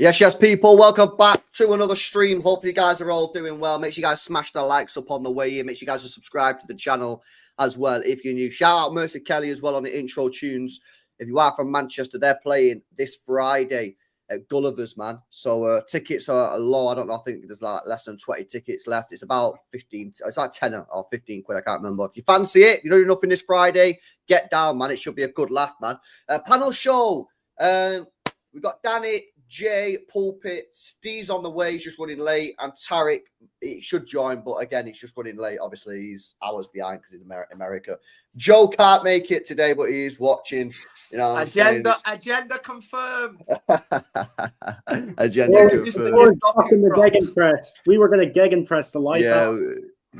Yes, people. Welcome back to another stream. Hope you guys are all doing well. Make sure you guys smash the likes up on the way in. Make sure you guys are subscribed to the channel as well if you're new. Shout out Mercy Kelly as well on the intro tunes. If you are from Manchester, they're playing this Friday at Gulliver's, man. So tickets are low. I don't know. I think there's like less than 20 tickets left. It's about 15. It's like 10 or 15 quid. I can't remember. If you fancy it, you're doing nothing this Friday, get down, man. It should be a good laugh, man. Panel show. We've got Danny, Jay, Pulpit, Steve's on the way, he's just running late, and Tarek, he should join, but again, he's just running late. Obviously, he's hours behind because he's in America. Joe can't make it today, but he's watching. You know, agenda confirmed. Agenda confirmed. The gegenpress. We were going to gegenpress the life out.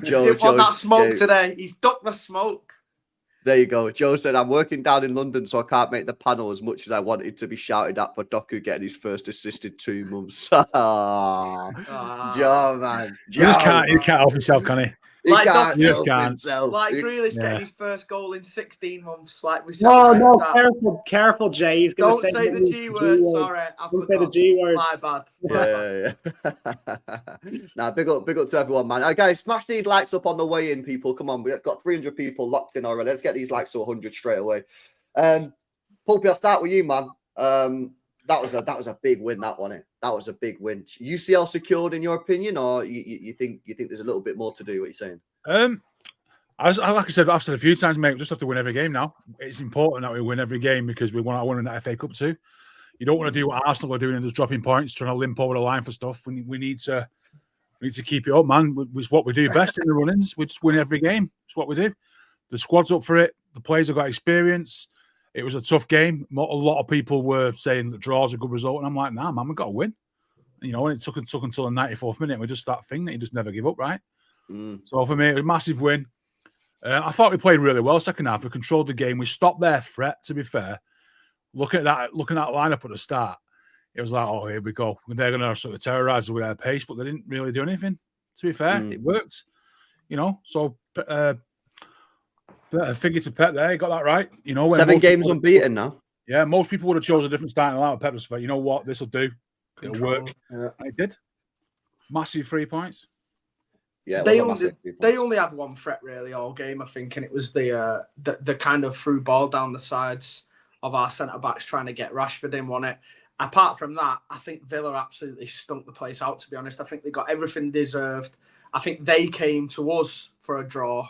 Joe on that smoke today. He's ducked the smoke. There you go. Joe said, I'm working down in London, so I can't make the panel as much as I wanted to be shouted at for Doku getting his first assist in 2 months. Joe, man. Joe, you can't help himself, can he? He like can't Doku, help himself. Like Grealish getting his first goal in 16 months. Like we said. No, careful, Jay. He's Don't say the G word. Sorry, I Don't say the G word. My bad. Yeah. Nah, big up to everyone, man. Right, guys, smash these likes up on the way in, people. Come on, we've got 300 people locked in already. Let's get these likes to 100 straight away. Pulpy, I'll start with you, man. That was a big win, that one. That was a big win. UCL secured, in your opinion, or you think there's a little bit more to do? What you're saying? Like I said, I've said a few times, mate. We just have to win every game now. It's important that we win every game because we want to win that FA Cup too. You don't want to do what Arsenal are doing and just dropping points, trying to limp over the line for stuff. We need to keep it up, man. It's what we do best in the run-ins. We just win every game. It's what we do. The squad's up for it. The players have got experience. It was a tough game. A lot of people were saying that draws a good result, and I'm like, nah, man, we've got to win. You know, and it took until the 94th minute. We just that thing that you just never give up, right? So for me, it was a massive win. I thought we played really well second half. We controlled the game. We stopped their threat, to be fair. Looking at that lineup at the start, it was like, oh, here we go. They're going to sort of terrorise us with their pace, but they didn't really do anything. To be fair, it worked. You know, so figure to Pep there. He got that right. You know, 7 games unbeaten now. Yeah, most people would have chosen a different starting lineup. Pep was like, you know what, this will do. It'll work. Yeah. And it did. Massive 3 points. Yeah, they only had one threat really all game, I think, and it was the kind of through ball down the sides of our centre backs trying to get Rashford in, wasn't it? Apart from that, I think Villa absolutely stunk the place out. To be honest, I think they got everything deserved. I think they came to us for a draw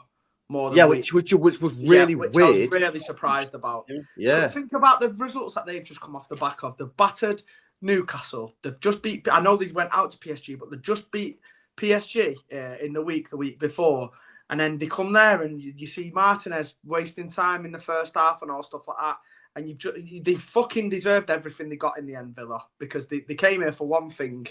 more than which was really weird. I was really surprised about. Yeah, think about the results that they've just come off the back of. They've battered Newcastle. They've just beat. I know they went out to PSG, but they've just beat PSG in the week before, and then they come there and you see Martinez wasting time in the first half and all stuff like that, and they fucking deserved everything they got in the end, Villa, because they came here for one thing,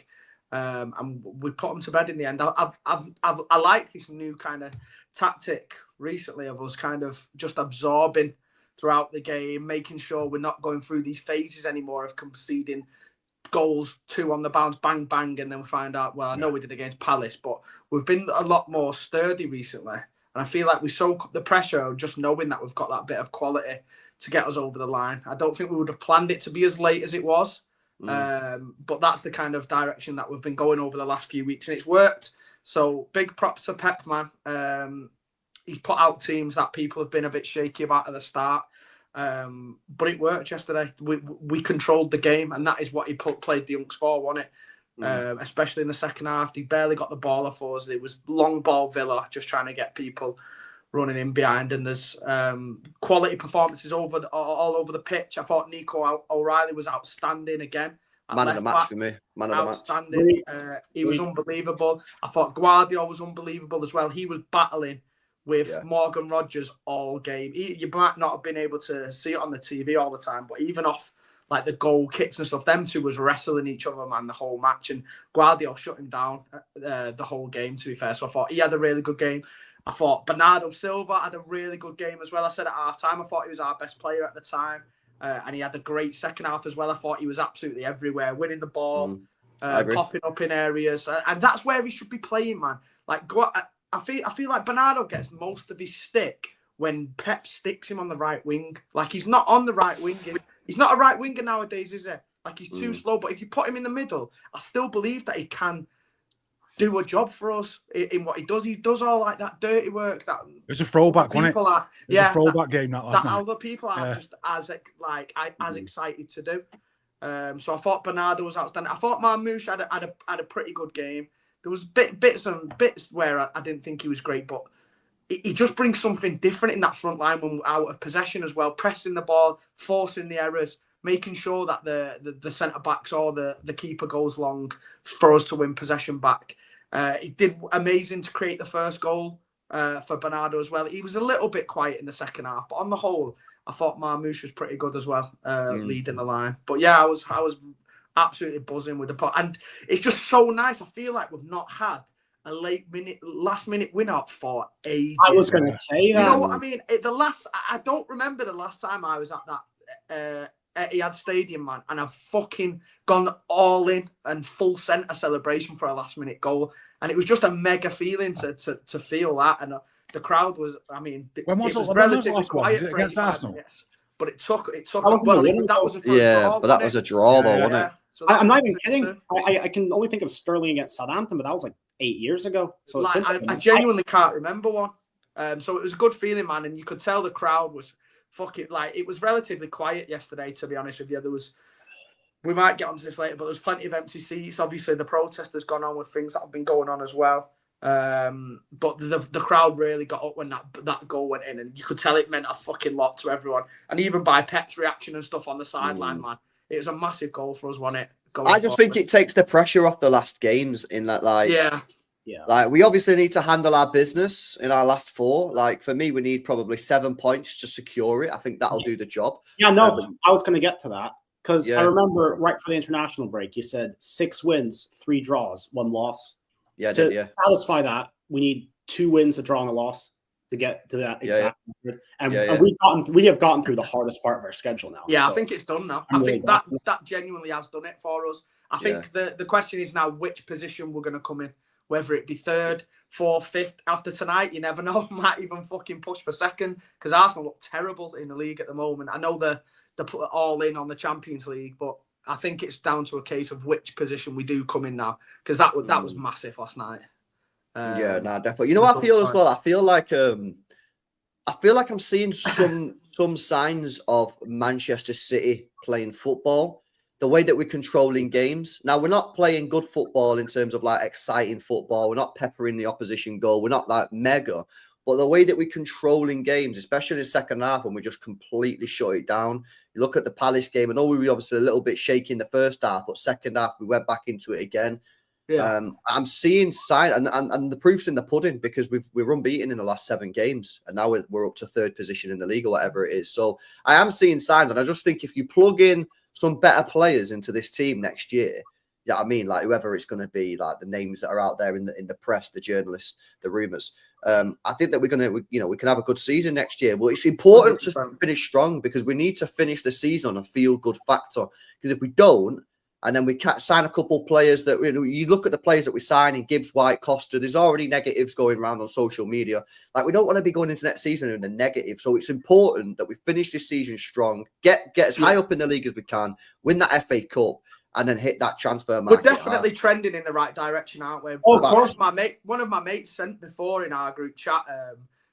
and we put them to bed in the end. I like this new kind of tactic recently of us kind of just absorbing throughout the game, making sure we're not going through these phases anymore of conceding goals, 2 on the bounce, bang, bang, and then we find out, well, I know we did against Palace, but we've been a lot more sturdy recently. And I feel like we soak up the pressure just knowing that we've got that bit of quality to get us over the line. I don't think we would have planned it to be as late as it was, but that's the kind of direction that we've been going over the last few weeks, and it's worked. So big props to Pep, man. He's put out teams that people have been a bit shaky about at the start. But it worked yesterday. We controlled the game, and that is what he played the Unks for, wasn't it? Especially in the second half. He barely got the ball off us. It was long ball Villa, just trying to get people running in behind. And there's quality performances all over the pitch. I thought Nico O'Reilly was outstanding again. Man of the match for me. Man of the match. He was unbelievable. I thought Gvardiol was unbelievable as well. He was battling with Morgan Rogers all game. You might not have been able to see it on the TV all the time, but even off like the goal kicks and stuff, them two was wrestling each other, man, the whole match. And Gvardiol shut him down the whole game, to be fair. So I thought he had a really good game. I thought Bernardo Silva had a really good game as well. I said at half-time, I thought he was our best player at the time. And he had a great second half as well. I thought he was absolutely everywhere, winning the ball, popping up in areas. And that's where he should be playing, man. Like, I feel like Bernardo gets most of his stick when Pep sticks him on the right wing. Like, he's not on the right wing. He's not a right winger nowadays, is he? Like, he's too slow. But if you put him in the middle, I still believe that he can do a job for us in what he does. He does all like that dirty work. That it's a throwback, wasn't it? It's a throwback game that last night. Other people aren't just as excited to do. So I thought Bernardo was outstanding. I thought Marmoush had a pretty good game. There was bits where I didn't think he was great, but he just brings something different in that front line when we're out of possession as well, pressing the ball, forcing the errors, making sure that the centre backs or the keeper goes long for us to win possession back. He did amazing to create the first goal for Bernardo as well. He was a little bit quiet in the second half, but on the whole, I thought Marmoush was pretty good as well, leading the line. But yeah, I was absolutely buzzing with the pot, and it's just so nice. I feel like we've not had a last minute winner for ages. I was going to say that. You know what I mean? I don't remember the last time I was at that Etihad Stadium, man, and I've fucking gone all in and full centre celebration for a last minute goal, and it was just a mega feeling to feel that, and the crowd was. I mean, when was it was the relatively last one? quiet Was it for against Arsenal? minutes, but it took. That was a draw, but that was a draw though, wasn't it? So I'm not even kidding. I can only think of Sterling against Southampton, but that was like 8 years ago. So like, I genuinely can't remember one. So it was a good feeling, man, and you could tell the crowd was fucking like it was relatively quiet yesterday. To be honest with you, we might get onto this later, but there's plenty of empty seats. Obviously, the protest has gone on with things that have been going on as well. But the crowd really got up when that goal went in, and you could tell it meant a fucking lot to everyone. And even by Pep's reaction and stuff on the sideline, man, it was a massive goal for us, wasn't it? I just think it takes the pressure off the last games in that, like, yeah. Like, we obviously need to handle our business in our last 4. Like, for me, we need probably 7 points to secure it. I think that'll do the job. Yeah, no, but I was going to get to that because I remember right for the international break, you said 6 wins, 3 draws, 1 loss. Yeah, to satisfy that, we need 2 wins, a draw, and a loss to get to that exact. And we have gotten through the hardest part of our schedule now. Yeah, so I think it's done now. I think that genuinely has done it for us. I think the question is now which position we're going to come in. Whether it be 3rd, 4th, 5th after tonight, you never know. Might even fucking push for 2nd because Arsenal look terrible in the league at the moment. I know they're put all in on the Champions League, but I think it's down to a case of which position we do come in now because that was massive last night. Definitely. You know what I feel as well? I feel like I'm seeing some signs of Manchester City playing football. The way that we're controlling games. Now, we're not playing good football in terms of like exciting football. We're not peppering the opposition goal. We're not like mega. But the way that we're controlling games, especially in the second half, when we just completely shut it down. You look at the Palace game. I know we were obviously a little bit shaky in the first half, but second half, we went back into it again. Yeah. I'm seeing signs, and the proof's in the pudding because we're unbeaten in the last 7 games. And now we're up to 3rd position in the league or whatever it is. So I am seeing signs. And I just think if you plug in some better players into this team next year. Yeah, I mean, like whoever it's going to be, like the names that are out there in the press, the journalists, the rumors. I think that we can have a good season next year. But it's important to finish strong because we need to finish the season on a feel-good factor. Because if we don't, and then we can't sign a couple of players that you look at the players that we sign in Gibbs-White, Costa. There's already negatives going around on social media. Like we don't want to be going into next season in the negative. So it's important that we finish this season strong, get as high up in the league as we can, win that FA Cup, and then hit that transfer market. We're definitely trending in the right direction, aren't we? Oh, of course. One of my mates sent before in our group chat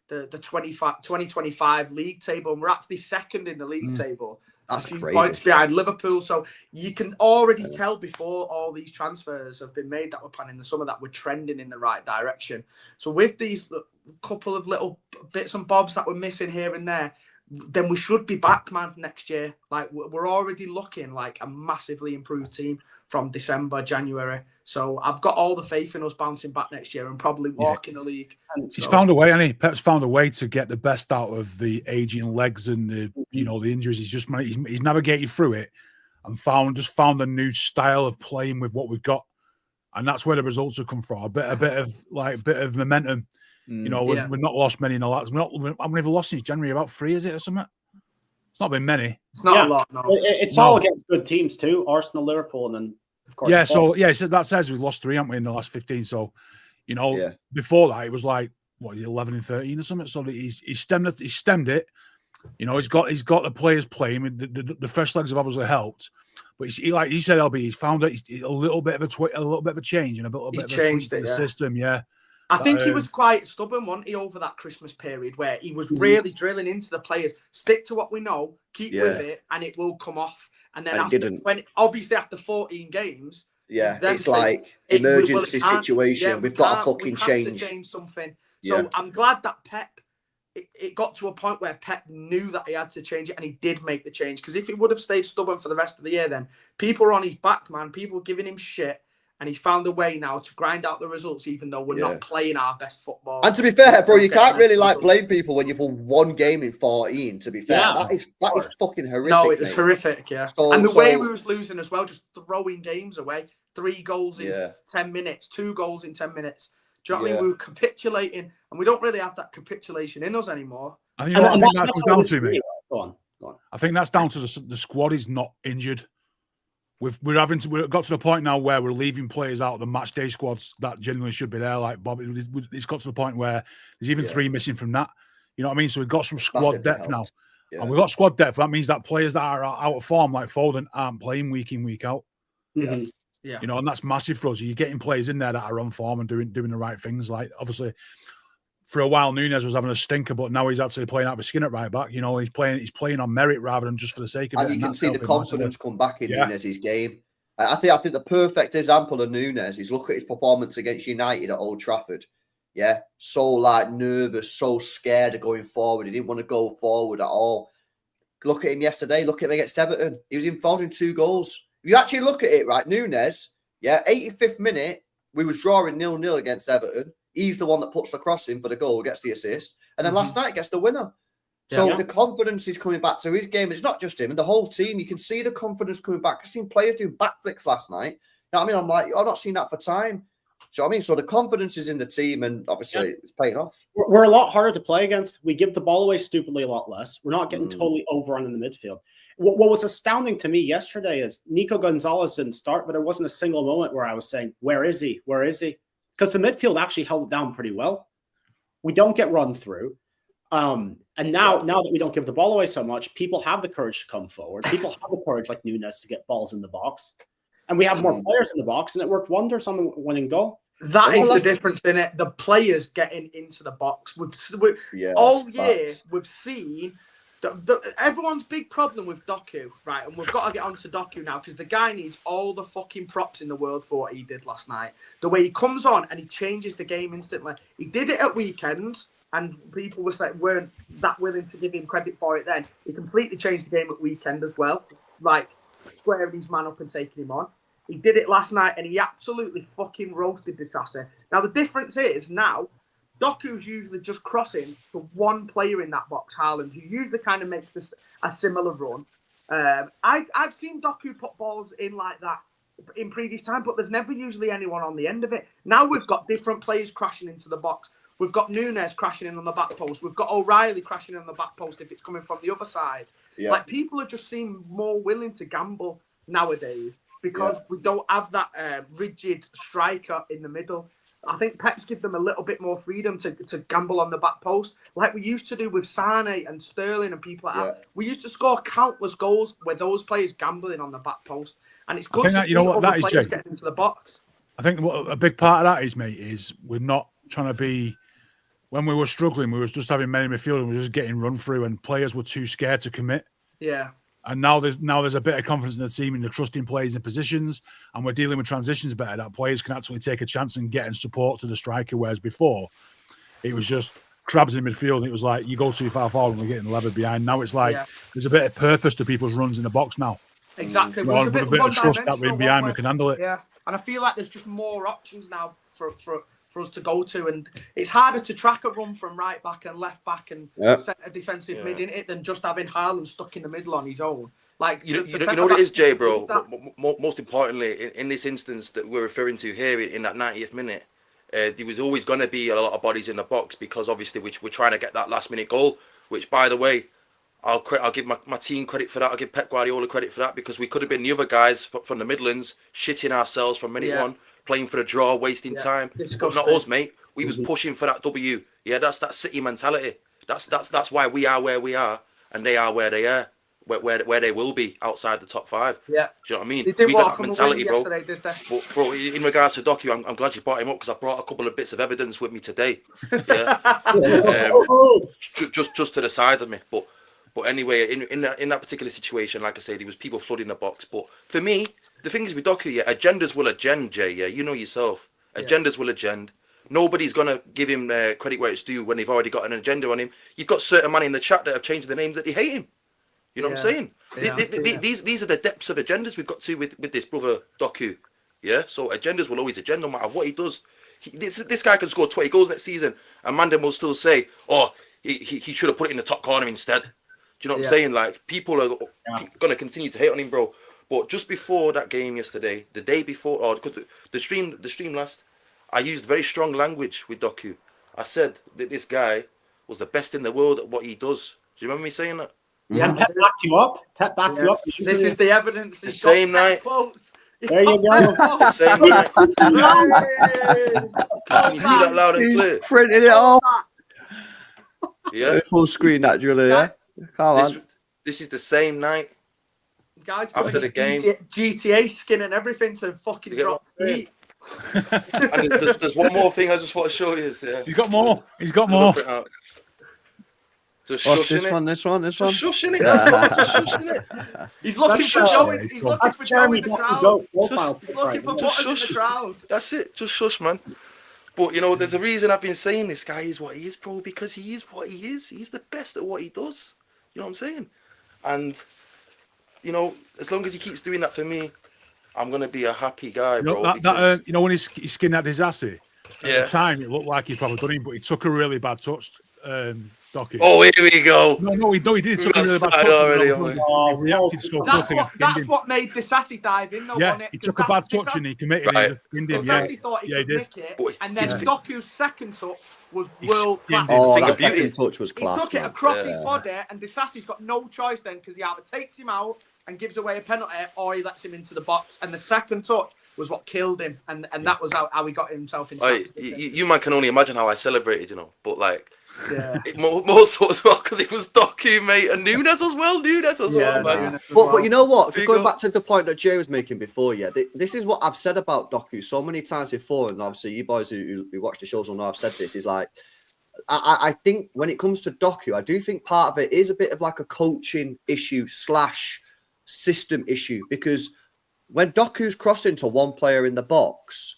the 2025 league table, and we're actually 2nd in the league table. That's a few crazy. Points behind Liverpool. So you can already tell before all these transfers have been made that we're planning the summer that we're trending in the right direction. So with these couple of little bits and bobs that we're missing here and there, then we should be back, man, next year. Like we're already looking like a massively improved team from December, January. So I've got all the faith in us bouncing back next year and probably walking the league. He's found a way, hasn't he? Pep's found a way to get the best out of the aging legs and the injuries. He's navigated through it and found a new style of playing with what we've got, and that's where the results have come from. A bit of momentum. We've not lost many in the last. We've lost since January about 3, is it or something? It's not been many. It's not a lot. No, it's all against good teams too. Arsenal, Liverpool, and then of course. So that says we've lost 3, haven't we, in the last 15? So, before that it was like 11 and 13 or something. So he stemmed it, he's got the players playing. The fresh legs have obviously helped, but like you said, LB, he's found a little bit of a change and a bit of a tweak to the system. Yeah, I think he was quite stubborn, wasn't he, over that Christmas period where he was really drilling into the players. Stick to what we know, keep with it, and it will come off. And then after 14 games, it's like emergency situation. We've got to fucking change something. So I'm glad that Pep. It got to a point where Pep knew that he had to change it, and he did make the change. Because if he would have stayed stubborn for the rest of the year, then people were on his back, man. People were giving him shit, and he's found a way now to grind out the results, even though we're not playing our best football. And to be fair, bro, you can't really blame people when you've won one game in 14. To be fair, that is fucking horrific. No, it was horrific, and the way we was losing as well, just throwing games away. 3 goals in 10 minutes, 2 goals in 10 minutes. Do you know what I mean? We were capitulating, and we don't really have that capitulation in us anymore. I think that comes down to me. Go on. I think that's down to the squad is not injured. We've got to the point now where we're leaving players out of the match day squads that genuinely should be there. Like Bob, it's got to the point where there's even 3 missing from that. You know what I mean? So we've got some squad depth now, and we've got squad depth. That means that players that are out of form, like Foden, aren't playing week in, week out. Yeah. And that's massive for us. You're getting players in there that are on form and doing the right things. Like, obviously, for a while, Núñez was having a stinker, but now he's actually playing out of his skin at right back. He's playing on merit rather than just for the sake of it. And you can see the confidence come back in Núñez's game. I think the perfect example of Núñez is look at his performance against United at Old Trafford. Yeah, so nervous, so scared of going forward. He didn't want to go forward at all. Look at him yesterday. Look at him against Everton. He was involved in 2 goals. If you actually look at it, right, Núñez, 85th minute, we was drawing 0-0 against Everton. He's the one that puts the cross in for the goal, gets the assist. And then last night gets the winner. So the confidence is coming back to his game. It's not just him and the whole team. You can see the confidence coming back. I've seen players doing backflips last night. You know what I mean? I'm like, I've not seen that for time. So I mean, so the confidence is in the team, and obviously it's paying off. We're a lot harder to play against. We give the ball away stupidly a lot less. We're not getting totally overrun in the midfield. What was astounding to me yesterday is Nico Gonzalez didn't start, but there wasn't a single moment where I was saying, "Where is he? Where is he?" Because the midfield actually held it down pretty well. We don't get run through, and now that we don't give the ball away so much, people have the courage to come forward. People have the courage, like Núñez, to get balls in the box. And we have more players in the box, and it worked wonders on the winning goal. That is the difference in it. The players getting into the box. All year, we've seen everyone's big problem with Doku, right? And we've got to get onto Doku now because the guy needs all the fucking props in the world for what he did last night. The way he comes on and he changes the game instantly. He did it at weekend, and people weren't that willing to give him credit for it then. He completely changed the game at weekend as well, like squaring his man up and taking him on. He did it last night, and he absolutely fucking roasted this asset. Now, the difference is now, Doku's usually just crossing to one player in that box, Haaland, who usually kind of makes this a similar run. I've seen Doku put balls in like that in previous time, but there's never usually anyone on the end of it. Now we've got different players crashing into the box. We've got Núñez crashing in on the back post. We've got O'Reilly crashing in on the back post if it's coming from the other side. Yeah. Like, people are just seem more willing to gamble nowadays. Because we don't have that rigid striker in the middle. I think Pep's give them a little bit more freedom to gamble on the back post, like we used to do with Sane and Sterling and people like that. We used to score countless goals with those players gambling on the back post, and it's good to see other players getting into the box. I think what a big part of that is, mate, is we're not trying to be. When we were struggling, we were just having men in midfield and we were just getting run through, and players were too scared to commit. Yeah. And now there's a bit of confidence in the team and the trusting players in positions, and we're dealing with transitions better. That players can actually take a chance and get in support to the striker, whereas before it was just crabs in midfield. And it was like you go too far forward and we're getting levered behind. Now it's like there's a bit of purpose to people's runs in the box now. Exactly. With a bit of trust that we're in behind, we can handle it. Yeah, and I feel like there's just more options now for us to go to, and it's harder to track a run from right back and left back and set a defensive mid in it than just having Haaland stuck in the middle on his own. Like you know what it is, Jay, bro. Most importantly, in this instance that we're referring to here, in that 90th minute, there was always going to be a lot of bodies in the box because obviously we're trying to get that last minute goal. Which, by the way, I'll give my team credit for that. I'll give Pep Guardiola credit for that because we could have been the other guys from the Midlands shitting ourselves from minute one, playing for a draw, wasting time. But not us, mate. We was pushing for that W. Yeah, that's that City mentality. That's why we are where we are. and they are where they are, where they will be outside the top 5. Yeah. Do you know what I mean? They did We walk got that on the mentality, wing bro. yesterday, did they? But bro, in regards to Doku, I'm glad you brought him up because I brought a couple of bits of evidence with me today. Yeah. Just to the side of me. But anyway, in that particular situation, like I said, there was people flooding the box. But for me, the thing is with Doku, yeah, agendas will agenda, Jay. Yeah, you know yourself. Agendas will agenda. Nobody's gonna give him credit where it's due when they've already got an agenda on him. You've got certain man in the chat that have changed the names that they hate him. You know what I'm saying? Yeah. These are the depths of agendas we've got to with this brother Doku. Yeah, so agendas will always agenda no matter what he does. This guy can score 20 goals next season, and Mandem will still say, "Oh, he should have put it in the top corner instead." Do you know what I'm saying? Like, people are gonna continue to hate on him, bro. But just before that game yesterday, the day before, or the stream last, I used very strong language with Doku. I said that this guy was the best in the world at what he does. Do you remember me saying that? Yeah, Pep backed you up. Pep backed you up. This is the evidence. The same night. There you go. The same night. Can you see that loud and clear? He's printing it off. Yeah. Full screen, naturally. Yeah. Come on. This is the same night. Guys, After the game. GTA skin and everything to fucking drop feet. And there's one more thing I just want to show you. Yeah. He's got more. He's got more. Just Watch shushing this one. Just shushing it. That's all. Just shushing it. He's looking for Joe. He's looking for Joe in the crowd. He's looking for buttons in the crowd. That's it. Just shush, man. But, you know, there's a reason I've been saying this guy is what he is, bro, because he is what he is. He's the best at what he does. You know what I'm saying? And, you know, as long as he keeps doing that for me, I'm going to be a happy guy, bro. You know, when he skinned that disaster, at the time, it looked like he'd probably done him, but he took a really bad touch, Doku. Oh, here we go. No, he did. He took a really bad touch. That's what made Disasi dive in, though, wasn't it? He took a bad touch and he committed it. Disasi thought he could nick it, and then Doku's second touch was world class. Oh, that second touch was class. He took it across his body, and Disasi's got no choice then because he either takes him out and gives away a penalty, or he lets him into the box. And the second touch was what killed him, and that was how he got himself into. You man can only imagine how I celebrated, you know, but like. Yeah, more so as well because it was Doku, mate, and Nunes as well, man. But you know what? Going back to the point that Jay was making before, this is what I've said about Doku so many times before, and obviously you boys who watch the shows will know I've said this. Is like, I think when it comes to Doku, I do think part of it is a bit of like a coaching issue / system issue, because when Doku's crossing to one player in the box.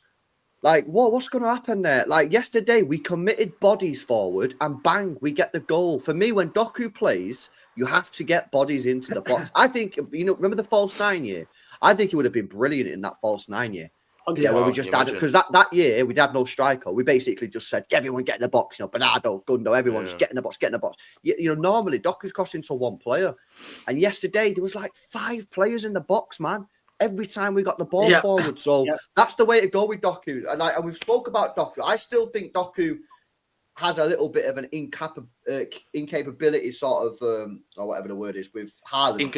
Like, what's going to happen there? Like, yesterday, we committed bodies forward and bang, we get the goal. For me, when Doku plays, you have to get bodies into the box. I think, you know, remember the false 9 year? I think it would have been brilliant in that false 9 year. Yeah, where we just had it. Because that year, we had no striker. We basically just said, everyone get in the box. You know, Bernardo, Gundo, everyone just get in the box, You know, normally, Doku's crossing to one player. And yesterday, there was like 5 players in the box, man. Every time we got the ball forward. So that's the way to go with Doku. And we've spoke about Doku. I still think Doku has a little bit of an incapability sort of, or whatever the word is, with Haaland.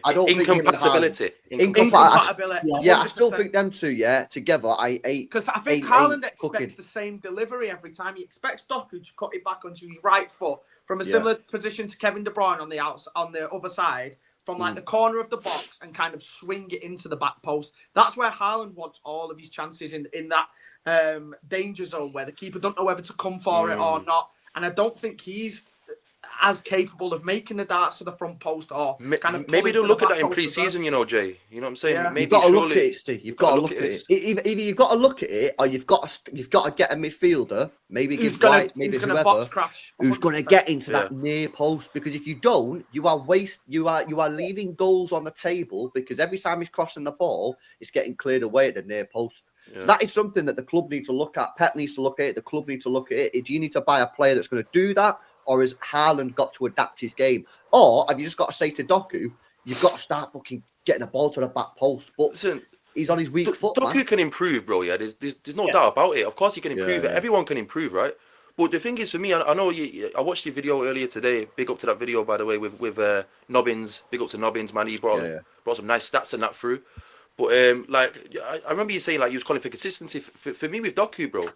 I don't incompatibility. Incompatibility. I still think them two, together. Because I think Haaland expects the same delivery every time. He expects Doku to cut it back onto his right foot from a similar position to Kevin De Bruyne on the other side. From like the corner of the box and kind of swing it into the back post. That's where Haaland wants all of his chances in that danger zone where the keeper don't know whether to come for it or not. And I don't think he's as capable of making the darts to the front post or kind of maybe they'll look at that in pre-season, you know, Jay. You know what I'm saying? Maybe you've got to look at it, Steve. You've got to look at it. Either you've got to look at it, or you've got to get a midfielder, maybe Gibbs-White, maybe whoever, who's going to get into that near post. Because if you don't, you are leaving goals on the table, because every time he's crossing the ball, it's getting cleared away at the near post. So that is something that the club needs to look at. Pep needs to look at it. The club needs to look at it. Do you need to buy a player that's going to do that? Or has Haaland got to adapt his game? Or have you just got to say to Doku, you've got to start fucking getting a ball to the back post? But listen, he's on his weak foot. Doku can improve, bro. Yeah, there's no doubt about it. Of course, he can improve. Everyone can improve, right? But the thing is, for me, I know I watched your video earlier today. Big up to that video, by the way, with Nobbins. Big up to Nobbins, man. He brought some nice stats and that through. But I remember you saying like he was calling for consistency. For me with Doku, bro,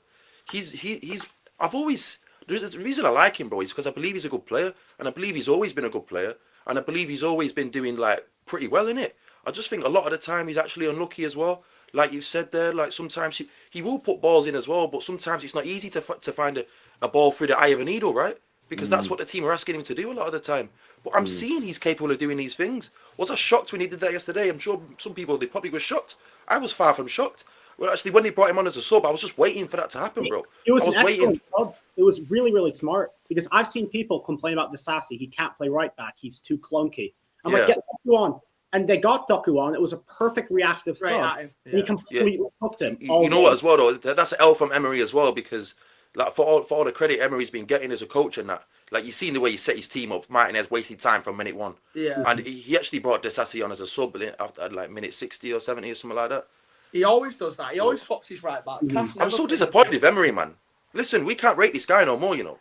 he's. I've always. The reason I like him, bro, is because I believe he's a good player, and I believe he's always been a good player, and I believe he's always been doing like pretty well in it. I just think a lot of the time he's actually unlucky as well. Like you said there, like sometimes he will put balls in as well, but sometimes it's not easy to find a ball through the eye of a needle, right? Because that's what the team are asking him to do a lot of the time. But I'm seeing he's capable of doing these things. Was I shocked when he did that yesterday? I'm sure some people, they probably were shocked. I was far from shocked. Well, actually, when they brought him on as a sub, I was just waiting for that to happen, bro. It was an waiting. excellent sub. It was really, really smart, because I've seen people complain about Disasi. He can't play right back. He's too clunky. I'm like, get Doku on. And they got Doku on. It was a perfect reactive sub. And he completely hooked him. You know what, as well, though? That's an L from Emery as well, because like for all the credit Emery's been getting as a coach and that, like, you've seen the way he set his team up. Martinez wasted time from minute 1. Yeah. And he actually brought Disasi on as a sub after like minute 60 or 70 or something like that. He always does that. He always swaps his right back. I'm so disappointed with Emery, man. Listen, we can't rate this guy no more, you know.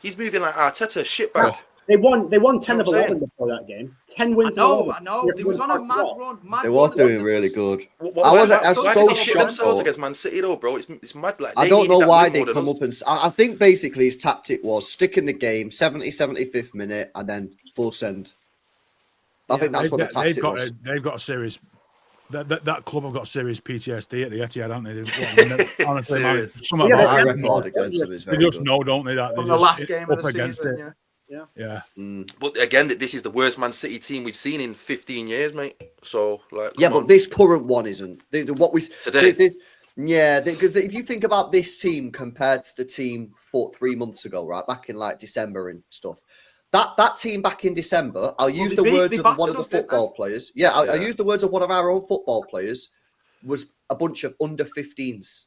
He's moving like Arteta shitbag. They won 10 of 11 before that game. 10 wins. I know. He was on a mad run. They were doing really good. I was so shocked against Man City, though, bro. It's mad. Like, I don't know why they come up and. I think basically his tactic was stick in the game, 75th minute, and then full send. I think that's what the tactic was. They've got a serious. That club have got serious PTSD at the Etihad, haven't they? Honestly, man, some of our record against them is very they just good. know, don't they? That from the last game up of the against season, it. Yeah. But again, this is the worst Man City team we've seen in 15 years, mate. So, like, but this current one isn't. What we today. Because if you think about this team compared to the team 3 months ago, right, back in like December and stuff. That team back in December, I'll use the words of one of the football players. Yeah, I'll use the words of one of our own football players. Was a bunch of under 15s.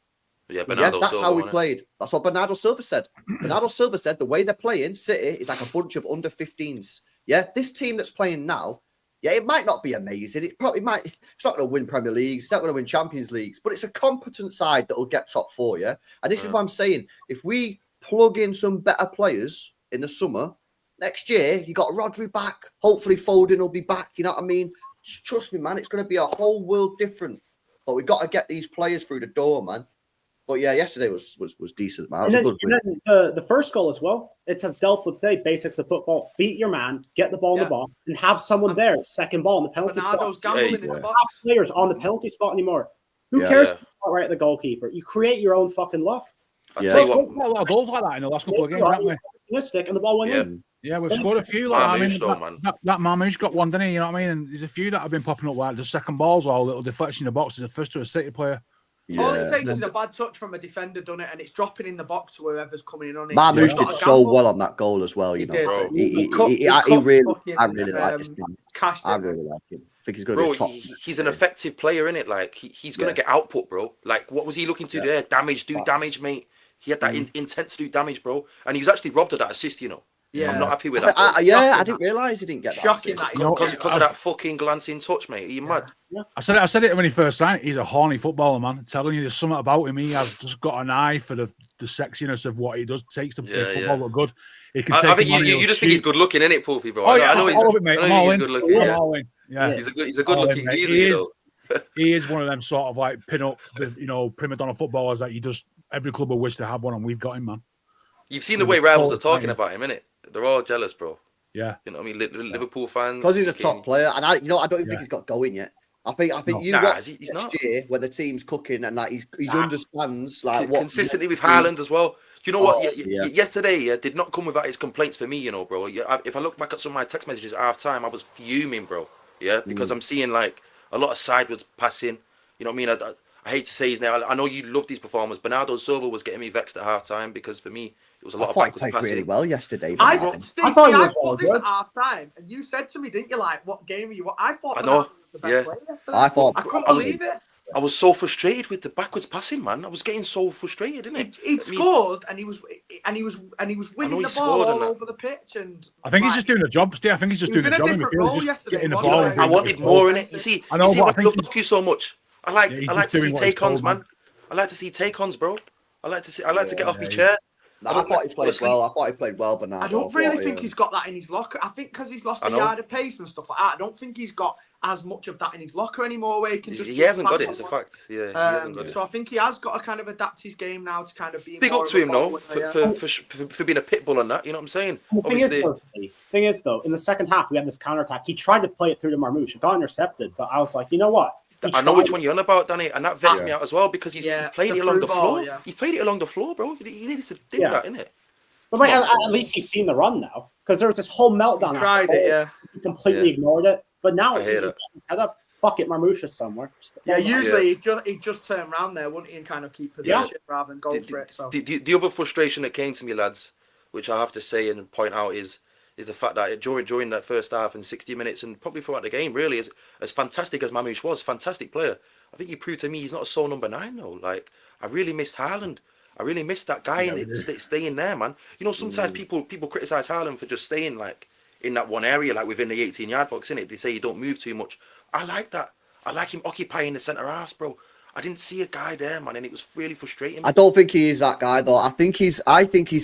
Yeah, that's Silva, how we played. That's what Bernardo Silva said. Bernardo Silva said the way they're playing, City, is like a bunch of under 15s. Yeah, this team that's playing now, it might not be amazing. It probably might. It's not going to win Premier Leagues. It's not going to win Champions Leagues. But it's a competent side that will get top 4. Yeah, and this is what I'm saying. If we plug in some better players in the summer. Next year, you got Rodri back. Hopefully, Foden will be back. You know what I mean? Trust me, man. It's going to be a whole world different. But we've got to get these players through the door, man. But yeah, yesterday was decent, man. And then the first goal as well. It's as Delph would say, basics of football. Beat your man, get the ball in the box, and have someone there. Second ball in the penalty spot. Gambling in the box. Have players on the penalty spot anymore. Who cares if it's not right at the goalkeeper? You create your own fucking luck. Yeah, a lot of goals like that in the last couple of games, haven't we? And the ball went in. Yeah, we've scored a few. Like, that Marmoush got one, didn't he? You know what I mean? And there's a few that have been popping up like the second balls or a little deflection in the box as a first to a City player. Yeah. All it takes is a bad touch from a defender done it, and it's dropping in the box to whoever's coming in on it. Marmoush did so well on that goal as well. You know, I really like this guy. I really like him. I think he's going to be top. He's an effective player, innit? Like he's going to get output, bro. Like what was he looking to there? Damage, damage, mate. He had that intent to do damage, bro, and he was actually robbed of that assist. You know. Yeah, I'm not happy with that. I didn't realise he didn't get that. Shocking because of that fucking glancing touch, mate. Are you mad? Yeah. I said it when he first signed. He's a horny footballer, man. I'm telling you, there's something about him. He has just got an eye for the sexiness of what he does. Takes the football look good. He can I think you just think he's good looking, innit, Poofy, bro? Oh yeah, I know he's good looking. I'm all in. Yeah, he's a good looking geezer, you know. He is one of them sort of like pin up, prima donna footballers that you just every club will wish to have one, and we've got him, man. You've seen the way rivals are talking about him, innit? They're all jealous, bro. Yeah, you know what I mean. Liverpool fans, because he's a top player, and I don't even think he's got going yet. I think you watch next year where the team's cooking and like he understands like what consistently with Haaland as well. Do you know what? Yesterday did not come without his complaints for me, you know, bro. If I look back at some of my text messages at half time, I was fuming, bro. Yeah, because I'm seeing like a lot of sideways passing. You know what I mean? I hate to say his name. I know you love these performers. Bernardo Silva was getting me vexed at half time because for me it was a lot of backwards passing. Played really well yesterday. I thought this at half time, and you said to me, didn't you? Like, what game are you? I thought. I know. The best player yesterday. I couldn't believe it. I was so frustrated with the backwards passing, man. I was getting so frustrated, didn't he? He scored, and he was winning the ball all over the pitch. And I think he's just doing the job. I think he's just doing the job. Getting the ball. I wanted more in it. You see, I love Doku so much. I like to see take-ons, man. I like to see take-ons, bro. I like to get off my chair. No, I thought he played well. I thought he played well, Bernardo. I don't really think he's got that in his locker. I think because he's lost a yard of pace and stuff like that, I don't think he's got as much of that in his locker anymore where he can just... He hasn't got it, it's a fact. Yeah, he hasn't got it. So I think he has got to kind of adapt his game now to kind of be... Big up to him, though, for being a pit bull on that, you know what I'm saying? The thing is, though, in the second half, we had this counter-attack. He tried to play it through to Marmoush. It got intercepted, but I was like, you know what? I know which one you're on about, Danny, and that vexed me out as well because he's played it along the floor. Yeah. He's played it along the floor, bro. He needed to do that, innit? But like, at least he's seen the run now, because there was this whole meltdown. He tried it, He completely ignored it. But now he's getting his head up. Fuck it, Marmoush is somewhere. Yeah, usually he'd just turn around there, wouldn't he, and kind of keep possession rather than go for it. So the other frustration that came to me, lads, which I have to say and point out is the fact that during that first half and 60 minutes and probably throughout the game, really, as fantastic as Marmoush was, fantastic player, I think he proved to me he's not a sole number 9 though. Like, I really missed Haaland. I really missed that guy staying there, man. You know, sometimes people criticize Haaland for just staying like in that one area, like within the 18-yard box, innit? They say you don't move too much. I like that. I like him occupying the centre half, bro. I didn't see a guy there, man, and it was really frustrating. I don't think he is that guy, though. I think he's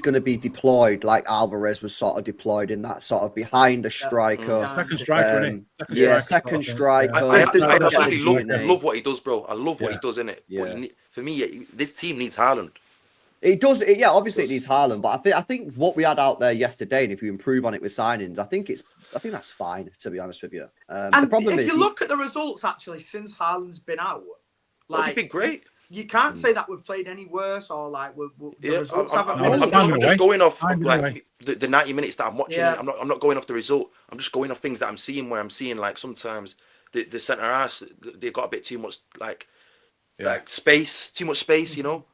going to be deployed like Alvarez was sort of deployed in that sort of behind the striker. Second striker, second striker. I absolutely love what he does, bro. I love what he does, innit? Yeah. But for me, this team needs Haaland. It does, obviously it needs Haaland, but I think what we had out there yesterday, and if you improve on it with signings, I think that's fine, to be honest with you. The problem if you look at the results actually since Haaland's been out, like, they've been great. You can't say that we've played any worse or like the results haven't been. I'm just going off like the 90 minutes that I'm watching. I'm not going off the result. I'm just going off things that I'm seeing. Where I'm seeing like sometimes the centre halves they've got a bit too much like space, too much space. You know,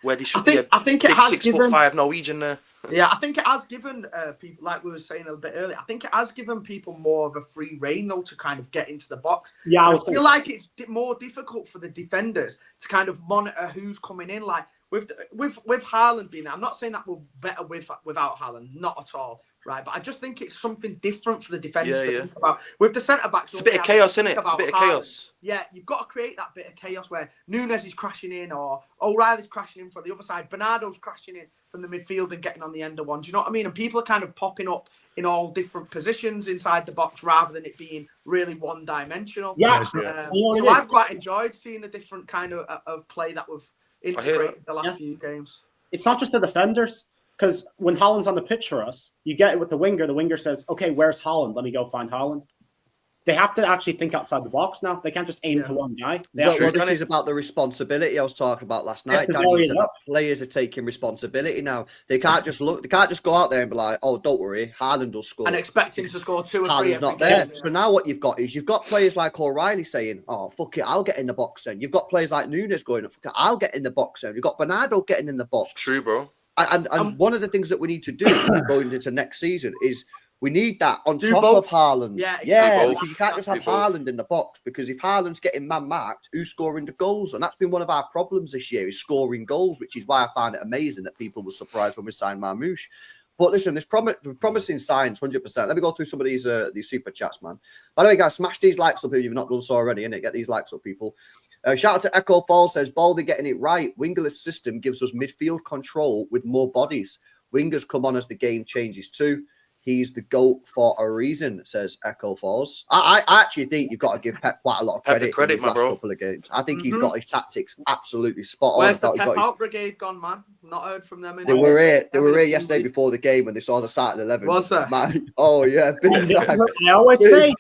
where they should be a big 6'5" Norwegian there. Yeah, I think it has given people, like we were saying a bit earlier, I think it has given people more of a free reign, though, to kind of get into the box. Yeah, I feel like it's more difficult for the defenders to kind of monitor who's coming in. Like, with Haaland being there, I'm not saying that we're better without Haaland, not at all, right? But I just think it's something different for the defenders to think about. With the centre-backs... It's a bit of chaos, isn't it? It's a bit of chaos. Yeah, you've got to create that bit of chaos where Nunes is crashing in or O'Reilly's crashing in from the other side, Bernardo's crashing in from the midfield and getting on the end of one. Do you know what I mean? And people are kind of popping up in all different positions inside the box rather than it being really one-dimensional. Yeah. So I've quite enjoyed seeing the different kind of play that we've integrated the last few games. It's not just the defenders, because when Haaland's on the pitch for us, you get it with the winger says, okay, where's Haaland? Let me go find Haaland. They have to actually think outside the box now. They can't just aim to one guy. This is about the responsibility I was talking about last night. Danny said that players are taking responsibility now. They can't just look. They can't just go out there and be like, "Oh, don't worry, Haaland will score." And expect him to score 2 or 3. Haaland's not there. So now what you've got is you've got players like O'Reilly saying, "Oh, fuck it, I'll get in the box." Then you've got players like Nunes going, "Fuck it, I'll get in the box." Then you've got Bernardo getting in the box. True, bro. And one of the things that we need to do going into next season is we need that on top of Haaland. Yeah, because you can't just have Haaland in the box, because if Haaland's getting man-marked, who's scoring the goals? And that's been one of our problems this year, is scoring goals, which is why I find it amazing that people were surprised when we signed Marmoush. But listen, there's promising signs, 100%. Let me go through some of these super chats, man. By the way, guys, smash these likes up if you've not done so already, innit? Get these likes up, people. Shout out to Echo Fall, says, Baldy getting it right. Wingerless system gives us midfield control with more bodies. Wingers come on as the game changes too. He's the GOAT for a reason, says Echo Falls. I actually think you've got to give Pep quite a lot of credit in his last couple of games. I think he's got his tactics absolutely spot on. Where's the Pep out brigade gone, man? Not heard from them. They were here yesterday before the game when they saw the starting 11. Was there? Oh, yeah, big time. I always say,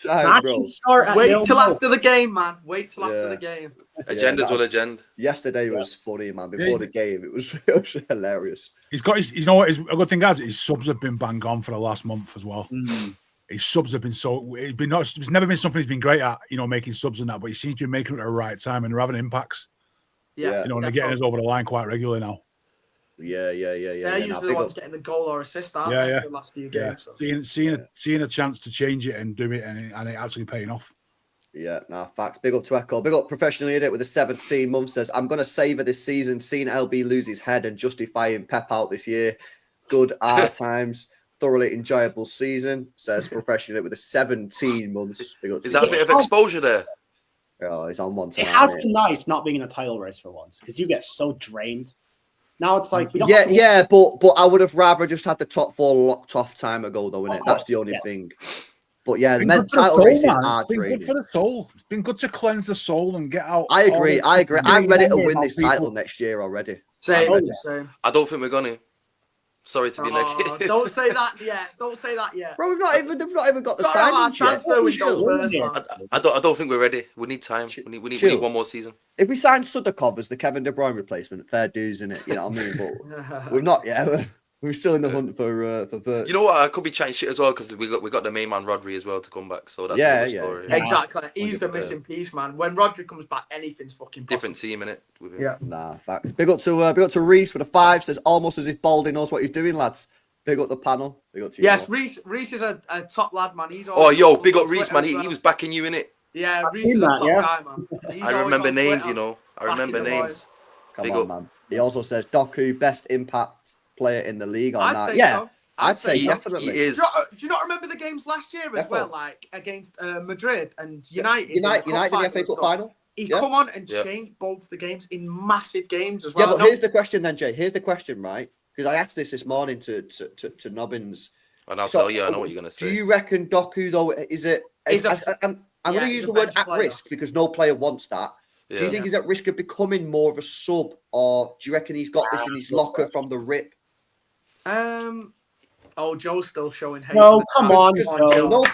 wait till after the game, man. Wait till after the game. Agendas will agenda. Yesterday was funny, man. Before the game, it was hilarious. He's got his, you know what? A good thing has his subs have been bang on for the last month as well. His subs have been it's never been something he's been great at, you know, making subs and that, but he seems to be making it at the right time and they're having impacts. Yeah. You know, and they're getting us over the line quite regularly now. Yeah. They're usually the ones getting the goal or assist, aren't they? The last few games. So. Seeing a chance to change it and do it and it actually paying off. Yeah, facts. Big up to Echo. Big up professionally with a 17 month says, I'm going to savour this season, seeing LB lose his head and justifying Pep out this year. Good hard times. Thoroughly enjoyable season, says professionally with a 17 months. Big up to Is that a bit of exposure there? Oh, he's on one tonight. It has been nice not being in a title race for once, because you get so drained. Now it's like we don't. But I would have rather just had the top 4 locked off time ago, though, innit? That's the only thing. But yeah, the title races are draining. Good for the soul. It's been good to cleanse the soul and get out. I agree. I'm ready to win this title next year already. Same. I don't think we're gonna. Sorry to be negative. Don't say that yet. Bro, we've not even got the signings yet. I don't think we're ready. We need time. We need one more season. If we sign Sudakov as the Kevin De Bruyne replacement, fair dues, innit? You know what I mean? But we've not yet. We're still in the hunt for Wirtz. You know what? I could be chatting shit as well because we got the main man Rodri as well to come back. So that's another story. Exactly. He's the missing piece, man. When Rodri comes back, anything's fucking possible. Different team, innit? Yeah. Nah, facts. Big up to Reese with a 5. Says almost as if Baldy knows what he's doing, lads. Big up the panel. Big up to you. Yes, Reese is a top lad, man. He's big up Reese, man. He was backing you, innit? Yeah, Reese is a top guy, man. I remember names, you know. I remember names. Come on, man. He also says Doku best impact player in the league on that. Yeah, I'd say definitely. He is. Do you not remember the games last year as well, like against Madrid and United? United in the FA Cup final. He come on and changed both the games in massive games as well. Yeah, but here's the question then, Jay. Here's the question, right? Because I asked this morning to Nobbins. And I'll tell you, I know what you're going to say. Do you reckon Doku, though, I'm going to use the word at risk because no player wants that. Do you think he's at risk of becoming more of a sub, or do you reckon he's got this in his locker from the rip? Joe's still showing hate. No, come on, Joe.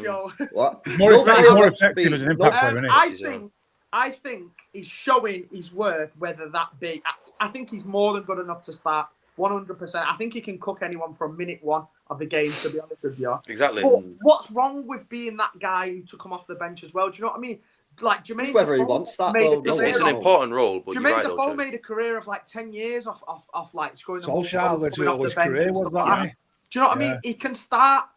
Joe. What? More effective as an impact player, isn't he? I think he's showing his worth, whether that be. I think he's more than good enough to start 100%. I think he can cook anyone from minute 1 of the game, to be honest with you. Exactly. But what's wrong with being that guy who took him off the bench as well? Do you know what I mean? Like Jermaine, whether he wants that, though. It's an important role. But Jermaine Defoe made a career of like 10 years off like scoring the Solskjaer literally all his career was that. Do you know what I mean? He can start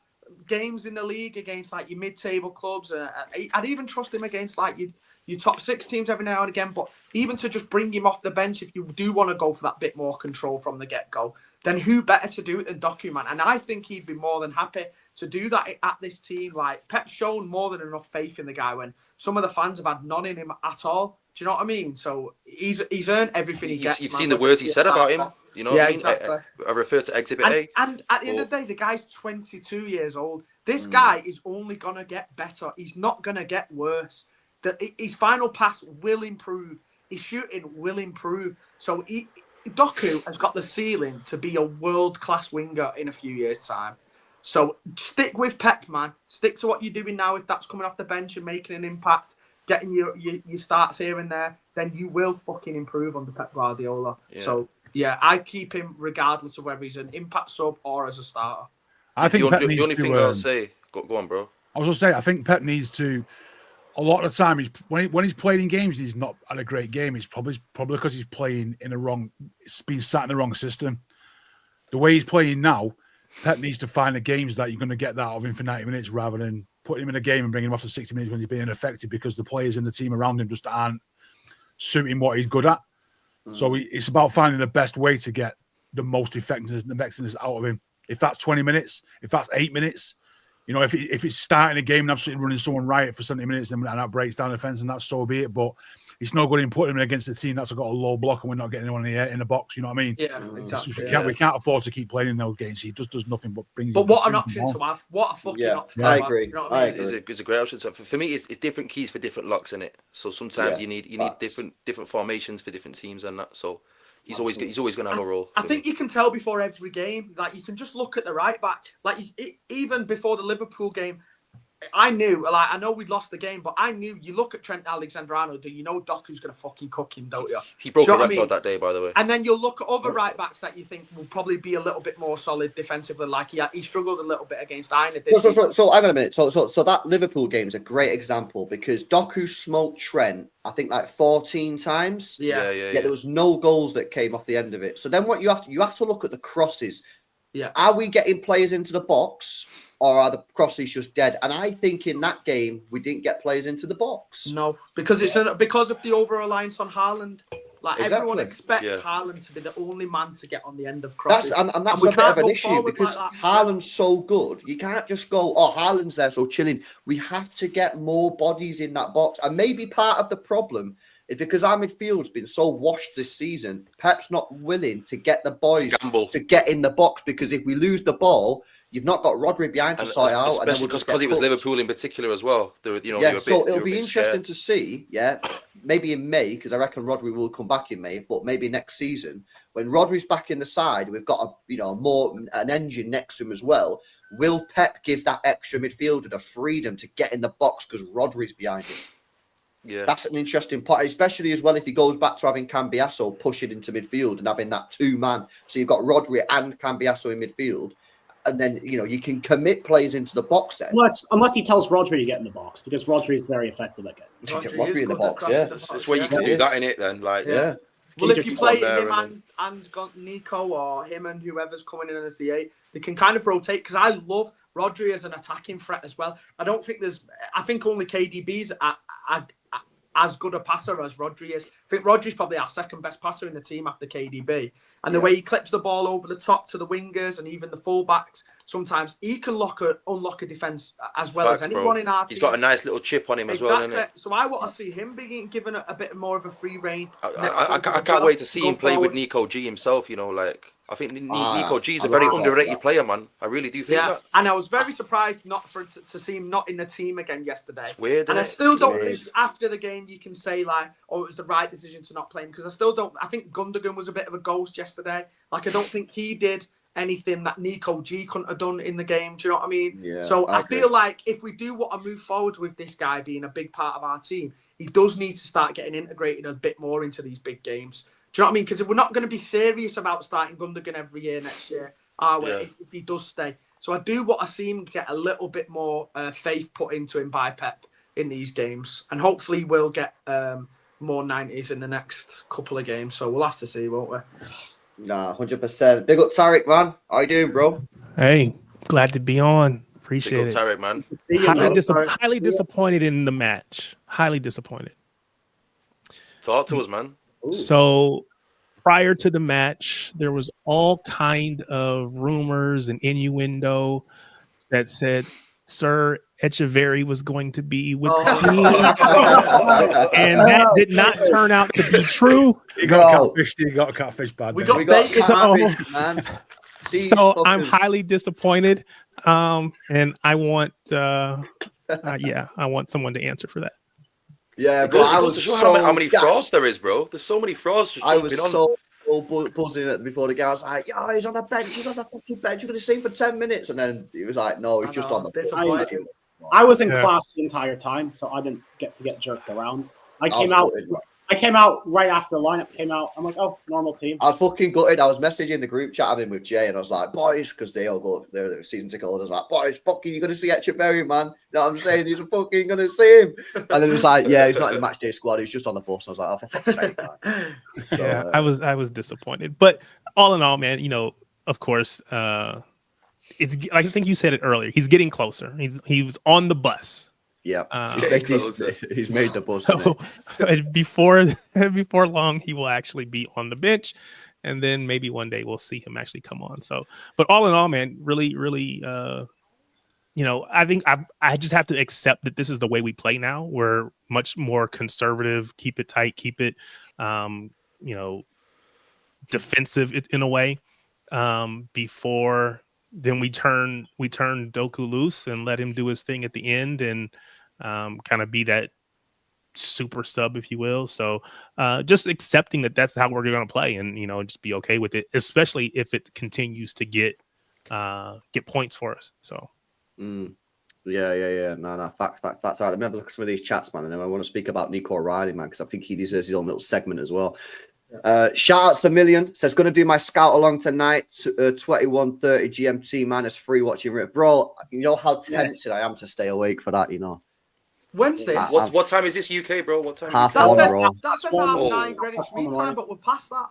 games in the league against like your mid-table clubs. I'd even trust him against like your top 6 teams every now and again. But even to just bring him off the bench, if you do want to go for that bit more control from the get-go, then who better to do it than Doku, man? And I think he'd be more than happy to do that at this team. Like, Pep's shown more than enough faith in the guy when some of the fans have had none in him at all. Do you know what I mean? So he's earned everything he gets. You've seen the words he said about him. You know what I mean? Exactly. I refer to Exhibit A. And at the end of the day, the guy's 22 years old. This guy is only going to get better. He's not going to get worse. His final pass will improve. His shooting will improve. So Doku has got the ceiling to be a world-class winger in a few years' time. So stick with Pep, man. Stick to what you're doing now. If that's coming off the bench and making an impact, getting your starts here and there, then you will fucking improve under Pep Guardiola. Yeah. So, yeah, I keep him regardless of whether he's an impact sub or as a starter. I think the only thing I'll say... Go on, bro. I was going to say, I think Pep needs to... A lot of the time, when he's playing in games, he's not had a great game. It's probably because he's playing in it's been sat in the wrong system. The way he's playing now, Pep needs to find the games that you're going to get that out of him for 90 minutes rather than putting him in a game and bringing him off for 60 minutes when he's being ineffective because the players in the team around him just aren't suiting what he's good at. So it's about finding the best way to get the most effectiveness out of him. If that's 20 minutes, if that's 8 minutes, you know, if it's starting a game and absolutely running someone riot for 70 minutes and that breaks down the fence, and that's so be it. But it's no good in putting him against a team that's got a low block and we're not getting anyone in the box. You know what I mean? Yeah, exactly. We can't afford to keep playing in those games. He just does nothing but brings. But what an option to have! What a fucking option! I agree. You know what I mean? It's a great option. So for me, it's different keys for different locks in it. So sometimes you need different formations for different teams and that. So. He's always going to have a role. I think you can tell before every game. Like, you can just look at the right back. Like, even before the Liverpool game, I knew. Like, I know we'd lost the game, but I knew. You look at Trent Alexander-Arnold, you know Doku's going to fucking cook him, don't you? He broke a record that day, by the way. And then you'll look at other right backs that you think will probably be a little bit more solid defensively. Like, he struggled a little bit against Aina. So hang on a minute. So that Liverpool game is a great example because Doku smoked Trent, I think, like 14 times. Yeah. There was no goals that came off the end of it. So then what you have to look at the crosses. Yeah. Are we getting players into the box or are the crosses just dead? And I think in that game we didn't get players into the box. No, because because of the over-reliance on Haaland. Like, everyone expects Haaland to be the only man to get on the end of crosses. That's a bit of an issue because Haaland's so good. You can't just go, Haaland's there, so chilling. We have to get more bodies in that box. And maybe part of the problem is because our midfield's been so washed this season. Pep's not willing to get the boys to get in the box, because if we lose the ball, you've not got Rodri behind to sort it out. Especially because it was Liverpool in particular as well. So it'll be interesting to see, maybe in May, because I reckon Rodri will come back in May, but maybe next season, when Rodri's back in the side, we've got an engine next to him as well. Will Pep give that extra midfielder the freedom to get in the box because Rodri's behind him? Yeah, that's an interesting part, especially as well if he goes back to having Cambiasso push it into midfield and having that 2-man. So you've got Rodri and Cambiasso in midfield, and then you can commit players into the box then. Unless he tells Rodri to get in the box, because Rodri is very effective at getting. Get Rodri in the box, yeah. That's where you can do that in it then, Well, if you play him and Nico, or him and whoever's coming in as the 8, they can kind of rotate, because I love Rodri as an attacking threat as well. I think only KDB's as good a passer as Rodri is. I think Rodri's probably our second best passer in the team after KDB. And the way he clips the ball over the top to the wingers and even the fullbacks, sometimes he can unlock a defence as well as anyone in our team. He's got a nice little chip on him as well, isn't it? So I want to see him being given a bit more of a free reign. I can't wait to see him play with Nico G himself, I think Nico G is a very underrated player, man. I really do think that. And I was very surprised to see him not in the team again yesterday. It's weird, and I still don't think after the game you can say it was the right decision to not play him, because I still don't. I think Gundogan was a bit of a ghost yesterday. I don't think he did anything that Nico G couldn't have done in the game. Do you know what I mean? Yeah, so I feel like if we do want to move forward with this guy being a big part of our team, he does need to start getting integrated a bit more into these big games. Do you know what I mean? Because we're not going to be serious about starting Gundogan every year next year, are we? If he does stay. So I do want to see him get a little bit more faith put into him by Pep in these games. And hopefully we'll get more 90s in the next couple of games. So we'll have to see, won't we? Nah, 100%. Big up Tarek, man. How you doing, bro? Hey, glad to be on. Appreciate it. Tarek, man. Highly disappointed in the match. Highly disappointed. Talk to us, man. Ooh. So prior to the match, there was all kind of rumors and innuendo that said Sir Echeverry was going to be with the team. And that did not turn out to be true. He got catfished bad. We got catfished, man. So I'm highly disappointed. And I want I want someone to answer for that. Yeah, bro, I was so how many frauds there is, bro. There's so many frauds. I was so buzzing before the guy. I was like, "Yeah, he's on the bench. He's on the fucking bench. You're going to see him for 10 minutes." And then he was like, "No, he's just on the bench." I was in class the entire time, so I didn't get to get jerked around. I came out right after the lineup came out. I'm like, oh, normal team. I was fucking gutted. I was messaging the group chat having with Jay, and I was like, boys, because they all go, they're season ticket holders, like, boys, fucking, you're going to see Echeverry, man. You know what I'm saying? He's fucking going to see him. And then it was like, yeah, he's not in the match day squad. He's just on the bus. I was like, oh, for fuck's sake, man. So, yeah, I was disappointed. But all in all, man, of course, it's, I think you said it earlier. He's getting closer. He was on the bus. Yeah, he's made the bus. So before long, he will actually be on the bench, and then maybe one day we'll see him actually come on. So, but all in all, man, really, I think I just have to accept that this is the way we play now. We're much more conservative, keep it tight, keep it, defensive in a way. Before then, we turn Doku loose and let him do his thing at the end and kind of be that super sub, if you will. So just accepting that that's how we're going to play, and just be okay with it, especially if it continues to get points for us. So yeah. No, facts. All right, let me have a look at some of these chats, man, and then I want to speak about Nico O'Reilly, man, because I think he deserves his own little segment as well. Shout out to Million, says going to do my scout along tonight, 21:30 GMT, man. It's free watching it, bro. You know how tempted I am to stay awake for that, Wednesday. What time is this UK, bro? What time? Half one, bro. That says 9:30 Greenwich Mean Time, but we're past that.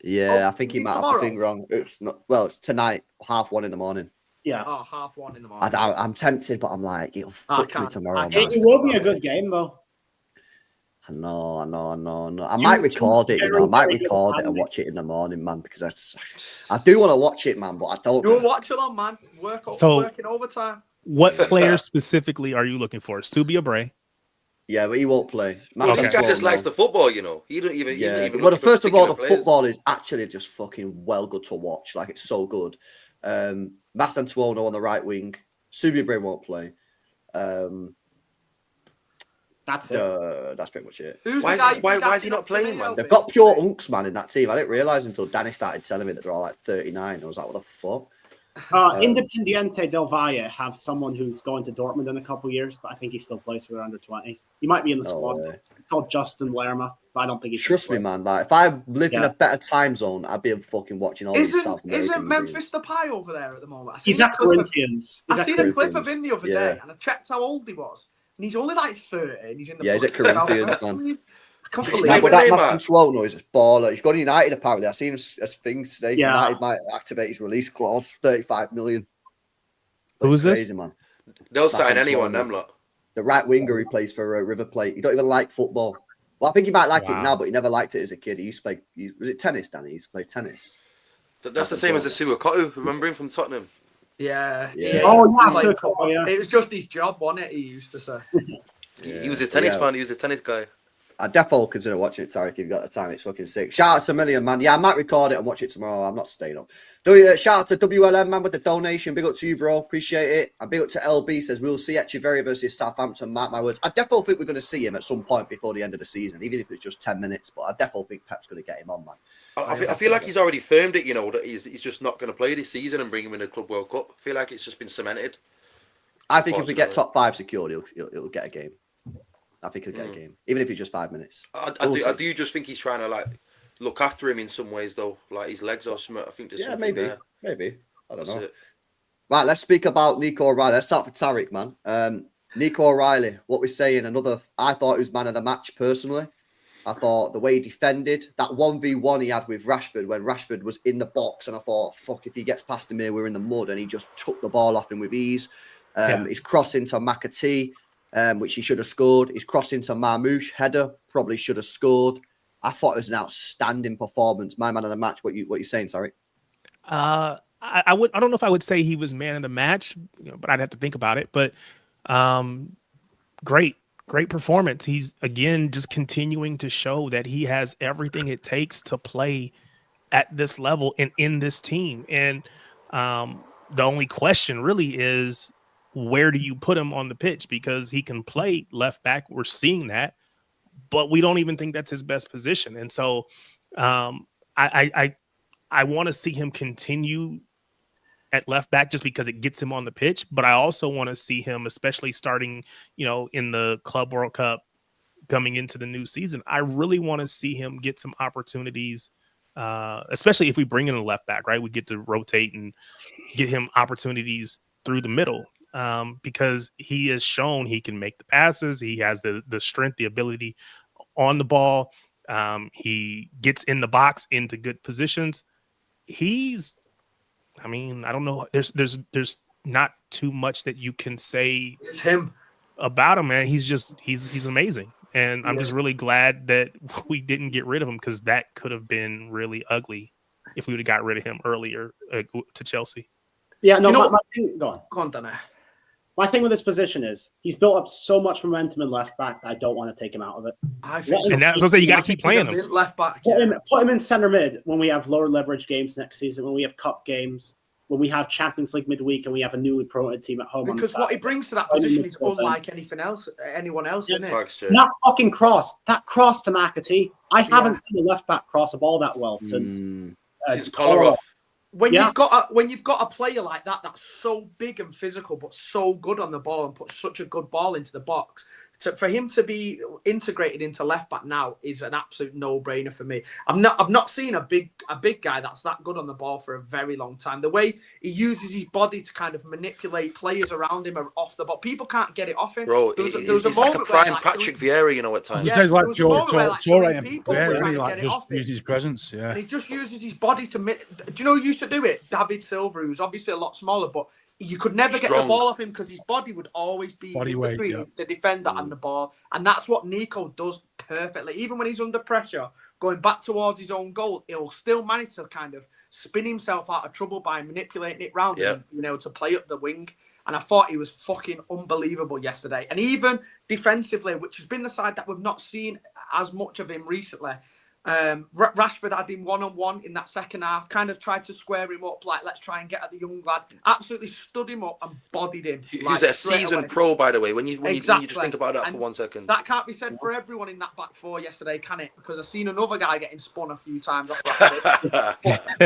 Yeah, I think he might have the thing wrong. It's not. Well, it's tonight, 1:30 in the morning. Yeah. Oh, 1:30 in the morning. I'm tempted, but I'm like, it'll fuck me tomorrow. It will be a good game, though. No. I might record it, I might record it and watch it in the morning, man, because I do want to watch it, man, but I don't. You'll watch it on, man. Working overtime. What player specifically are you looking for? Subi or Bray? Yeah, but he won't play. Well, Okay. this guy just likes the football, you know. He don't even. He don't even Well, look first for of all, the particular players. football is actually just fucking well good to watch. Like, it's so good. Nathan Aké on the right wing. Subibre won't play. That's it. That's pretty much it. Why is he not playing, man? They've got pure unks, man, in that team. I didn't realise until Danny started telling me that they're all like 39. I was like, what the fuck? Independiente del Valle have someone who's going to Dortmund in a couple of years, but I think he still plays for their under 20s. He might be in the squad. It's called Justin Lerma, but I don't think he's. Trust me, man. Like, if I lived in a better time zone, I'd be fucking watching all these South American Isn't Memphis games. the Pie over there at the moment? He's at Corinthians. I seen a clip of him the other day, and I checked how old he was, and he's only like 30. And he's in the he's at Corinthians, man. I can't Yeah, believe but it. that Maston Suono is a baller. He's gone to United, apparently. I seen a thing today. Yeah. United might activate his release clause, 35 million. Who's this? Crazy, man. They'll sign Maston anyone, Suono. them lot. The right winger who plays for River Plate. He don't even like football. Well, I think he might like it now, but he never liked it as a kid. He used to play. Was it tennis, Danny? He used to play tennis. That's the same as Asuwa Kotu. Remember him from Tottenham? Yeah. Oh, yeah, Like, so, yeah. it was just his job, wasn't it? He used to say. He was a tennis fan. He was a tennis guy. I definitely consider watching it, Tarek, if you've got the time. It's fucking sick. Shout out to Million, man. Yeah, I might record it and watch it tomorrow. I'm not staying up. Shout out to WLM, man, with the donation. Big up to you, bro. Appreciate it. And big up to LB, says, we'll see Echeverria versus Southampton. Mark my words. I definitely think we're going to see him at some point before the end of the season, even if it's just 10 minutes. But I definitely think Pep's going to get him on, man. I feel like he's already firmed it, you know, that he's just not going to play this season and bring him in the Club World Cup. I feel like it's just been cemented. I think if we get top 5 secured, he'll get a game. I think he'll get a game, even if it's just 5 minutes. I do just think he's trying to like look after him in some ways, though, like his legs or something. I think there's something there. Maybe. I don't know. It. Right, let's speak about Nico O'Reilly. Let's start with Tarek, man. Nico O'Reilly, what we're saying, I thought he was man of the match personally. I thought the way he defended, that 1v1 he had with Rashford when Rashford was in the box, and I thought, fuck, if he gets past him here, we're in the mud, and he just took the ball off him with ease. His cross into McAtee, which he should have scored. His cross into Marmoush, header, probably should have scored. I thought it was an outstanding performance. My man of the match. What you saying, sorry? I don't know if I would say he was man of the match, but I'd have to think about it. But great performance. He's again just continuing to show that he has everything it takes to play at this level and in this team. And the only question really is, where do you put him on the pitch? Because he can play left back. We're seeing that, but we don't even think that's his best position. And so I want to see him continue at left back just because it gets him on the pitch. But I also want to see him, especially starting, in the Club World Cup coming into the new season. I really want to see him get some opportunities, especially if we bring in a left back, right? We get to rotate and get him opportunities through the middle. Because he has shown he can make the passes. He has the strength, the ability on the ball. He gets in the box into good positions. I don't know. There's not too much that you can say It's him about him, man. He's amazing. And I'm just really glad that we didn't get rid of him, because that could have been really ugly if we would have got rid of him earlier to Chelsea. Yeah, no, my thing, go on. Go on, Danny. My thing with this position is he's built up so much momentum in left back that I don't want to take him out of it. I think And that's what I'm saying. You got to keep playing him. left back. Put him in center mid when we have lower leverage games next season, when we have cup games, when we have Champions League midweek, and we have a newly promoted team at home. Because what he brings to that position is unlike anyone else, isn't it? That fucking cross, that cross to McAtee. I haven't seen a left back cross a ball that well since Kolarov. When you've got a player like that that's so big and physical but so good on the ball and puts such a good ball into the box, for him to be integrated into left back now is an absolute no-brainer for me. I've not seen a big guy that's that good on the ball for a very long time. The way he uses his body to kind of manipulate players around him or off the ball, people can't get it off him. Bro, it's like a prime Patrick Vieira, at times. He just like Torre and people were trying to get it just off him. using his presence. Yeah, and he just uses his body to. Do you know who used to do it? David Silva, who's obviously a lot smaller, but you could never get the ball off him because his body would always be between the defender and the ball. And that's what Nico does perfectly. Even when he's under pressure, going back towards his own goal, he'll still manage to kind of spin himself out of trouble by manipulating it round and being able to play up the wing. And I thought he was fucking unbelievable yesterday. And even defensively, which has been the side that we've not seen as much of him recently. Rashford had him one-on-one in that second half, kind of tried to square him up, like, let's try and get at the young lad. Absolutely stood him up and bodied him. He's a seasoned pro, by the way, when you just think about that and for 1 second. That can't be said for everyone in that back four yesterday, can it? Because I've seen another guy getting spun a few times off Rashford.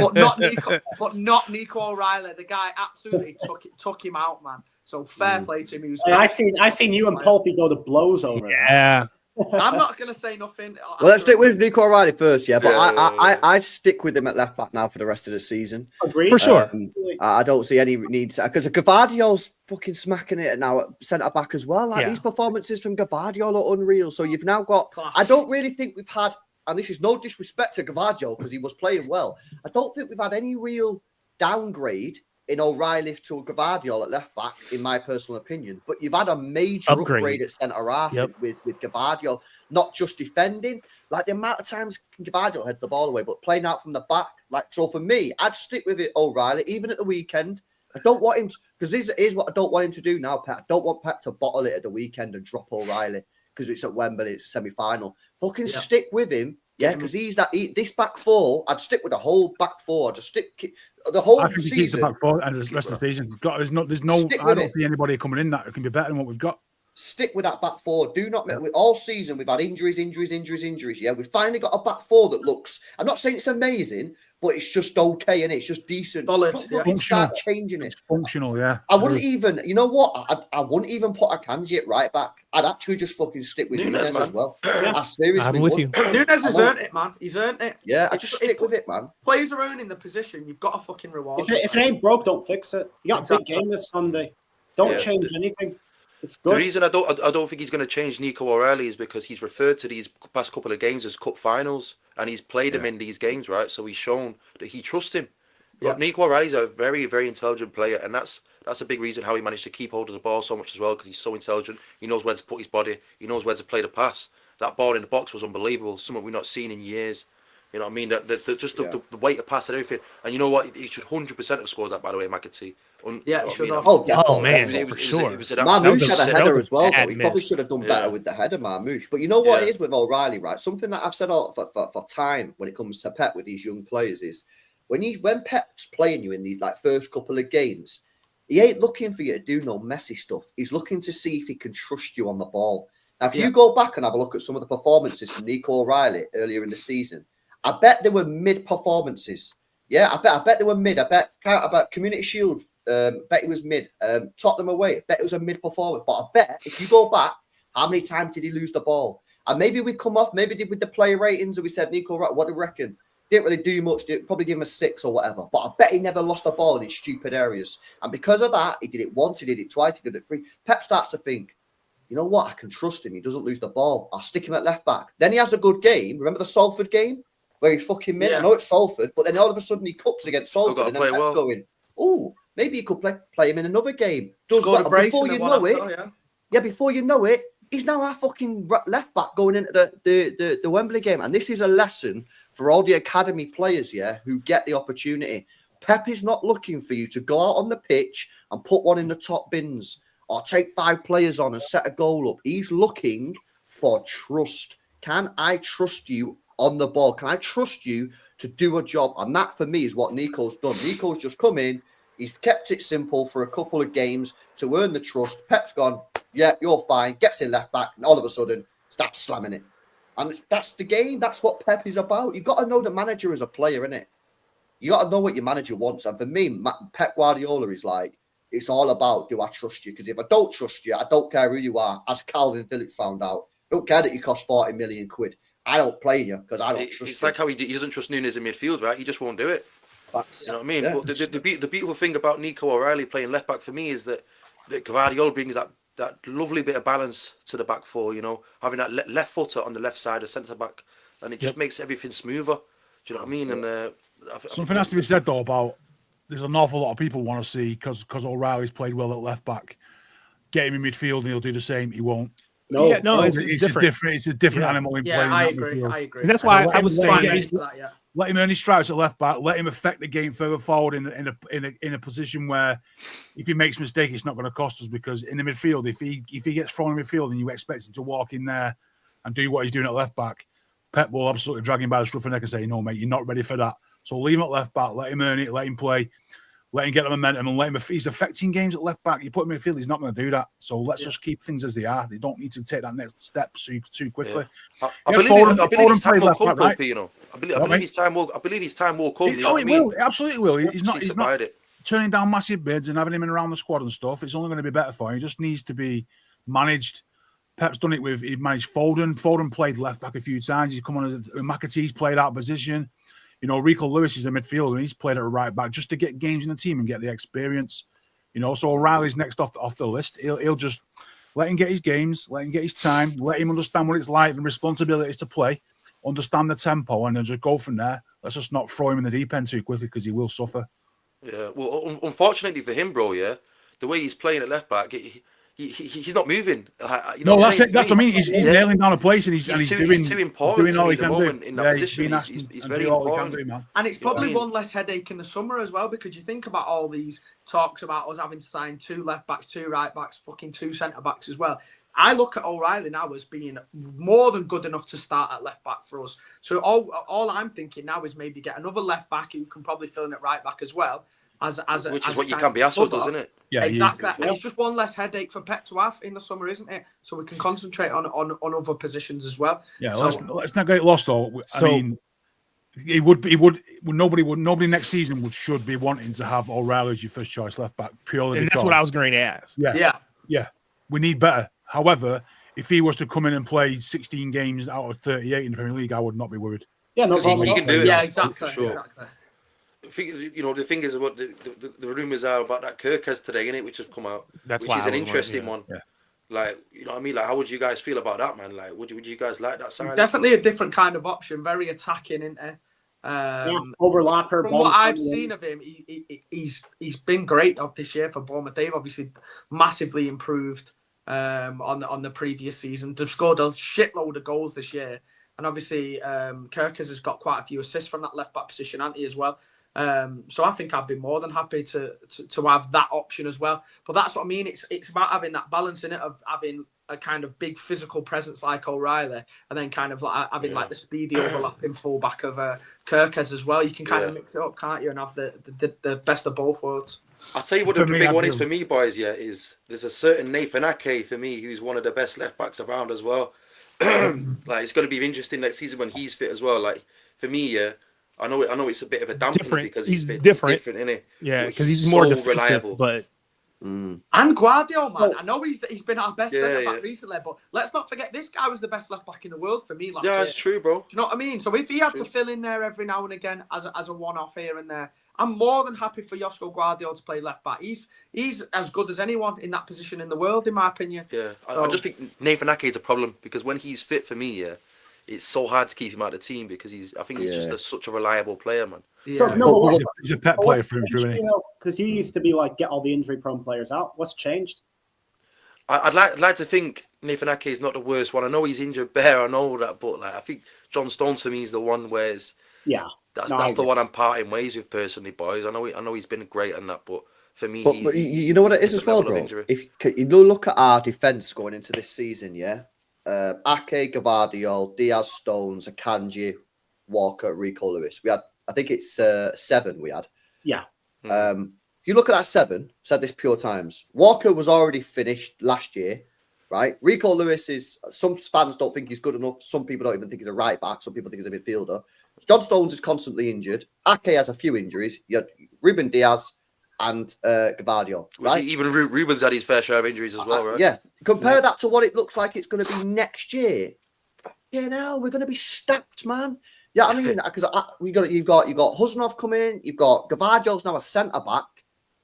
but not Nico O'Reilly. The guy absolutely took him out, man. So fair play to him. I seen you and Pulpy go to blows over it. Yeah. I'm not going to say nothing. Well, let's stick with Nico O'Reilly first, but I'd stick with him at left back now for the rest of the season. Agreed. For sure. I don't see any need because Gvardiol's fucking smacking it now at centre back as well. These performances from Gvardiol are unreal. So you've now got. Class. I don't really think we've had, and this is no disrespect to Gvardiol because he was playing well. I don't think we've had any real downgrade in O'Reilly to Gvardiol at left back, in my personal opinion. But you've had a major upgrade at centre half with Gvardiol, not just defending. Like the amount of times Gvardiol heads the ball away, but playing out from the back. Like, so for me, I'd stick with it, O'Reilly, even at the weekend. I don't want him because this is what I don't want him to do now, Pep. I don't want Pep to bottle it at the weekend and drop O'Reilly because it's at Wembley, it's a semi-final. Fucking stick with him. Yeah, because this back four, I'd stick with the whole back four. I'd just stick the whole season. I think he keeps the back four and the rest of the season. There's no. I don't see anybody coming in that can be better than what we've got. Stick with that back four. Do not with all season. We've had injuries. Yeah, we've finally got a back four that looks. I'm not saying it's amazing, but it's just okay and it's just decent. Solid. Start changing it. It's functional. Yeah. I wouldn't even. You know what? I wouldn't even put Akanji at right back. I'd actually just fucking stick with Nunes as well. I seriously I'm with you. Nunes has earned it, man. He's earned it. Yeah, I just stick with it, man. Players are earning the position. You've got to fucking reward. If it ain't broke, don't fix it. You got a big game this Sunday. Don't change anything. It's good. The reason I don't think he's going to change Nico O'Reilly is because he's referred to these past couple of games as cup finals, and he's played him in these games, right? So he's shown that he trusts him. But Nico O'Reilly's a very, very intelligent player, and that's a big reason how he managed to keep hold of the ball so much as well, because he's so intelligent. He knows where to put his body. He knows where to play the pass. That ball in the box was unbelievable, something we've not seen in years. You know what I mean? The weight of pass and everything. And you know what? He should 100% have scored that, by the way, McAtee. Yeah, he should have. Oh, man, for sure. Marmoush had a header as well, though. He probably should have done better with the header, Marmoush. But you know what it is with O'Reilly, right? Something that I've said for time when it comes to Pep with these young players is when Pep's playing you in these first couple of games, he ain't looking for you to do no messy stuff. He's looking to see if he can trust you on the ball. Now, if you go back and have a look at some of the performances from Nico O'Reilly earlier in the season, I bet they were mid performances. Yeah, I bet they were mid. I bet Community Shield, bet it was mid. Tottenham away, I bet it was a mid performance. But I bet if you go back, how many times did he lose the ball? And maybe we come off, maybe with the player ratings, and we said, Nico, what do you reckon? Didn't really do much. Probably give him a 6 or whatever. But I bet he never lost the ball in his stupid areas. And because of that, he did it once, he did it twice, he did it 3. Pep starts to think, you know what? I can trust him. He doesn't lose the ball. I'll stick him at left back. Then he has a good game. Remember the Salford game? Where he fucking made. I know it's Salford, but then all of a sudden he cooks against Salford, and then Pep's going, "Oh, maybe you could play him in another game." Does well. Before you know it, before you know it, he's now our fucking left back going into the Wembley game, and this is a lesson for all the academy players, who get the opportunity. Pep is not looking for you to go out on the pitch and put one in the top bins or take 5 players on and set a goal up. He's looking for trust. Can I trust you on the ball? Can I trust you to do a job? And that for me is what Nico's done. Nico's just come in, he's kept it simple for a couple of games to earn the trust. Pep's gone, yeah, you're fine, gets in left back, and all of a sudden starts slamming it. And that's the game. That's what Pep is about. You've got to know the manager as a player, innit? You got to know what your manager wants. And for me, Pep Guardiola is like, it's all about, do I trust you? Because if I don't trust you, I don't care who you are. As Calvin Phillips found out, I don't care that you cost 40 million quid. I don't play you because I don't trust you. It's like how he doesn't trust Nunes in midfield, right? He just won't do it. You know what I mean? Yeah. But the beautiful thing about Nico O'Reilly playing left back for me is that Gvardiol brings that lovely bit of balance to the back four, having that left footer on the left side of centre back, and it just makes everything smoother. Do you know what I mean? And something has to be said though about there's an awful lot of people want to see because O'Reilly's played well at left back. Get him in midfield and he'll do the same. He won't. No, it's different. It's a different animal in playing. I agree. And that's why I was saying let him earn his stripes at left back. Let him affect the game further forward in a position where if he makes a mistake, it's not going to cost us. Because in the midfield, if he gets thrown in midfield and you expect him to walk in there and do what he's doing at left back, Pep will absolutely drag him by the scruff of the neck and say, "No, mate, you're not ready for that." So leave him at left back. Let him earn it. Let him play. Let him get the momentum and let him. If he's affecting games at left back, you put him in midfield, he's not going to do that. So let's just keep things as they are. They don't need to take that next step too quickly. Yeah. I believe his time will come, though, Pino. I believe his time will come. It will. It absolutely will. He's not it. turning down massive bids and having him in around the squad and stuff. It's only going to be better for him. He just needs to be managed. Pep's done it with. He managed Foden. Foden played left back a few times. He's come on. McAtee's played out of position. You know, Rico Lewis is a midfielder and he's played at a right back just to get games in the team and get the experience. You know, so O'Reilly's next off the list. He'll just let him get his games, let him get his time, let him understand what it's like and responsibilities to play, understand the tempo, and then just go from there. Let's just not throw him in the deep end too quickly because he will suffer. Yeah, well, unfortunately for him, bro, yeah, the way he's playing at left back, he's not moving. That's it. That's what I mean. He's nailing down a place and he's too important doing all he can do in that position. He's very important. And it's probably one less headache in the summer as well, because you think about all these talks about us having to sign 2 left backs, 2 right backs, fucking 2 centre backs as well. I look at O'Reilly now as being more than good enough to start at left back for us. So all I'm thinking now is maybe get another left back who can probably fill in at right back as well. Which is what you can be asked for, isn't it? Yeah, exactly. And it's just one less headache for Pep to have in the summer, isn't it? So we can concentrate on other positions as well. Yeah, let's not get lost though. I mean, nobody next season should be wanting to have O'Reilly as your first choice left back purely. And that's what I was going to ask. Yeah. We need better. However, if he was to come in and play 16 games out of 38 in the Premier League, I would not be worried. Yeah, no problem. He can do it. Yeah, exactly. Sure. Exactly. The thing is what the rumours are about that Kirkes today, innit, which have come out. That's which is an interesting one. Yeah. Like, you know what I mean? Like, how would you guys feel about that, man? Like, would you guys like that sign? Definitely a different kind of option. Very attacking, isn't it? Overlapper. From what I've seen of him, he's been great this year for Bournemouth. They've obviously massively improved on the previous season. They've scored a shitload of goals this year, and obviously Kirkes has got quite a few assists from that left back position, hasn't he, as well? So I think I'd be more than happy to have that option as well. But that's what I mean. It's about having that balance in it of having a kind of big physical presence like O'Reilly, and then kind of like having like the speedy overlapping fullback of Kirkes as well. You can kind of mix it up, can't you, and have the best of both worlds. I'll tell you what the big one is for me, boys. Yeah, is there's a certain Nathan Aké for me who's one of the best left backs around as well. Like, it's going to be interesting next season when he's fit as well. Like, for me, yeah. I know it's a bit of a dampener because he's different, isn't it? Yeah, because he's more so reliable. But and Gvardiol, man, I know he's been our best left back recently, but let's not forget this guy was the best left back in the world for me last year. Yeah, it's true, bro. Do you know what I mean? So if he had to fill in there every now and again as a one-off here and there, I'm more than happy for Josko Gvardiol to play left back. He's as good as anyone in that position in the world, in my opinion. Yeah, I just think Nathan Aké is a problem because when he's fit for me, it's so hard to keep him out of the team because he's just such a reliable player, man. Yeah. So he's a Pep player through and through. Because he used to be like, get all the injury-prone players out. What's changed? I'd like to think Nathan Aké is not the worst one. I know he's injured bare, I know that, but like I think John Stones for me is the one where that's the one I'm parting ways with personally, boys. I know he's been great on that, but for me, but you know what it is as well, bro. If you look at our defense going into this season, Aké, Gvardiol, Dias, Stones, Akanji, Walker, Rico Lewis. We had, I think it's 7 we had. Yeah. If you look at that 7, said this pure times. Walker was already finished last year, right? Rico Lewis is, some fans don't think he's good enough. Some people don't even think he's a right back. Some people think he's a midfielder. John Stones is constantly injured. Aké has a few injuries. You had Ruben Dias and Gvardiol, right? Even Ruben's had his fair share of injuries as well, right? Yeah. Compare that to what it looks like it's going to be next year. Yeah, now we're going to be stacked, man. Yeah, I mean, because you've got Kusenov coming, you've got Gvardiol's now a centre back.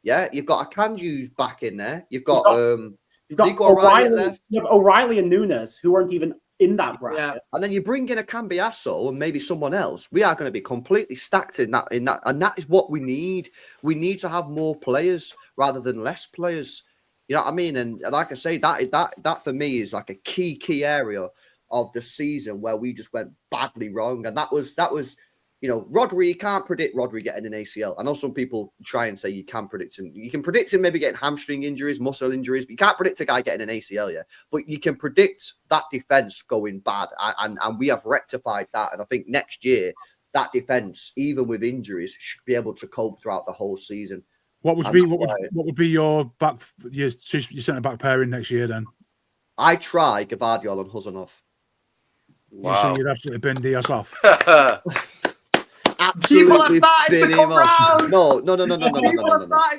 Yeah, you've got Akanji's back in there. You've got O'Reilly left. You have O'Reilly and Nunes who weren't even in that bracket. Yeah. And then you bring in a Cambiasso and maybe someone else. We are going to be completely stacked in that, and that is what we need. We need to have more players rather than less players. You know what I mean? And like I say, that for me is like a key area of the season where we just went badly wrong. And that was You know, Rodri, you can't predict Rodri getting an ACL. I know some people try and say you can predict him. You can predict him maybe getting hamstring injuries, muscle injuries, but you can't predict a guy getting an ACL, yeah. But you can predict that defense going bad, and we have rectified that. And I think next year, that defense, even with injuries, should be able to cope throughout the whole season. What would be your centre back pairing next year then? I try Gvardiol and Kusenov. Wow. You say you'd absolutely bin Dias off. Absolutely bin him off. Round. No.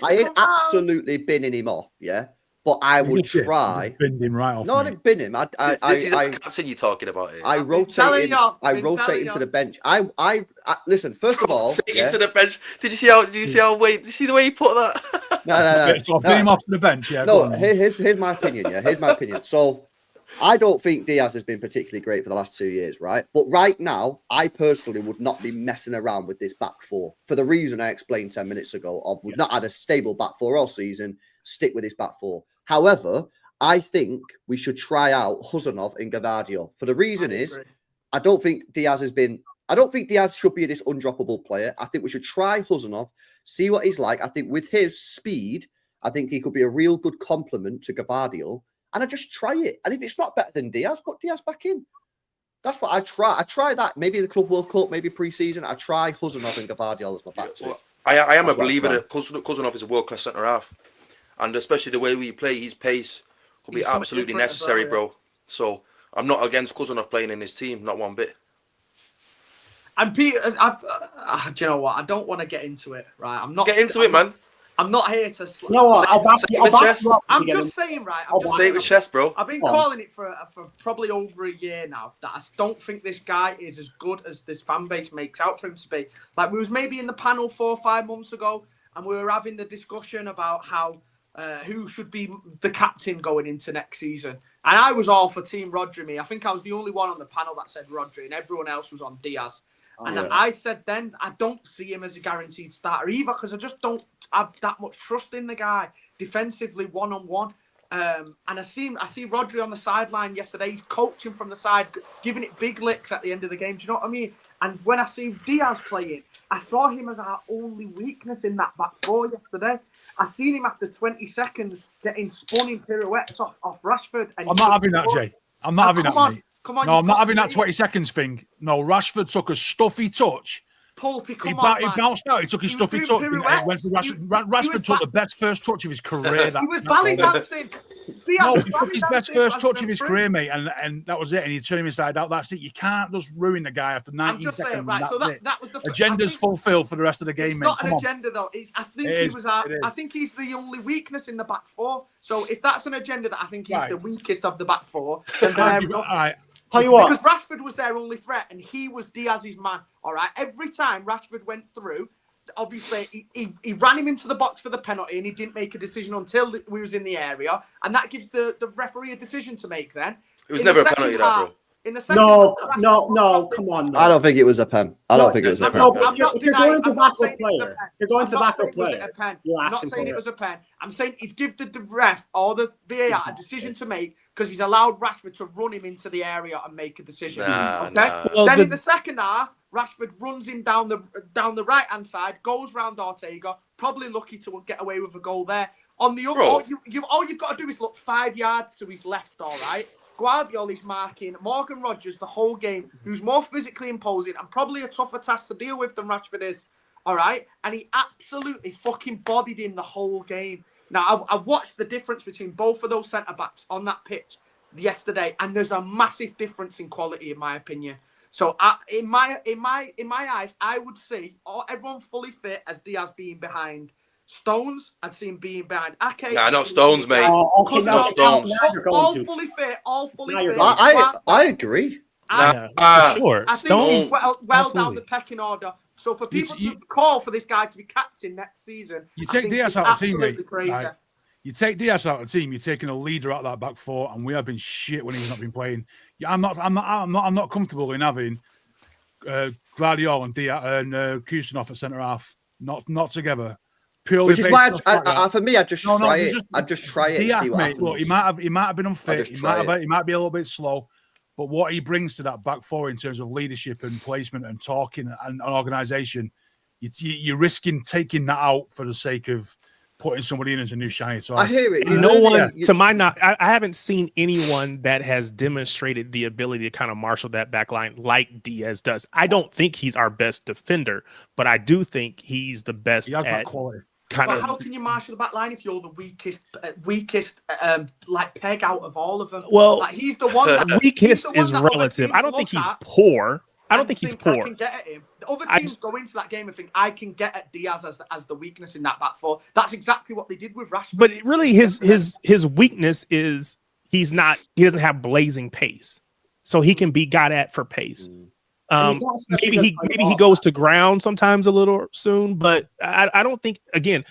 I ain't come absolutely binning him off, yeah. But I would try. Binned him right off. No, I didn't bin him. This is the captain you're talking about here. I rotate him to the bench. I listen. First of all, to the bench. Did you see the way he put that? No. So bin him off to the bench. Yeah. No, here's my opinion. Yeah, here's my opinion. So, I don't think Diaz has been particularly great for the last 2 years, right? But right now, I personally would not be messing around with this back four for the reason I explained 10 minutes ago. Of we've not had a stable back four all season. Stick with this back four. However, I think we should try out Kusenov and Gvardiol. For the reason I don't think Diaz should be this undroppable player. I think we should try Kusenov, see what he's like. I think with his speed, I think he could be a real good complement to Gvardiol. And I just try it. And if it's not better than Diaz, put Diaz back in. That's what I try. I try that. Maybe the Club World Cup, maybe pre-season. I try Kusenov and Gvardiol as my back two. I am a believer that Kusenov is a world-class centre-half. And especially the way we play, his pace could be absolutely necessary, bro. So I'm not against Kusenov playing in his team, not one bit. And Peter, do you know what? I don't want to get into it, right? I'm not get into it, man. I'm not here to. No, I'll back you up. I'm just saying, right? Say it with chest, bro. I've been calling it for probably over a year now that I don't think this guy is as good as this fan base makes out for him to be. Like, we was maybe in the panel 4 or 5 months ago, and we were having the discussion about how who should be the captain going into next season. And I was all for Team Rodri. I think I was the only one on the panel that said Rodri, and everyone else was on Diaz. I said then, I don't see him as a guaranteed starter either, because I just don't have that much trust in the guy defensively, one-on-one. And I see Rodri on the sideline yesterday. He's coaching from the side, giving it big licks at the end of the game. Do you know what I mean? And when I see Diaz playing, I saw him as our only weakness in that back four yesterday. I seen him after 20 seconds getting spun in pirouettes off Rashford. And I'm not having that, Jay. I'm not having that, mate. Come on, no, I'm not having that 20 seconds thing. No, Rashford took a stuffy touch. Pulpy, he bounced out. He took his stuffy touch. Rashford took the best first touch of his career. He was belly dancing. He took his best first touch of his career, mate, and that was it. And he turned him inside out. That's it. You can't just ruin the guy after 19 seconds. Saying, right, so that was the agenda's fulfilled for the rest of the game, mate. It's not an agenda, though. I think he's the only weakness in the back four. So if that's an agenda that I think he's the weakest of the back four, then tell you what, because Rashford was their only threat, and he was Diaz's man. All right, every time Rashford went through, obviously he ran him into the box for the penalty, and he didn't make a decision until we was in the area, and that gives the referee a decision to make. Then it was never a penalty, bro. In the second no, come on. I don't think it was a pen. I don't think it was a pen. If you're going to backup player, I'm not saying it was a pen. I'm saying he's given the ref or the VAR a decision to make because he's allowed Rashford to run him into the area and make a decision. Then in the second half, Rashford runs him down the right hand side, goes round Ortega, probably lucky to get away with a goal there. On the other, all you've got to do is look 5 yards to his left. All right. Gvardiol is marking Morgan Rogers the whole game, who's more physically imposing and probably a tougher task to deal with than Rashford is. All right? And he absolutely fucking bodied him the whole game. Now, I've watched the difference between both of those centre-backs on that pitch yesterday, and there's a massive difference in quality, in my opinion. So, in my eyes, I would see everyone fully fit as Diaz being behind. Stones, I'd seen being behind Aké. Nah, not Stones, mate. Not Stones. All fully fit. I agree. Sure. I think he's well down the pecking order. So for people to call for this guy to be captain next season, you take Diaz out of the team, mate. Right. You take Diaz out of the team. You're taking a leader out of that back four, and we have been shit when he's not been playing. Yeah, I'm not comfortable in having Gvardiol and Diaz and Kusenov at centre half, not together. Which is why for me, I just try it. I just try it and see what happens. Look, he might have been unfit. He might be a little bit slow, but what he brings to that back four in terms of leadership and placement and talking and organisation, you're risking taking that out for the sake of putting somebody in as a new shiny. So I hear it. To my I haven't seen anyone that has demonstrated the ability to kind of marshal that back line like Diaz does. I don't think he's our best defender, but I do think he's the best at quality. But how can you marshal the back line if you're the weakest like peg out of all of them? Well, like, he's the one that weakest is relative. I don't think he's poor. I don't think he's poor. I can get at him. The other teams go into that game and think I can get at Diaz as the weakness in that back four. That's exactly what they did with Rashford. But really, his weakness is he doesn't have blazing pace, so he can be got at for pace. Maybe he goes to ground sometimes a little soon, but I don't think, again,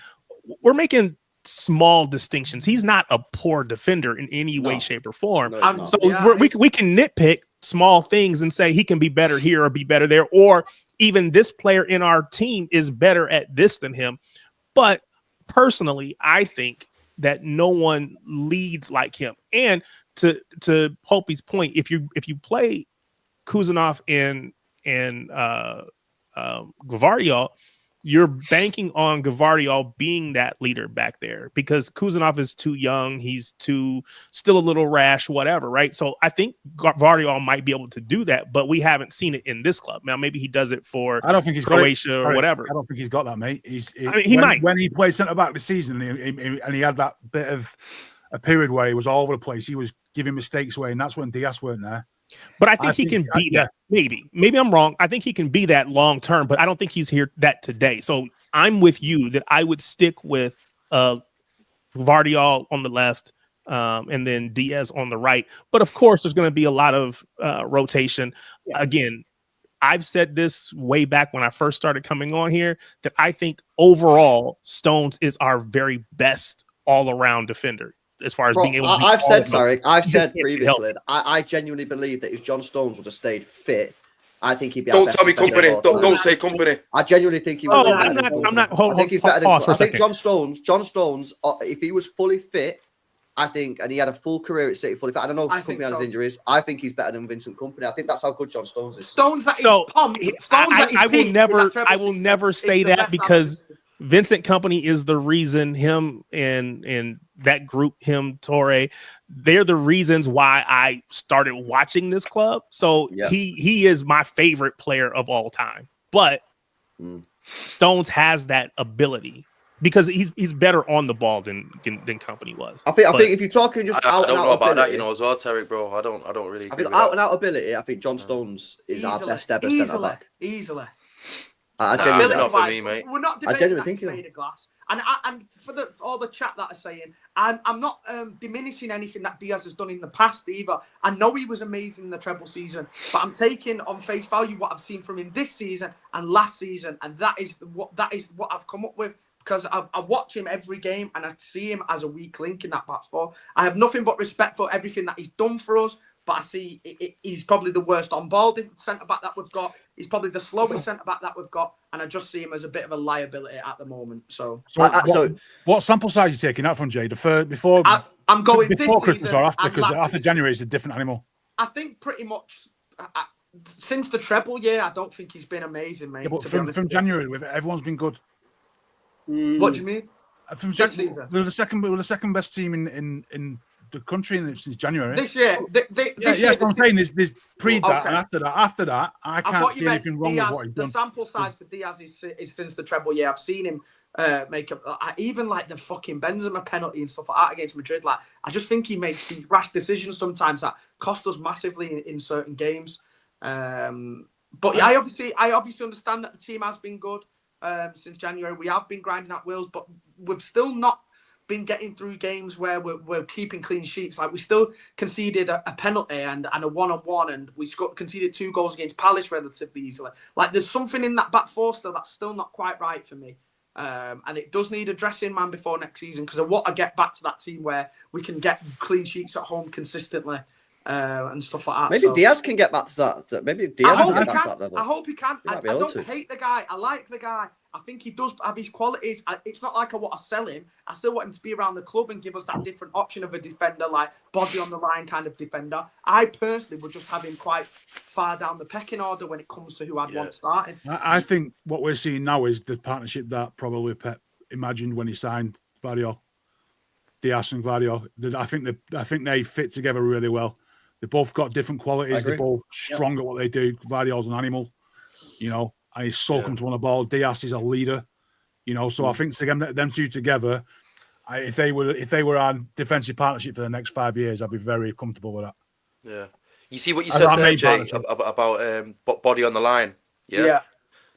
we're making small distinctions. He's not a poor defender in any way, shape, or form. We can nitpick small things and say he can be better here or be better there, or even this player in our team is better at this than him. But personally, I think that no one leads like him. And to Popey's point, if you play Kusenov and Gvardiol, you're banking on Gvardiol being that leader back there because Kusenov is too young. He's still a little rash, whatever, right? So I think Gvardiol might be able to do that, but we haven't seen it in this club. Now, maybe he does it for I don't think he's Croatia or whatever. I don't think he's got that, mate. He might. When he played centre-back this season and he had that bit of a period where he was all over the place, he was giving mistakes away, and that's when Dias weren't there. But I think he can be that. Maybe I'm wrong. I think he can be that long term, but I don't think he's here that today. So I'm with you that I would stick with Gvardiol on the left and then Diaz on the right. But of course, there's going to be a lot of rotation. Again, I've said this way back when I first started coming on here that I think overall Stones is our very best all-around defender. As far as being able to I've said previously, I genuinely believe that if John Stones would have stayed fit, I think he'd be. Don't tell me company. Don't say company. I genuinely think he would. I'm not. I think he's better than. I think John Stones, if he was fully fit, I think, and he had a full career at City fully fit. I don't know if Company has injuries. I think he's better than Vincent Kompany. I think that's how good John Stones is. I will never say that because Vincent Kompany is the reason him and that group, Torre, they're the reasons why I started watching this club. So he is my favorite player of all time. But Stones has that ability because he's better on the ball than Kompany was. I think if you're talking just out and out ability, I don't know about that, as well, Tarek, bro. I don't really. I think out and out ability. I think John Stones is our best ever centre back. Easily. Not for me, mate. We're not debating that he's made of glass. And for all the chat that are saying, I'm not diminishing anything that Diaz has done in the past either. I know he was amazing in the treble season, but I'm taking on face value what I've seen from him this season and last season, and that is what I've come up with because I watch him every game and I see him as a weak link in that back four. I have nothing but respect for everything that he's done for us. But I see he's probably the worst on-ball centre-back that we've got. He's probably the slowest centre-back that we've got. And I just see him as a bit of a liability at the moment. So what sample size are you taking out from Jay? Before Christmas or after? Because after January, it's a different animal. I think pretty much since the treble year, I don't think he's been amazing, mate. Yeah, but from January, everyone's been good. What do you mean? From January, we were the second best team in the country since January. This year. What I'm saying is there's that and after that, I can't see anything wrong with what he's done. The sample size for Diaz is since the treble year. I've seen him make even like the fucking Benzema penalty and stuff like that against Madrid. Like I just think he makes these rash decisions sometimes that cost us massively in certain games. But I obviously understand that the team has been good since January. We have been grinding out wheels, but we've still not been getting through games where we're keeping clean sheets. Like we still conceded a penalty and a one-on-one, and we conceded 2 goals against Palace relatively easily. Like there's something in that back four still that's still not quite right for me. And it does need addressing, man, before next season because I want to get back to that team where we can get clean sheets at home consistently. and stuff like that. Maybe so. Dias can get back to that. Maybe Dias can get back to that level. I hope he can. He I might be able don't to. hate the guy. I like the guy. I think he does have his qualities. It's not like I want to sell him. I still want him to be around the club and give us that different option of a defender, like body on the line kind of defender. I personally would just have him quite far down the pecking order when it comes to who I'd want starting. I think what we're seeing now is the partnership that probably Pep imagined when he signed Gvardiol, Dias and Gvardiol. I think they fit together really well. They both got different qualities. They're both strong at what they do. Gvardiol's an animal, and he's so comfortable on the ball. Dias is a leader, So I think them two together, if they were on defensive partnership for the next 5 years, I'd be very comfortable with that. Yeah, you see what you said there, Jay, about body on the line. Yeah,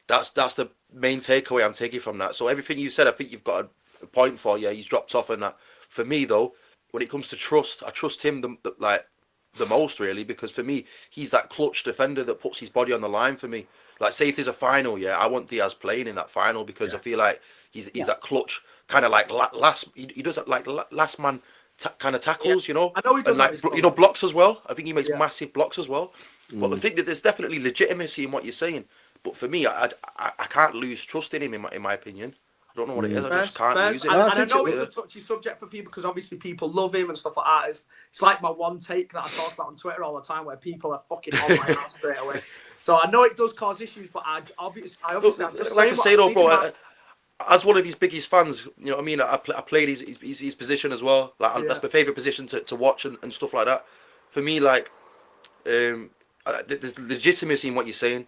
that's the main takeaway I'm taking from that. So everything you said, I think you've got a point for. Yeah, he's dropped off on that. For me though, when it comes to trust, I trust him the most really, because for me, he's that clutch defender that puts his body on the line for me. Like, say if there's a final, I want Dias playing in that final because I feel like he's that clutch kind of like last. He does that like last man kind of tackles, I know he does, and like blocks as well. I think he makes massive blocks as well. But I think that there's definitely legitimacy in what you're saying. But for me, I can't lose trust in him in my opinion. I don't know what it is. I just can't lose it. And I know it's a touchy subject for people because obviously people love him and stuff like that. It's like my one take that I talk about on Twitter all the time where people are fucking on my ass straight away. So I know it does cause issues, but I obviously like I say though, bro. As one of his biggest fans, you know what I mean? I played his position as well. Like that's my favourite position to watch and stuff like that. For me, like, there's legitimacy in what you're saying,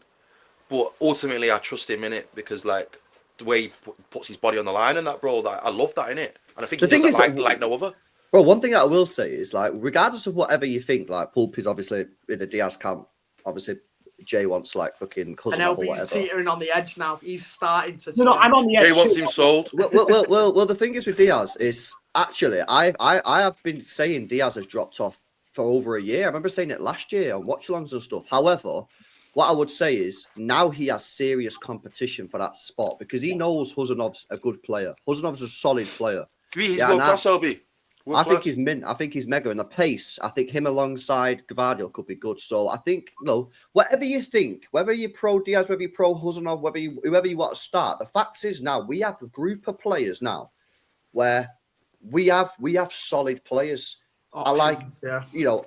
but ultimately I trust him in it because like the way he puts his body on the line and that, bro. I love that in it, and I think he does it like no other. Well, one thing that I will say is like, regardless of whatever you think, like Pulp is obviously in the Dias camp. Obviously, Jay wants like fucking Kusenov or whatever. Teetering on the edge now. He's starting to. No, I'm on the edge. Jay wants him sold. Well, the thing is with Dias is actually I have been saying Dias has dropped off for over a year. I remember saying it last year on watch-alongs and stuff. However, what I would say is now he has serious competition for that spot because he knows Kusenov's a good player. Kusenov's a solid player. He's world class, LB. I think he's mint. I think he's mega. And the pace, I think him alongside Gvardiol could be good. So I think, whatever you think, whether you're pro Dias, whether you're pro Kusenov, whoever you want to start, the fact is now we have a group of players now where we have solid players. Options,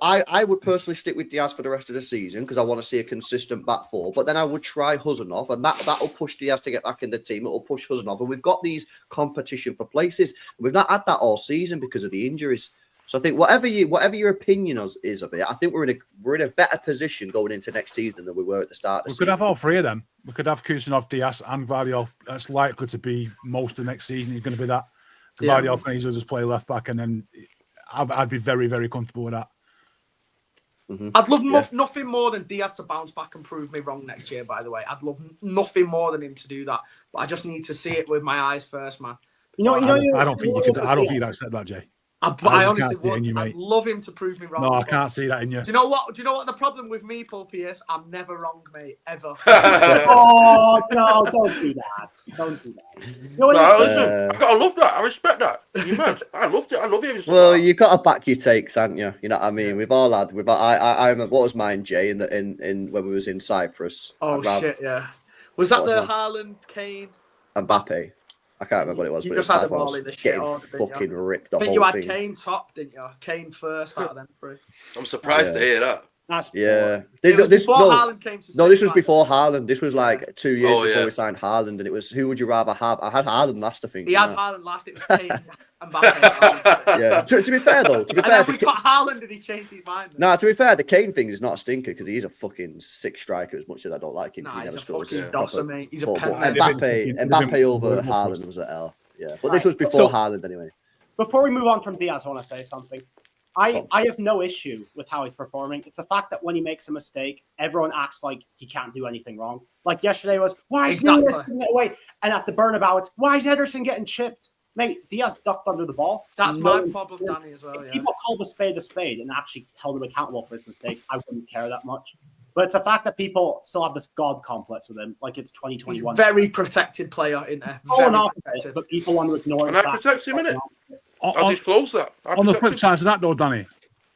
I would personally stick with Dias for the rest of the season because I want to see a consistent back four. But then I would try Kusenov, and that'll push Dias to get back in the team. It'll push Kusenov, and we've got these competition for places. We've not had that all season because of the injuries. So I think whatever your opinion is of it, I think we're in a better position going into next season than we were at the start. We could have all three of them. We could have Kusenov, Dias, and Gvardiol. That's likely to be most of the next season. He's going to be that. Gvardiol can easily just play left back, and then I'd be very, very comfortable with that. Mm-hmm. I'd love nothing more than Dias to bounce back and prove me wrong next year, by the way. I'd love nothing more than him to do that. But I just need to see it with my eyes first, man. I don't think you'd accept that, Jay. I honestly would. I'd love him to prove me wrong. No, I can't see that in you. Do you know what the problem with me, Pulpy, is? I'm never wrong, mate. Ever. Oh, no, don't do that. Don't do that. Listen, I love that. I respect that. You meant, I loved it. I love him. Well, you've got to back your takes, haven't you? You know what I mean? We've all had. I remember, what was mine, Jay, in when we was in Cyprus? Shit, yeah. Was that the Haaland, Kane? Mbappe. I can't remember what it was. You but just it was had them all in the shit order, fucking ripped the I think whole you had thing. Kane top, didn't you? Kane first out of them three. I'm surprised to hear that. That's Haaland came to this was before Haaland. This was like 2 years before we signed Haaland, and it was who would you rather have? I had Haaland last, I think. He had Haaland last. It was Kane and Mbappe. Yeah. To be fair though, and then we got Haaland and he changed his mind. No, to be fair, the Kane thing is not a stinker because he's a fucking sick striker. As much as I don't like him, he never scores. He's a fucking mate. He's a pen. Mbappe over Haaland was at L. Yeah, but this was before Haaland anyway. Before we move on from Dias, I want to say something. I have no issue with how he's performing. It's the fact that when he makes a mistake, everyone acts like he can't do anything wrong. Like yesterday was, why is Nunes getting it away? And at the Bernabeu, it's, why is Ederson getting chipped? Mate, Dias ducked under the ball. That's my problem, Danny, as well. If people call a spade and actually held him accountable for his mistakes, I wouldn't care that much. But it's the fact that people still have this God complex with him, like it's 2021. He's a very protected player in there. But people want to ignore it. And I protect him, innit? I'll disclose that. On the flip side of that, though, Danny,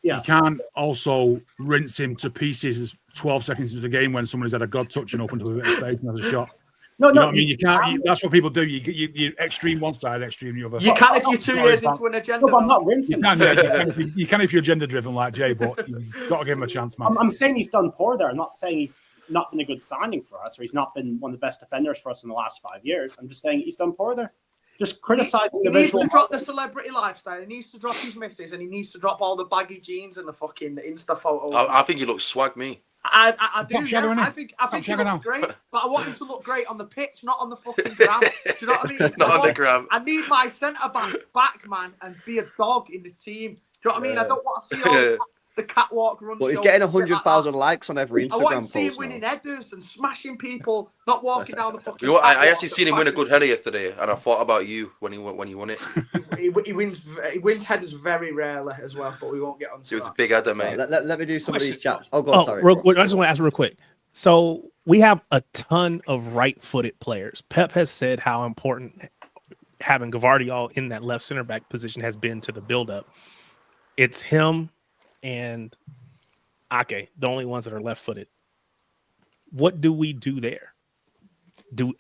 Yeah. You can't also rinse him to pieces 12 seconds into the game when somebody's had a god touch and opened up a bit of space and has a shot. No, You know no, what I mean? You can't. That's what people do. You extreme one side, extreme the other. You can if you're 2 years into an agenda. no, but I'm not You rinsing. can, you can if you're gender driven like Jay, but you've got to give him a chance, man. I'm saying he's done poor there. I'm not saying he's not been a good signing for us, or he's not been one of the best defenders for us in the last 5 years. I'm just saying he's done poor there. Just criticizing He the needs visual. to drop the celebrity lifestyle. He needs to drop his misses, and he needs to drop all the baggy jeans and the fucking Insta photos. I think he looks swag me. I do. Stop shagging Yeah. him. I think he shagging looks now. great, but I want him to look great on the pitch, not on the fucking ground. Do you know what I mean? Not on the gram. I need my centre back, man, and be a dog in this team. Do you know what I mean? I don't want to see all the catwalk run. But he's shows getting and shit 100,000 like likes on every that. I want him Instagram to see him post winning now. headers and smashing people, not walking down the fucking. You know, I catwalk actually seen him win a good header yesterday, and I thought about you when he won it. He wins headers very rarely as well, but we won't get on to It was a that. big header, Right, mate. let me do some of these chats. Oh, go on, sorry. I just want to ask real quick. So we have a ton of right-footed players. Pep has said how important having Gvardiol in that left center back position has been to the build-up. It's him and Aké, the only ones that are left-footed. What do we do there?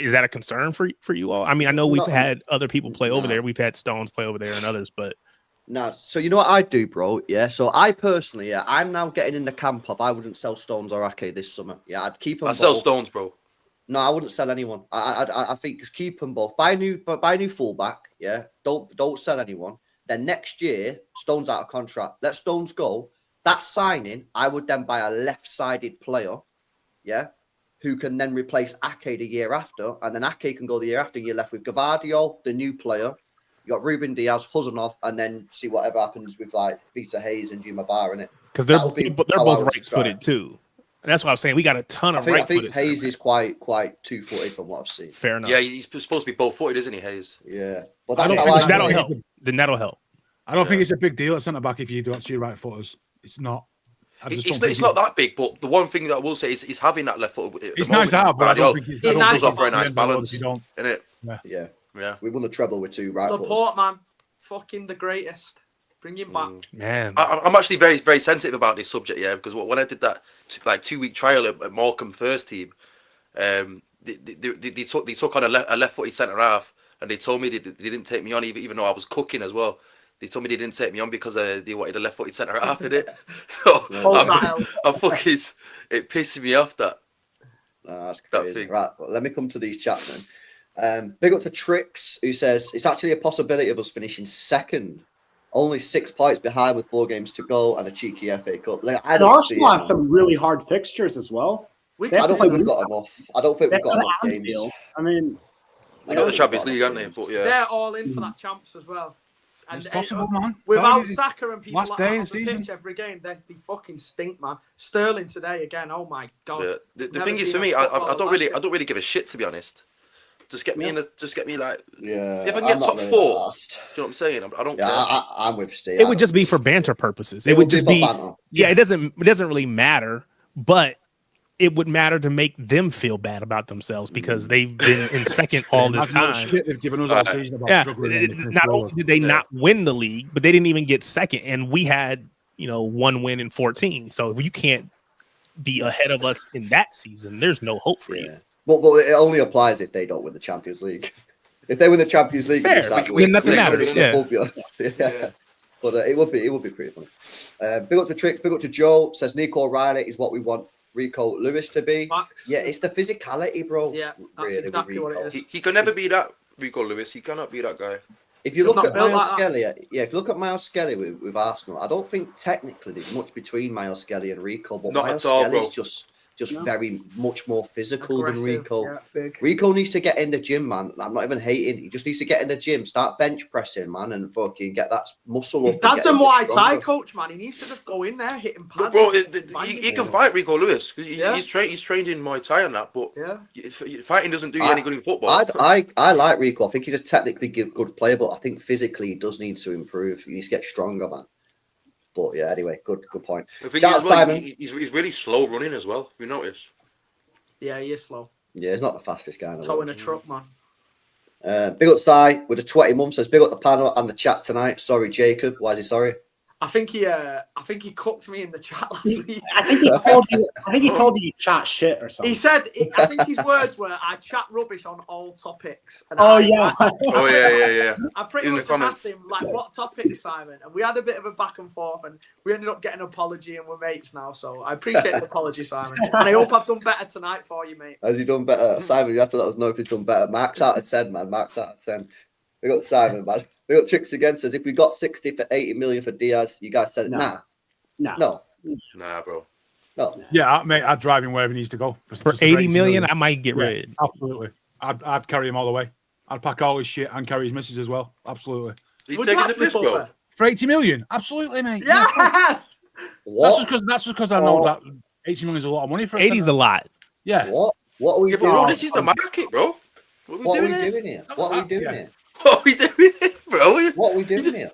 Is that a concern for you all? I mean, I know we've had other people play over there. We've had Stones play over there and others, but No, so you know what I do, bro? Yeah, so I personally, yeah, I'm now getting in the camp of I wouldn't sell Stones or Aké this summer. Yeah, I'd keep them. I sell both. Stones, bro. No, I wouldn't sell anyone. I think just keep them both. Buy a new fullback. Yeah, don't sell anyone. Then next year, Stones out of contract. Let Stones go. That signing, I would then buy a left-sided player. Yeah, who can then replace Aké the year after, and then Aké can go the year after. You're left with Gvardiol, the new player. You got Ruben Dias, Kusenov, and then see whatever happens with like Peter Hayes and Juma Bar in it. because they're That'll be both how I would right-footed too. And that's what I was saying. We got a ton of I right-footed. think Hayes center is quite two-footed from what I've seen. backs. Fair enough. Yeah, he's supposed to be both-footed, isn't he, Hayes? Yeah, but I that's don't how think I that'll play. help. Then that'll help. I don't think it's a big deal at centre back if you do actually right footers. It's not. It's not that big, but the one thing that I will say is having that left foot. It's nice to have, but I don't think it's It's does nice offer a to nice have. balance, If you don't. innit? Yeah, Yeah. we won the treble with two right footers. Laporte, man, fucking the greatest. Bring him back. Man, I'm actually very, very sensitive about this subject, yeah, because when I did that 2-week trial at Morecambe first team, they took on a left-footed centre half, and they told me they didn't take me on even though I was cooking as well. They told me they didn't take me on because they wanted a left-footed centre half in it. So I'm fucking, it pisses me off that. That's That crazy. thing. Right, well, let me come to these chats then. Big up to Trix, who says it's actually a possibility of us finishing second. Only 6 points behind with 4 games to go and a cheeky FA Cup. Like, I And don't see it, Arsenal have man. some really hard fixtures as well. I don't think we've got enough. I don't think we've got enough games. Anfield. I mean, They got the Champions League, aren't they? But yeah. They're all in for that champs as well. It's possible, man. Without Tell you, Saka and people last like day that of on the season. pitch every game, they fucking stink, man. Sterling today again. Oh my god. Yeah. The Never thing is, seen for me, a I footballer don't really give a shit, to be honest. Just get me like, Yeah. if I can I'm get not top really 4, that do asked. you know what I'm saying? I don't Yeah, care. I'm with Steve. it would just be for banter purposes. It would just for be, banter. yeah. It doesn't really matter, but it would matter to make them feel bad about themselves because they've been in second all this Imagine how time. shit they've given us all season about Yeah, struggling. not only did they not win the league, but they didn't even get second, and we had 1 win in 14. So if you can't be ahead of us in that season, there's no hope for you. But it only applies if they don't win the Champions League. If they win the Champions League, Fair. you start Then nothing matters, yeah. above you. Yeah. But it would be pretty funny. Big up to Tricks, big up to Joe. Says Nico Riley is what we want Rico Lewis to be. Max. Yeah, it's the physicality, bro. Yeah, that's really, with exactly what Rico. it is. He can never be that Rico Lewis. He cannot be that guy. If you He's look not at built Miles like that. Skelly, if you look at Miles Skelly with Arsenal, I don't think technically there's much between Miles Skelly and Rico, but Not Miles at all, Skelly's bro. just very much more physical than Aggressive, Rico. yeah, big. Rico needs to get in the gym, man. I'm not even hating. He just needs to get in the gym, start bench pressing, man, and fucking get that muscle His up. and dad's get a him Muay Thai stronger. coach, man. He needs to just go in there, hitting pads. Bro, banging he it. can fight Rico Lewis because Yeah. he's trained in Muay Thai and that, but Yeah. fighting doesn't do you any good in football. I like Rico. I think he's a technically good player, but I think physically he does need to improve. He needs to get stronger, man. But yeah, anyway, good point. The thing Shout is, out well, Simon. he's really slow running as well. Have you noticed? Yeah, he is slow. Yeah, he's not the fastest guy in the Towing world. a truck, man. Big up Si with a 20 mum says big up the panel and the chat tonight. Sorry, Jacob. Why is he sorry? I think he cooked me in the chat last week. I think he told you chat shit or something. He said, I think his words were, "I chat rubbish on all topics." And Yeah. I pretty In the much comments. asked him, like, what topics, Simon? And we had a bit of a back and forth, and we ended up getting an apology, and we're mates now. So I appreciate the apology, Simon. And I hope I've done better tonight for you, mate. Has he done better? Simon, you have to let us know if he's done better. Marks out of 10, man. Marks out of 10. We got Simon, man. We got Tricks again. Says if we got 60 for 80 million for Diaz, you guys said No. nah, bro. no. Yeah, mate, I'd drive him wherever he needs to go. For 80 million, I might get rid. Absolutely. I'd carry him all the way. I'd pack all his shit and carry his missus as well. Absolutely. You Would you taking the actually piss, put bro? her? For 80 million? Absolutely, mate. Yes! What? That's because I know that 80 million is a lot of money for 80's a lot. Yeah. What are we Yeah, doing? but bro, this is the market, bro. What are we doing here? What are we doing Yeah. here? What are we doing here, bro? What are we doing here?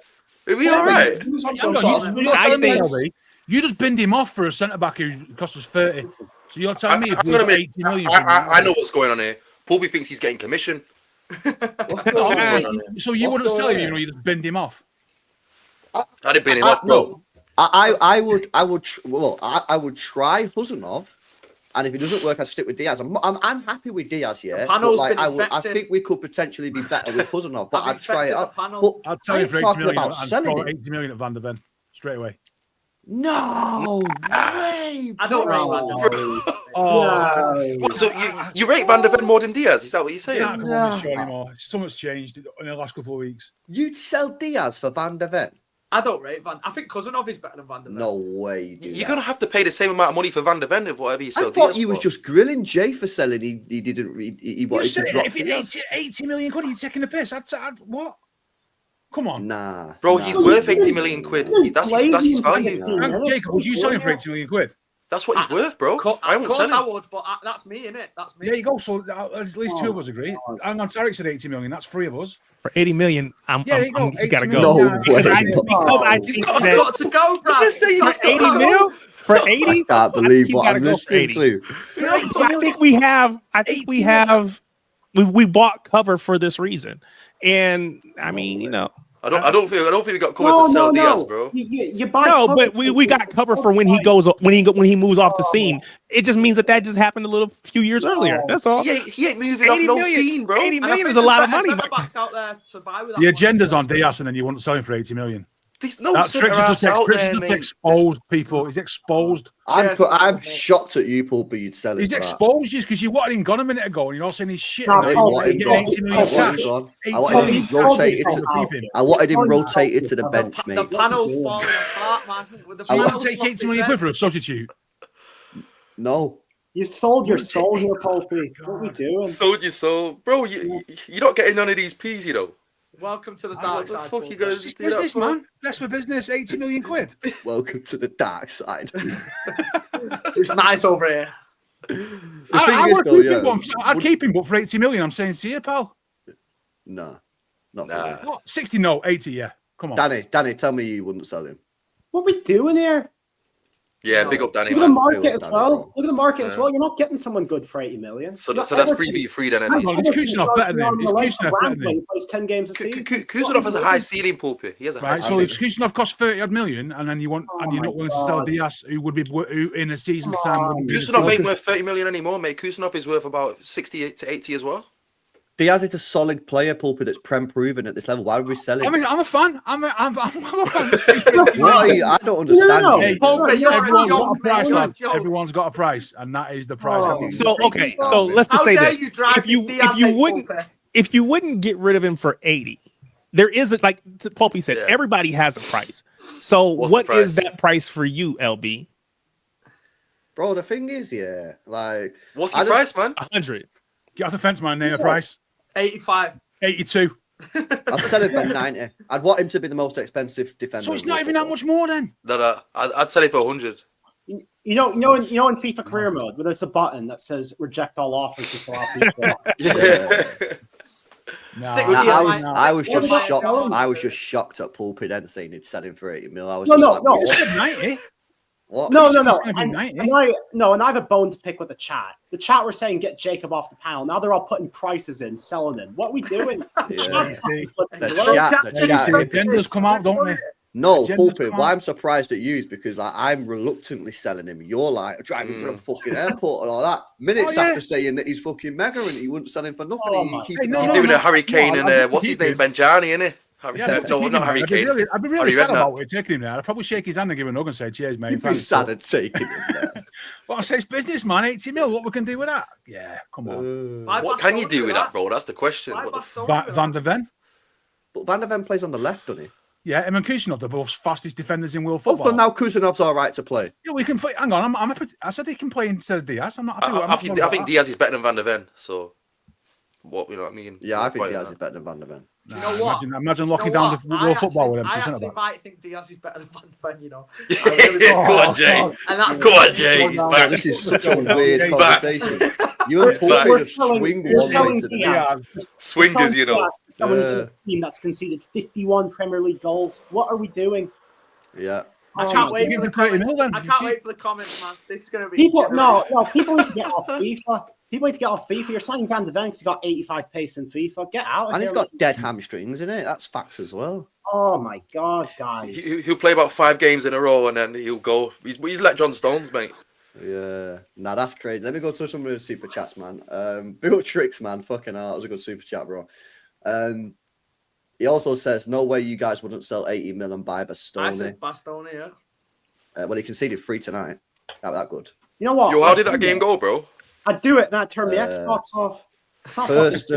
Are we all right? You just binned him off for a centre back who cost us 30. So you're telling me if Hang we on a got minute. 80 million? I know what's going on here. Pulby thinks he's getting commission. What's going on here? So you wouldn't sell him, you just binned him off. I didn't bin him off, bro. No, I would try Kusenov, and if it doesn't work, I'd stick with Diaz. I'm happy with Diaz, yeah. But panel's like, been I infected. think we could potentially be better with Kusenov, but I've I'd try it infected out. the panel. But I'd sell I him ain't for 80 talking million about and selling throw him. 80 million at Van der Ven straight away. No way. I don't rate Van der Ven. What, so you rate Van der Ven more than Diaz? Is that what you're saying? Can't come on this show anymore. So much changed in the last couple of weeks. You'd sell Diaz for Van der Ven? I don't rate Van. I think Kusenov is better than Van der Ven. No way. You do You're that. going to have to pay the same amount of money for Van der Ven if whatever you sell I thought Diaz he was for. just grilling Jay for selling. He didn't read. He wanted to drop If Diaz. it's 80 million quid, are you taking the piss? I'd what? Come on. Nah. Bro, nah. he's worth 80 million quid. That's his value. And Jacob, would you sell him for 80 million quid? That's what he's worth, bro. I won't sell I him. would, but that's me, innit? That's me. There you go. So at least two of us agree. And I'm sorry, said 80 million. That's three of us. For 80 million, he's got to go. No because way. I He's think got that to go, bro. Let's say He's he's got to 80 go. mil for 80. I can't believe what I'm go for listening 80. to. I think we have. We bought cover for this reason, and I mean, you know. I don't think we got covered to sell Diaz, bro. You buy But we got cover for when he moves off the scene. It just means that just happened a few years earlier. That's all. He ain't moving off no scene, bro. 80 And I million think is a lot of there's money. better centre-backs out there to buy with that The money. agenda's on Dias, and then you wouldn't sell him for 80 million. There's no That centre Tricks ass out there, just mate. exposed people. He's exposed. I'm shocked at you, Paul, but you'd sell it. He's for that. exposed just because you wanted him gone a minute ago, and you're all saying he's shit. No, and Paul, now I you want get him 80 gone. million I want him cash. gone. 80 I wanted him million rotated cash to to keep him. I wanted him rotated to the bench, The mate. panel's falling apart, man. With the So you panel's want to take lost 80 million its quid for a substitute? No. You sold your soul here, Popey. What are we doing? Sold your soul, bro. You're not getting none of these peas, you know. Welcome to the What dark the side. fuck you Paul. guys It's just do that business, for? man. That's for business. 80 million quid. Welcome to the dark side. It's nice over here. I'd keep him, but for 80 million, I'm saying see you, pal. No. Not Nah. really. What? 60? No, 80, yeah. Come on. Danny, tell me you wouldn't sell him. What are we doing here? Yeah, big up Danny, Look at the man. market as well. Bro. Look at the market as Yeah. well. You're not getting someone good for 80 million. So You got that's Everton. 3v3 then. Hang Isn't on, it? Is Kusenov better than him? Is Everton Kusenov better than him? He plays 10 games a season. Kusenov has a high ceiling, Pulpy. He has a high Right, so ceiling. Kusenov cost 30 odd million, and then you're Oh not my willing to sell God. Dias, who in a season's Come time. on. wouldn't be the Kusenov same. ain't worth 30 million anymore, mate. Kusenov is worth about 60 to 80 as well. Diaz is a solid player, Pulpy, that's prem proven at this level. Why would we sell him? I'm a fan. I'm a fan. Why? I don't understand. No. it. Hey, Paul, you're everyone's got a joke, price, mate. lad. You're a joke. Everyone's got a price, and that is the price. Oh. So okay, so let's just How say dare this: you drive if you this Diaz if you hate wouldn't Pulpy? if you wouldn't get rid of him for 80, there is a, like Pulpy said, Yeah. everybody has a price. So What's what the is price? that price for you, LB? Bro, the thing is, yeah, like What's I your just- price, man? 100. Get off the fence, man. Name a price. 85. 82. I'd sell him for 90. I'd want him to be the most expensive defender. So it's in not world even that football. much more then. That I'd sell it for 100. You know, in FIFA career mode, where there's a button that says reject all offers to allow people. Yeah. No, Six Nah, years, I mate. was just What shocked. about- I was just shocked at Pulpy then saying he'd sell him for 80 mil. I was No, just no, like, no. You just said 90. What? No. It's And, 90. and I have a bone to pick with the chat. The chat were saying get Jacob off the panel. Now they're all putting prices in, selling them. What are we doing? Yeah. Chat's see. fucking The below. chat, the Yeah, you chat. see, the agendas come out, don't they? No, Agendas Pulpit, can't- why I'm surprised at you is because I'm reluctantly selling him. You're like driving to the fucking airport and all that. Minutes yeah. after saying that he's fucking mega and he wouldn't sell him for nothing. Oh, He my- keep Hey, him no, He's on. doing no, a Harry Kane no, and I'd what's keep his name, him. Benjani, innit? Harry, Yeah, no, not Harry Kane. I'd be really Harry sad Redknapp. about it, taking him there. I'd probably shake his hand and give him a hug and say, cheers, mate. You'd be thanks, sad but- at taking him there. Well, I say it's business, man. 80 mil. What we can do with that? Yeah, come on. Why What Bastoni can you do with that, bro? That's the question. Why What the Bastoni with Van that? der Ven. But Van der Ven plays on the left, doesn't he? Yeah, him and Kusenov, they're both fastest defenders in world Oh, football. but now Kusenov's all right to play. Yeah, we can play. Hang on, I said he can play instead of Diaz. I'm not happy with I think Diaz is better than Van der Ven. So, what you know what I mean? Yeah, I think Quite Diaz that. is better than Van der Ven. You know what? Imagine locking You know down what? the world football with him. I so actually centre back. might think Diaz is better than Van der Ven, you know. Go on, Jay. And that's Go on, Jay. He's Oh, back. this is such a weird He's back. conversation. You and back. Pulpit just swing we're one way selling to the Diaz. Swingers, you know. Someone who's in a team that's conceded 51 Premier League goals. What are we doing? Yeah. I Oh, can't my wait God. for the Give him 30 comments. mil then, I you can't see. wait for the comments, man. This is going to be People, no, people need to get off FIFA. People need to get off FIFA. You're signing Van der Ven because he's got 85 pace in FIFA. Get out of And here. he's got dead hamstrings, isn't it? That's facts as well. Oh my God, guys. He'll play about 5 games in a row and then he'll go. He's like John Stones, mate. Yeah. Nah, that's crazy. Let me go to some of the super chats, man. Big up Tricks, man. Fucking hell. That was a good super chat, bro. He also says, no way you guys wouldn't sell 80 mil and buy I Bastoni. said Bastoni, yeah. Well, he conceded 3 tonight. That good. You know what? Yo, how did that game go, bro? I'd do it and I'd turn my Uh, Xbox off. It's not First,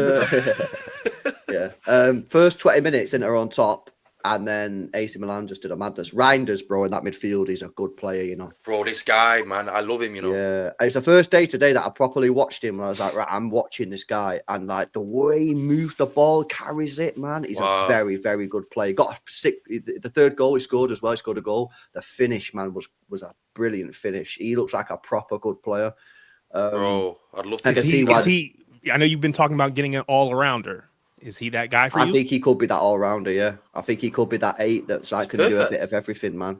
first 20 minutes Inter on top, and then AC Milan just did a madness. Reinders, bro, in that midfield, he's a good player, you know. Bro, this guy, man, I love him, you know. Yeah, it's the first day today that I properly watched him. I was like, right, I'm watching this guy, and like the way he moves the ball, carries it, man. He's Wow. a very, very good player. Got the third goal he scored as well. He scored a goal. The finish, man, was a brilliant finish. He looks like a proper good player. Bro, I'd love I to can see. see why. Is he? I know you've been talking about getting an all-arounder. Is he that guy for I you? think he could be that all-rounder, yeah. I think he could be that 8 that's like can do a perfect. bit of everything, man.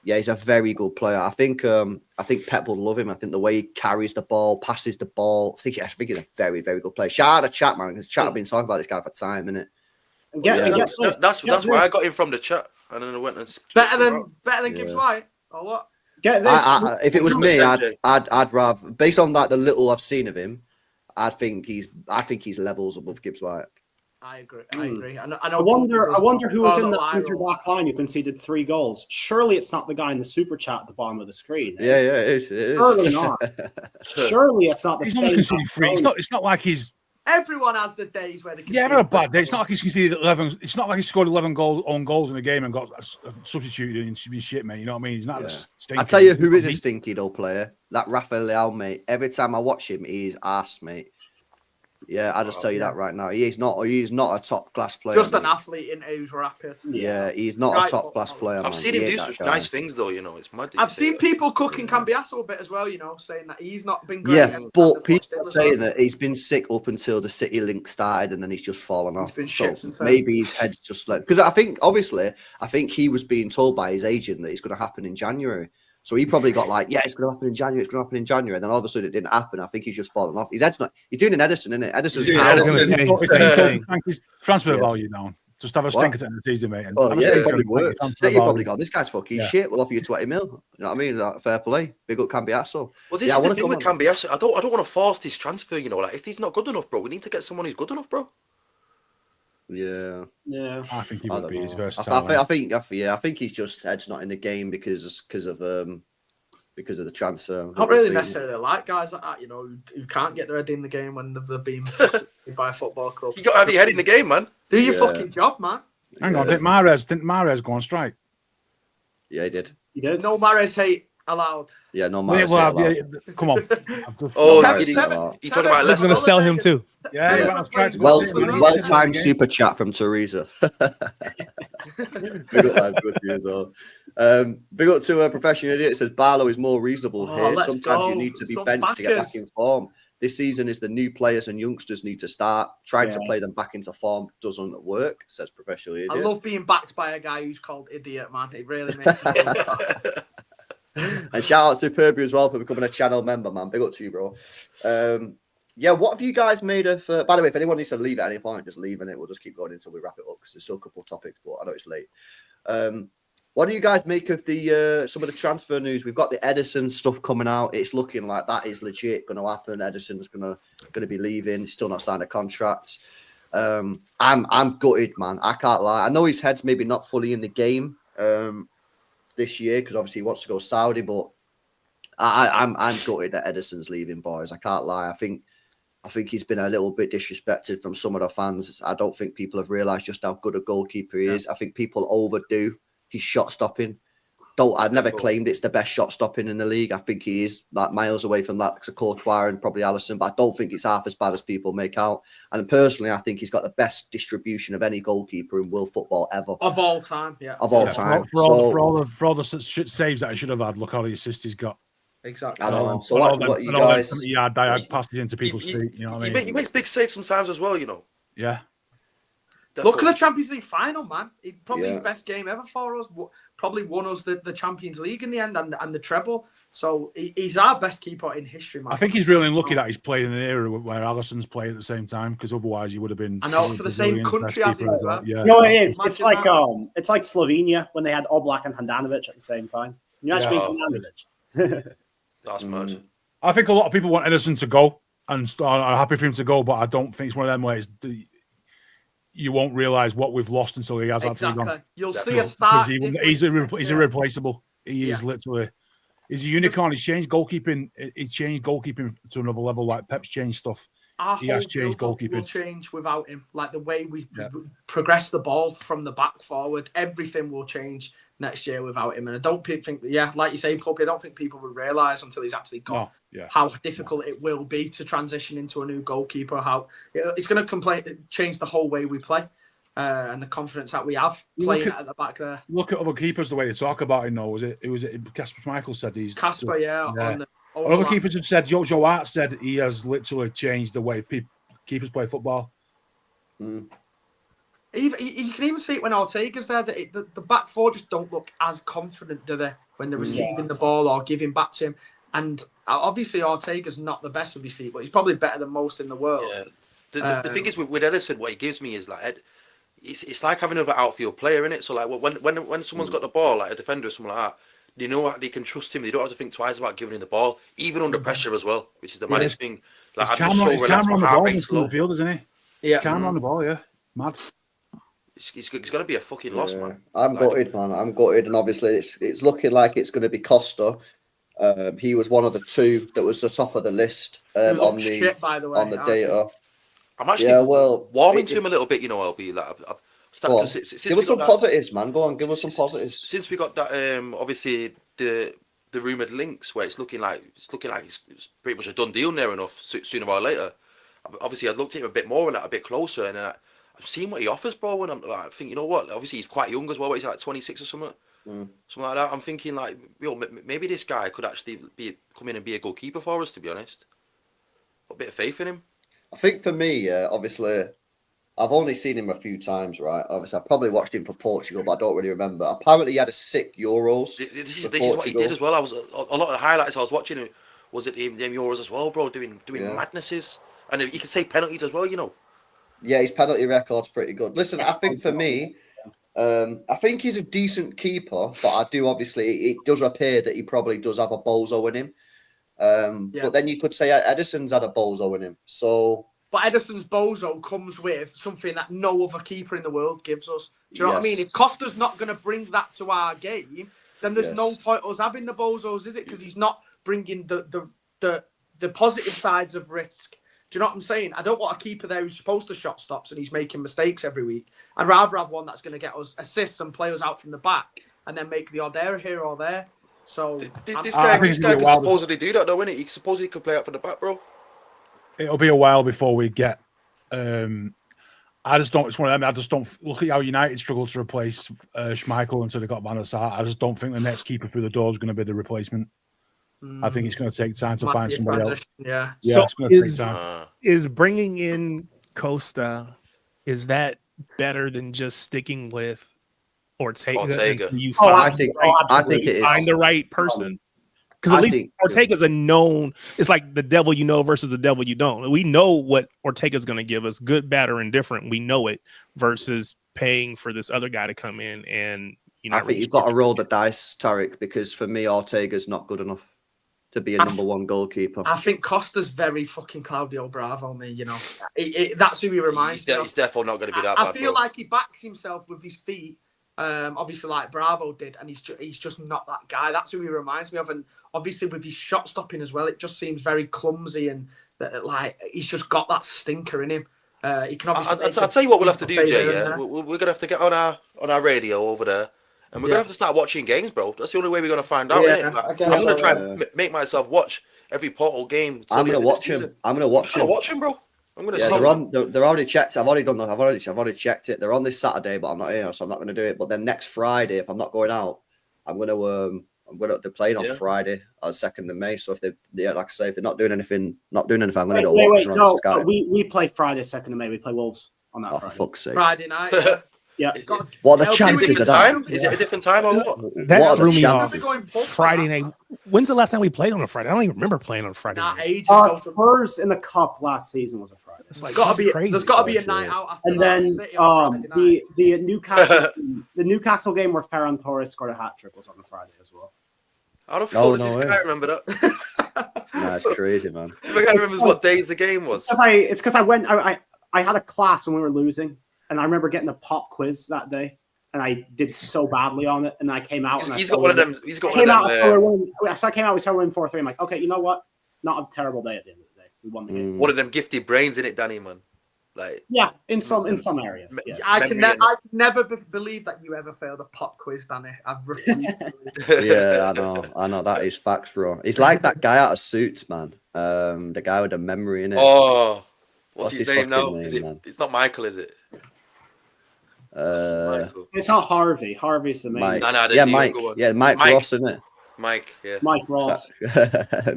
Yeah, he's a very good player. I think Pep will love him. I think the way he carries the ball, passes the ball. I think he's a very, very good player. Shout out to chat, man, because chat have been talking about this guy for time, innit? That's where I got him from the chat, and then I went and Better than Yeah. Gibbs-White, or what? Get this. If it was me, 100%, I'd rather, based on like the little I've seen of him, I think he's levels above Gibbs-White. I agree. I agree. I know I wonder who was Oh, in no, that I Inter will. back line who conceded 3 goals. Surely it's not the guy in the super chat at the bottom of the screen. Yeah, it is. Surely not. Surely it's not the He's same. only conceded 3. It's not like he's Everyone has the days where they can. Yeah, not a bad day. It's not like he's conceded 11. It's not like he scored 11 own goals in a game and got substituted and been shit, mate. You know what I mean? He's not. I tell you who is a stinky though player. That Rafael Leao, mate. Every time I watch him, he's ass, mate. Yeah, I just tell you that right now. He's not a top class player. Just mate. an athlete in who's rapid. Yeah, he's not Right, a top class player. I've man. seen He him ain't do that such guy. nice things, though. You know, it's mad. I've seen people cooking Cambiasso a bit as well, you know, saying that he's not been great. Yeah, and but I've people watched him are as saying well. that he's been sick up until the City link started, and then he's just fallen off. been shit since then. maybe his head's just like because I think he was being told by his agent that it's going to happen in January. So he probably got like, yeah, it's going to happen in January. It's going to happen in January. And then all of a sudden it didn't happen. I think he's just fallen off. His head's not. He's doing an Edison, isn't it? Edison's doing I was Edison. going to say, Thank his transfer Yeah. value down. Just have a stinker at the end of the season, mate. And Oh, have a yeah, stinker it probably and thank his works. transfer City probably value. gone. This guy's fucking Yeah. shit. We'll offer you 20 mil. You know what I mean? Like, fair play. Big up Cambiasso. Well, this Yeah, I is the wanna thing with come on. Cambiasso. I don't want to force his transfer. You know, like if he's not good enough, bro, we need to get someone who's good enough, bro. Yeah. Yeah. I think he I would don't be. He's know. versatile. I think he's just head's not in the game because of the transfer. I don't really necessarily like guys like that, you know, who can't get their head in the game when they're being by a football club. You got to have your head in the game, man. Do your Yeah. fucking job, man. Hang on, didn't Mahrez go on strike? Yeah, he did. He did. No Mahrez hate allowed. Yeah, no Yeah, matter. well, yeah, come on. Oh, Mahrez you got a lot. talking about I was Leicester? going to sell him too. Yeah, Yeah. well, I've tried to go Well, see him, man. well-timed super chat from Teresa. Big up, man. Good for you as well. Big up to a professional idiot. It says Barlow is more reasonable Oh, here. let's Sometimes you go. need to be Some benched to get backers. back in form. This season is the new players and youngsters need to start. Trying to play them back into form doesn't work, says professional idiot. I love being backed by a guy who's called idiot, man. It really makes me feel bad. And shout out to Perby as well for becoming a channel member, man. Big up to you, bro. Yeah, what have you guys made of? By the way, if anyone needs to leave at any point, just leave, and it we'll just keep going until we wrap it up because there's still a couple of topics, but I know it's late. What do you guys make of the some of the transfer news? We've got the Edison stuff coming out. It's looking like that is legit going to happen. Edison's going to be leaving. He's still not signed a contract. I'm gutted, man. I can't lie. I know his head's maybe not fully in the game this year because obviously he wants to go Saudi, but I'm gutted that Edison's leaving, boys. I can't lie. I think he's been a little bit disrespected from some of the fans. I don't think people have realised just how good a goalkeeper he is. I think people overdo his shot stopping. I've never claimed it's the best shot stopping in the league. I think he is like miles away from that to Courtois and probably Alisson, but I don't think it's half as bad as people make out. And personally, I think he's got the best distribution of any goalkeeper in world football ever. Of all time, yeah. Of all time. For all the saves that I should have had, look how the assists he's got. Exactly. I know. So what you guys... diag passes into people's feet, you know what I mean? He makes big saves sometimes as well, you know. Yeah. Definitely. Look at the Champions League final, man. Probably his best game ever for us. Probably won us the Champions League in the end and the treble. So he's our best keeper in history, man. I think he's really unlucky that he's played in an era where Alisson's played at the same time, because otherwise he would have been. I know, for the same country as him as well. Yeah. No, it is. Imagine It's like Slovenia when they had Oblak and Handanovic at the same time. Can you imagine Handanovic? That's mad. I think a lot of people want Edison to go and are happy for him to go, but I don't think it's one of them ways. You won't realise what we've lost until he has actually gone. You'll see a start. He's irreplaceable. He is literally. He's a unicorn. He's changed goalkeeping. He's changed goalkeeping to another level, like Pep's changed stuff. He has changed goalkeeping. Will change without him. Like the way we progress the ball from the back forward, everything will change next year without him. And I don't think, like you say, Puppy, I don't think people will realise until he's actually gone how difficult it will be to transition into a new goalkeeper. How it's going to change the whole way we play and the confidence that we have playing at the back there. Look at other keepers, the way they talk about him. No, it was Casper Michael said he's Casper, on the. Other keepers have said, Joe Hart said he has literally changed the way keepers play football. You can even see it when Ortega's there, that the back four just don't look as confident, do they, when they're receiving the ball or giving back to him. And obviously Ortega's not the best with his feet, but he's probably better than most in the world. Yeah. The thing is with Edison, what he gives me is like it's like having another outfield player in it. So like when someone's got the ball, like a defender or something like that, they know they can trust him. They don't have to think twice about giving him the ball, even under pressure as well, which is the maddest thing. Like I'm just so relaxed, my heart rate's low. Field, isn't he? Yeah, he's calm on the ball. Yeah, mad. It's going to be a fucking loss, man. I'm gutted, man. I'm gutted, and obviously it's looking like it's going to be Costa. He was one of the two that was the top of the list on the data. I'm actually warming to him a little bit, you know. LB, like give us some positives, man. Go on, give us some positives. Since we got that, obviously the rumored links where it's looking like it's pretty much a done deal near enough sooner or later. Obviously, I'd looked at him a bit more and that a bit closer, and I've seen what he offers, bro. And I'm like, I think, you know what? Obviously, he's quite young as well. He's like 26 or something, something like that. I'm thinking like, maybe this guy could actually come in and be a good keeper for us. To be honest, a bit of faith in him. I think for me, obviously, I've only seen him a few times, right? Obviously, I probably watched him for Portugal, but I don't really remember. Apparently, he had a sick Euros. This is what he did as well. A lot of the highlights I was watching was it them Euros as well, bro, doing madnesses, and he can save penalties as well, you know. Yeah, his penalty record's pretty good. Listen, I think for me, I think he's a decent keeper, but I do obviously it does appear that he probably does have a bozo in him. But then you could say Edison's had a bozo in him. So, but Edison's bozo comes with something that no other keeper in the world gives us. Do you know what I mean? If Costa's not going to bring that to our game, then there's no point us having the bozos, is it? Because he's not bringing the positive sides of risk. Do you know what I'm saying? I don't want a keeper there who's supposed to shot stops and he's making mistakes every week. I'd rather have one that's going to get us assists and play us out from the back and then make the odd error here or there. So this guy can supposedly do that, though, innit? He supposedly could play out for the back, bro. It'll be a while before we get. I just don't. It's one of them. I just don't look at how United struggled to replace Schmeichel until they got Van der Sar. I just don't think the next keeper through the door is going to be the replacement. I think it's going to take time to find somebody else. Yeah. So is bringing in Costa, is that better than just sticking with Ortega? I think it is. Find the right person. Because at least Ortega's a known. It's like the devil you know versus the devil you don't. We know what Ortega's going to give us, good, bad, or indifferent. We know it versus paying for this other guy to come in and you're I not think you've got to roll the dice, Tarek, because for me, Ortega's not good enough to be a number one goalkeeper. I think Costa's very fucking Claudio Bravo, me, you know. That's who he reminds me of. He's definitely not going to be that I bad, feel bro. like he backs himself with his feet, obviously like Bravo did, and he's just not that guy. That's who he reminds me of. And obviously with his shot stopping as well, it just seems very clumsy and like he's just got that stinker in him. He can obviously. I'll tell you what we'll have to do, Jay. Yeah, we're going to have to get on our radio over there. And we're going to have to start watching games, bro. That's the only way we're going to find out, innit? Like, I'm going to try and make myself watch every Portal game. I'm going to watch him. I'm going to watch him. Watch him, bro. I'm going to they're on. They're already checked. I've already checked it. They're on this Saturday, but I'm not here, so I'm not going to do it. But then next Friday, if I'm not going out, they're playing on Friday, on 2nd of May. So if like I say, if they're not doing anything, I'm going to go watch them on Sky. We play Friday, 2nd of May. We play Wolves on that. Oh, for fuck's sake! Friday night. Yeah. What are the chances of that? Is it a different time or what? That threw me off. Friday night. When's the last time we played on a Friday? I don't even remember playing on Friday night. Spurs in the Cup last season was a Friday. It's like, there's got to be a night out after and then the Newcastle game where Ferran Torres scored a hat trick was on a Friday as well. How the fuck does this guy remember that? That's crazy, man. The guy remembers what days the game was. It's because I had a class when we were losing. And I remember getting a pop quiz that day, and I did so badly on it. And I came out. He's got one of them. So I came out. We started winning 4-3. I'm like, okay, you know what? Not a terrible day at the end of the day. We won the game. One of them gifted brains in it, Danny, man. Like in some areas. Yes. I can never believe that you ever failed a pop quiz, Danny. I've refused. Yeah, I know. That is facts, bro. He's like that guy out of Suits, man. The guy with the memory in it. Oh, what's his name now? It's not Michael, is it? It's not Harvey. Harvey's the main. Mike. Mike. Yeah, Mike Ross, isn't it? Mike, yeah. Mike Ross.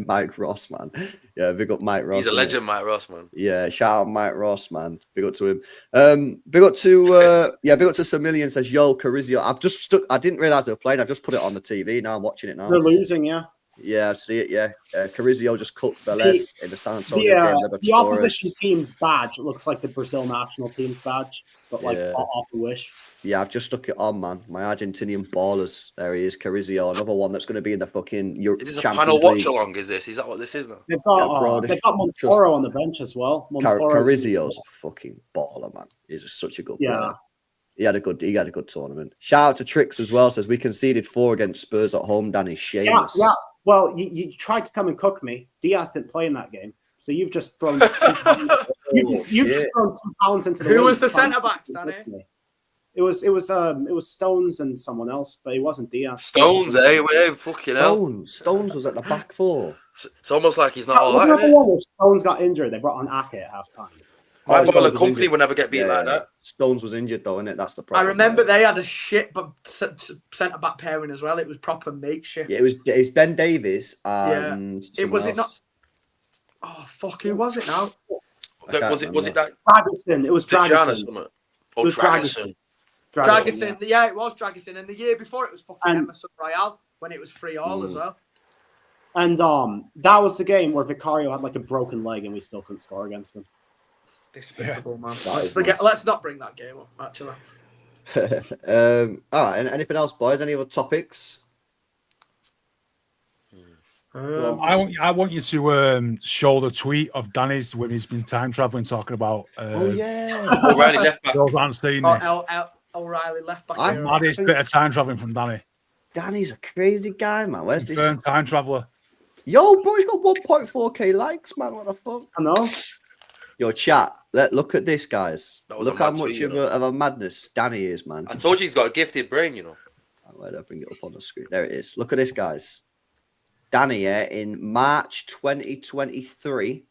Mike Ross, man. Yeah, big up Mike Ross. He's a legend, Mike Ross, man. Yeah, shout out Mike Ross, man. Big up to him. Big up to Sir Million says, yo, Carizio. I didn't realise they were playing. I've just put it on the TV. Now I'm watching it now. They're losing, yeah. Yeah, I see it, yeah. Carizio just cut Velez in the San Antonio game. The opposition team's badge looks like the Brazil national team's badge, but off the wish. Yeah, I've just stuck it on, man. My Argentinian ballers. There he is, Carizio. Another one that's going to be in the fucking Is this a panel watch along? Is that what this is now? They've got Montoro on the bench as well. Carizio's a fucking baller, man. He's such a good player. He had a good tournament. Shout out to Trix as well. Says we conceded 4 against Spurs at home. Danny, shameless. Yeah. Well, you tried to come and cook me. Dias didn't play in that game, so you've just thrown. You've just thrown £2 into the. Who was the centre backs, Danny? It was Stones and someone else, but it wasn't Dias. Stones, fucking hell. Stones was at the back 4. It's almost like he's not all that. That. One where Stones got injured. They brought on Aké at halftime. My ball of company will never get beat like that. Stones was injured though, innit? That's the problem. I remember they had a shit but centre back pairing as well. It was proper makeshift. Yeah, it was Ben Davies and it not. Oh fuck! Who was it now? Was it that Dragusin? It was Dragusin. Oh, Dragusin. Dragusin. Yeah, it was Dragusin. And the year before it was fucking Emerson Royale when it was 3-3 as well. And that was the game where Vicario had like a broken leg and we still couldn't score against him. Despicable, man. Let's not bring that game up, actually. All right. Anything else, boys? Any other topics? I want you to show the tweet of Danny's when he's been time traveling, talking about. O'Reilly left back. O'Reilly left back. I'm maddest bit of time traveling from Danny. Danny's a crazy guy, man. Where's this time traveler? Yo, bro, he's got 1.4k likes, man. What the fuck? I know. Yo, chat. Look at this, guys. Look how much of a madness Danny is, man. I told you he's got a gifted brain, you know. Wait, I'll bring it up on the screen. There it is. Look at this, guys. Danny, in March 2023,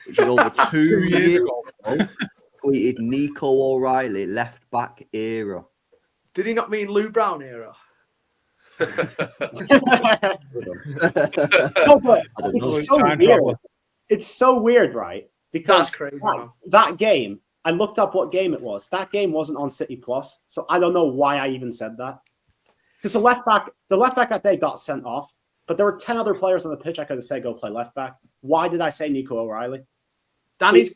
which is over 2 years ago, tweeted Nico O'Reilly left back era. Did he not mean Lou Brown era? No, but it's so weird. It's so weird, right? Because crazy, that game, I looked up what game it was. That game wasn't on City Plus, so I don't know why I even said that. Because the left back that day got sent off, but there were 10 other players on the pitch I could have said go play left back. Why did I say Nico O'Reilly? Danny,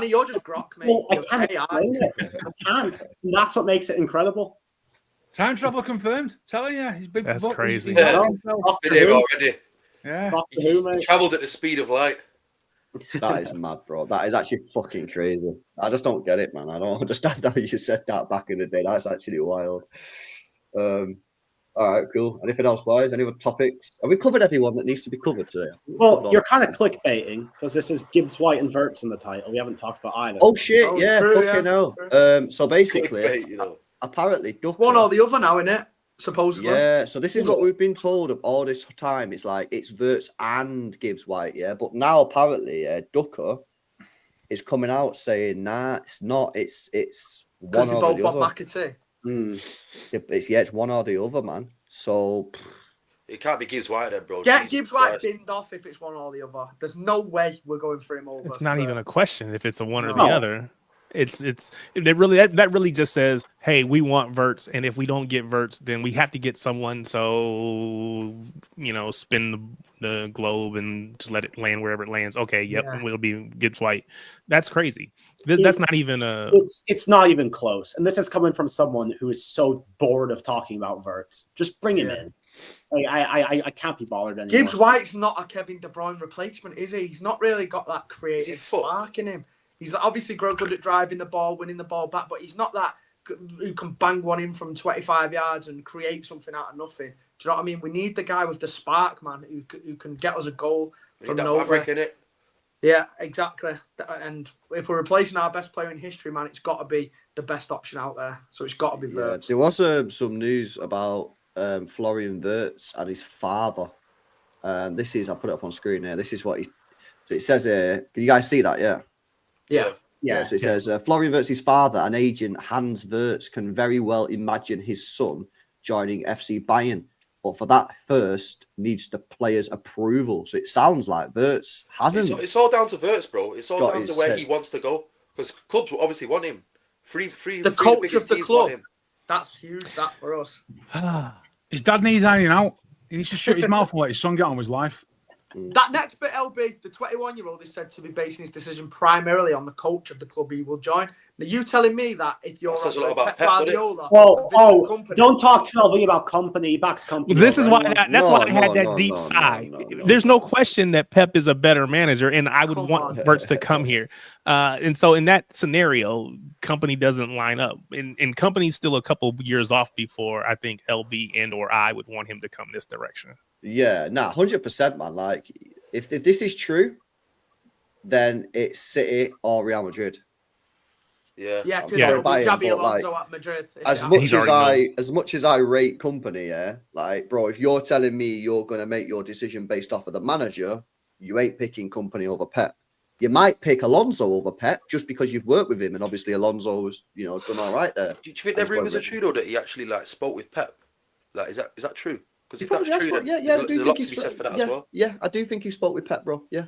you're just grok, mate. Well, I can't explain it. I can't. And that's what makes it incredible. Time travel confirmed. Telling you, he's been. That's crazy. Yeah. Off Been to here who? already. Yeah. Off to who, mate? Travelled at the speed of light. That is mad, bro. That is actually fucking crazy. I just don't get it, man. I don't understand how you said that back in the day. That's actually wild. All right, cool. Anything else, boys? Any other topics? Have we covered everyone that needs to be covered today? Well, you're kind of clickbaiting because this is Gibbs-White and Wirtz in the title. We haven't talked about either. Oh shit! Oh, Yeah, true, fucking yeah, hell. true. So basically, Clickbait, you know. apparently, Doku, One or the other now, innit? Supposedly. yeah. So this is what we've been told of all this time. It's like it's Wirtz and Gibbs-White, yeah. But now apparently, Doku is coming out saying, "Nah, it's not. It's one Because they or both the want other." McAtee. It's one or the other, man. So It can't be Gibbs-White then, bro. Get Jesus Gibbs-White Christ. binned off if it's one or the other. There's no way we're going for him over. It's not even a question if it's a one or the No. other. It really just says, hey, we want Wirtz, and if we don't get Wirtz, then we have to get someone. So spin the globe and just let it land wherever it lands. Okay, yep, Yeah. it'll be Gibbs-White. That's crazy. That's not even a. It's not even close. And this is coming from someone who is so bored of talking about Wirtz. Just bring him Yeah. in. Like, I can't be bothered anymore. Gibbs-White's not a Kevin De Bruyne replacement, is he? He's not really got that creative fuck? spark in him. He's obviously good at driving the ball, winning the ball back, but he's not that who can bang one in from 25 yards and create something out of nothing. Do you know what I mean? We need the guy with the spark, man, who can get us a goal from That nowhere. maverick, innit? Yeah, exactly. And if we're replacing our best player in history, man, it's got to be the best option out there. So it's got to be yeah, Wirtz. there was some news about Florian Wirtz and his father. I'll put it up on screen here. This is what it says here. Can you guys see that? Yeah. Yeah. Yeah. So it says Florian Wirtz's father and agent Hans Wirtz can very well imagine his son joining FC Bayern, but for that first needs the player's approval. So it sounds like Wirtz hasn't. It's all down to Wirtz, bro. It's all got down to his where head. he wants to go. Because clubs will obviously want him. The coach of the club. That's huge, that for us. His dad needs ironing out. He needs to shut his mouth and let his son get on with his life. That next bit, LB, the 21-year-old is said to be basing his decision primarily on the coach of the club he will join. Now, you telling me that if you're That says a lot about Pep Pep, doesn't it? Guardiola... Don't talk to LB about company. He backs company. This is why over anyone. that's why I had that No, deep no, sigh. no, There's no question that Pep is a better manager, and I would Come want on. Wirtz to come here. And so in that scenario, company doesn't line up. And company's still a couple years off before I think LB and or I would want him to come this direction. Yeah, 100%, man. Like, if this is true, then it's City or Real Madrid. Yeah. Yeah, I'm because sorry, it'll be Bayern, Xabi but, like, Alonso at Madrid. As much as I rate company, yeah, like, bro, if you're telling me you're gonna make your decision based off of the manager, you ain't picking company over Pep. You might pick Alonso over Pep just because you've worked with him, and obviously Alonso's, done all right there. Do you think the rumours are true though that he actually spoke with Pep? Like, is that true? Because if that's true, then I there's do a lot think to be said for that yeah, as well. Yeah, I do think he spoke with Pep, bro. Yeah.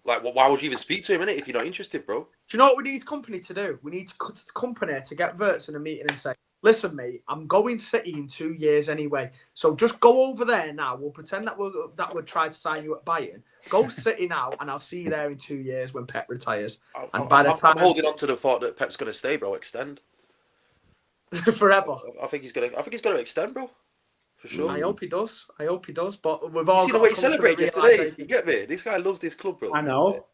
Like, why would you even speak to him, innit, if you're not interested, bro? Do you know what we need company to do? We need to cut to the company to get Wirtz in a meeting and say, listen, mate, I'm going City in 2 years anyway. So just go over there now. We'll pretend that we're trying to sign you at Bayern. Go City now, and I'll see you there in 2 years when Pep retires. I'm holding on to the thought that Pep's going to stay, bro. Extend forever. I think he's going to extend, bro. For sure. I hope he does. But we've all You see the got way to he come to the celebrated yesterday? realisation- You get me? This guy loves this club, bro. I know.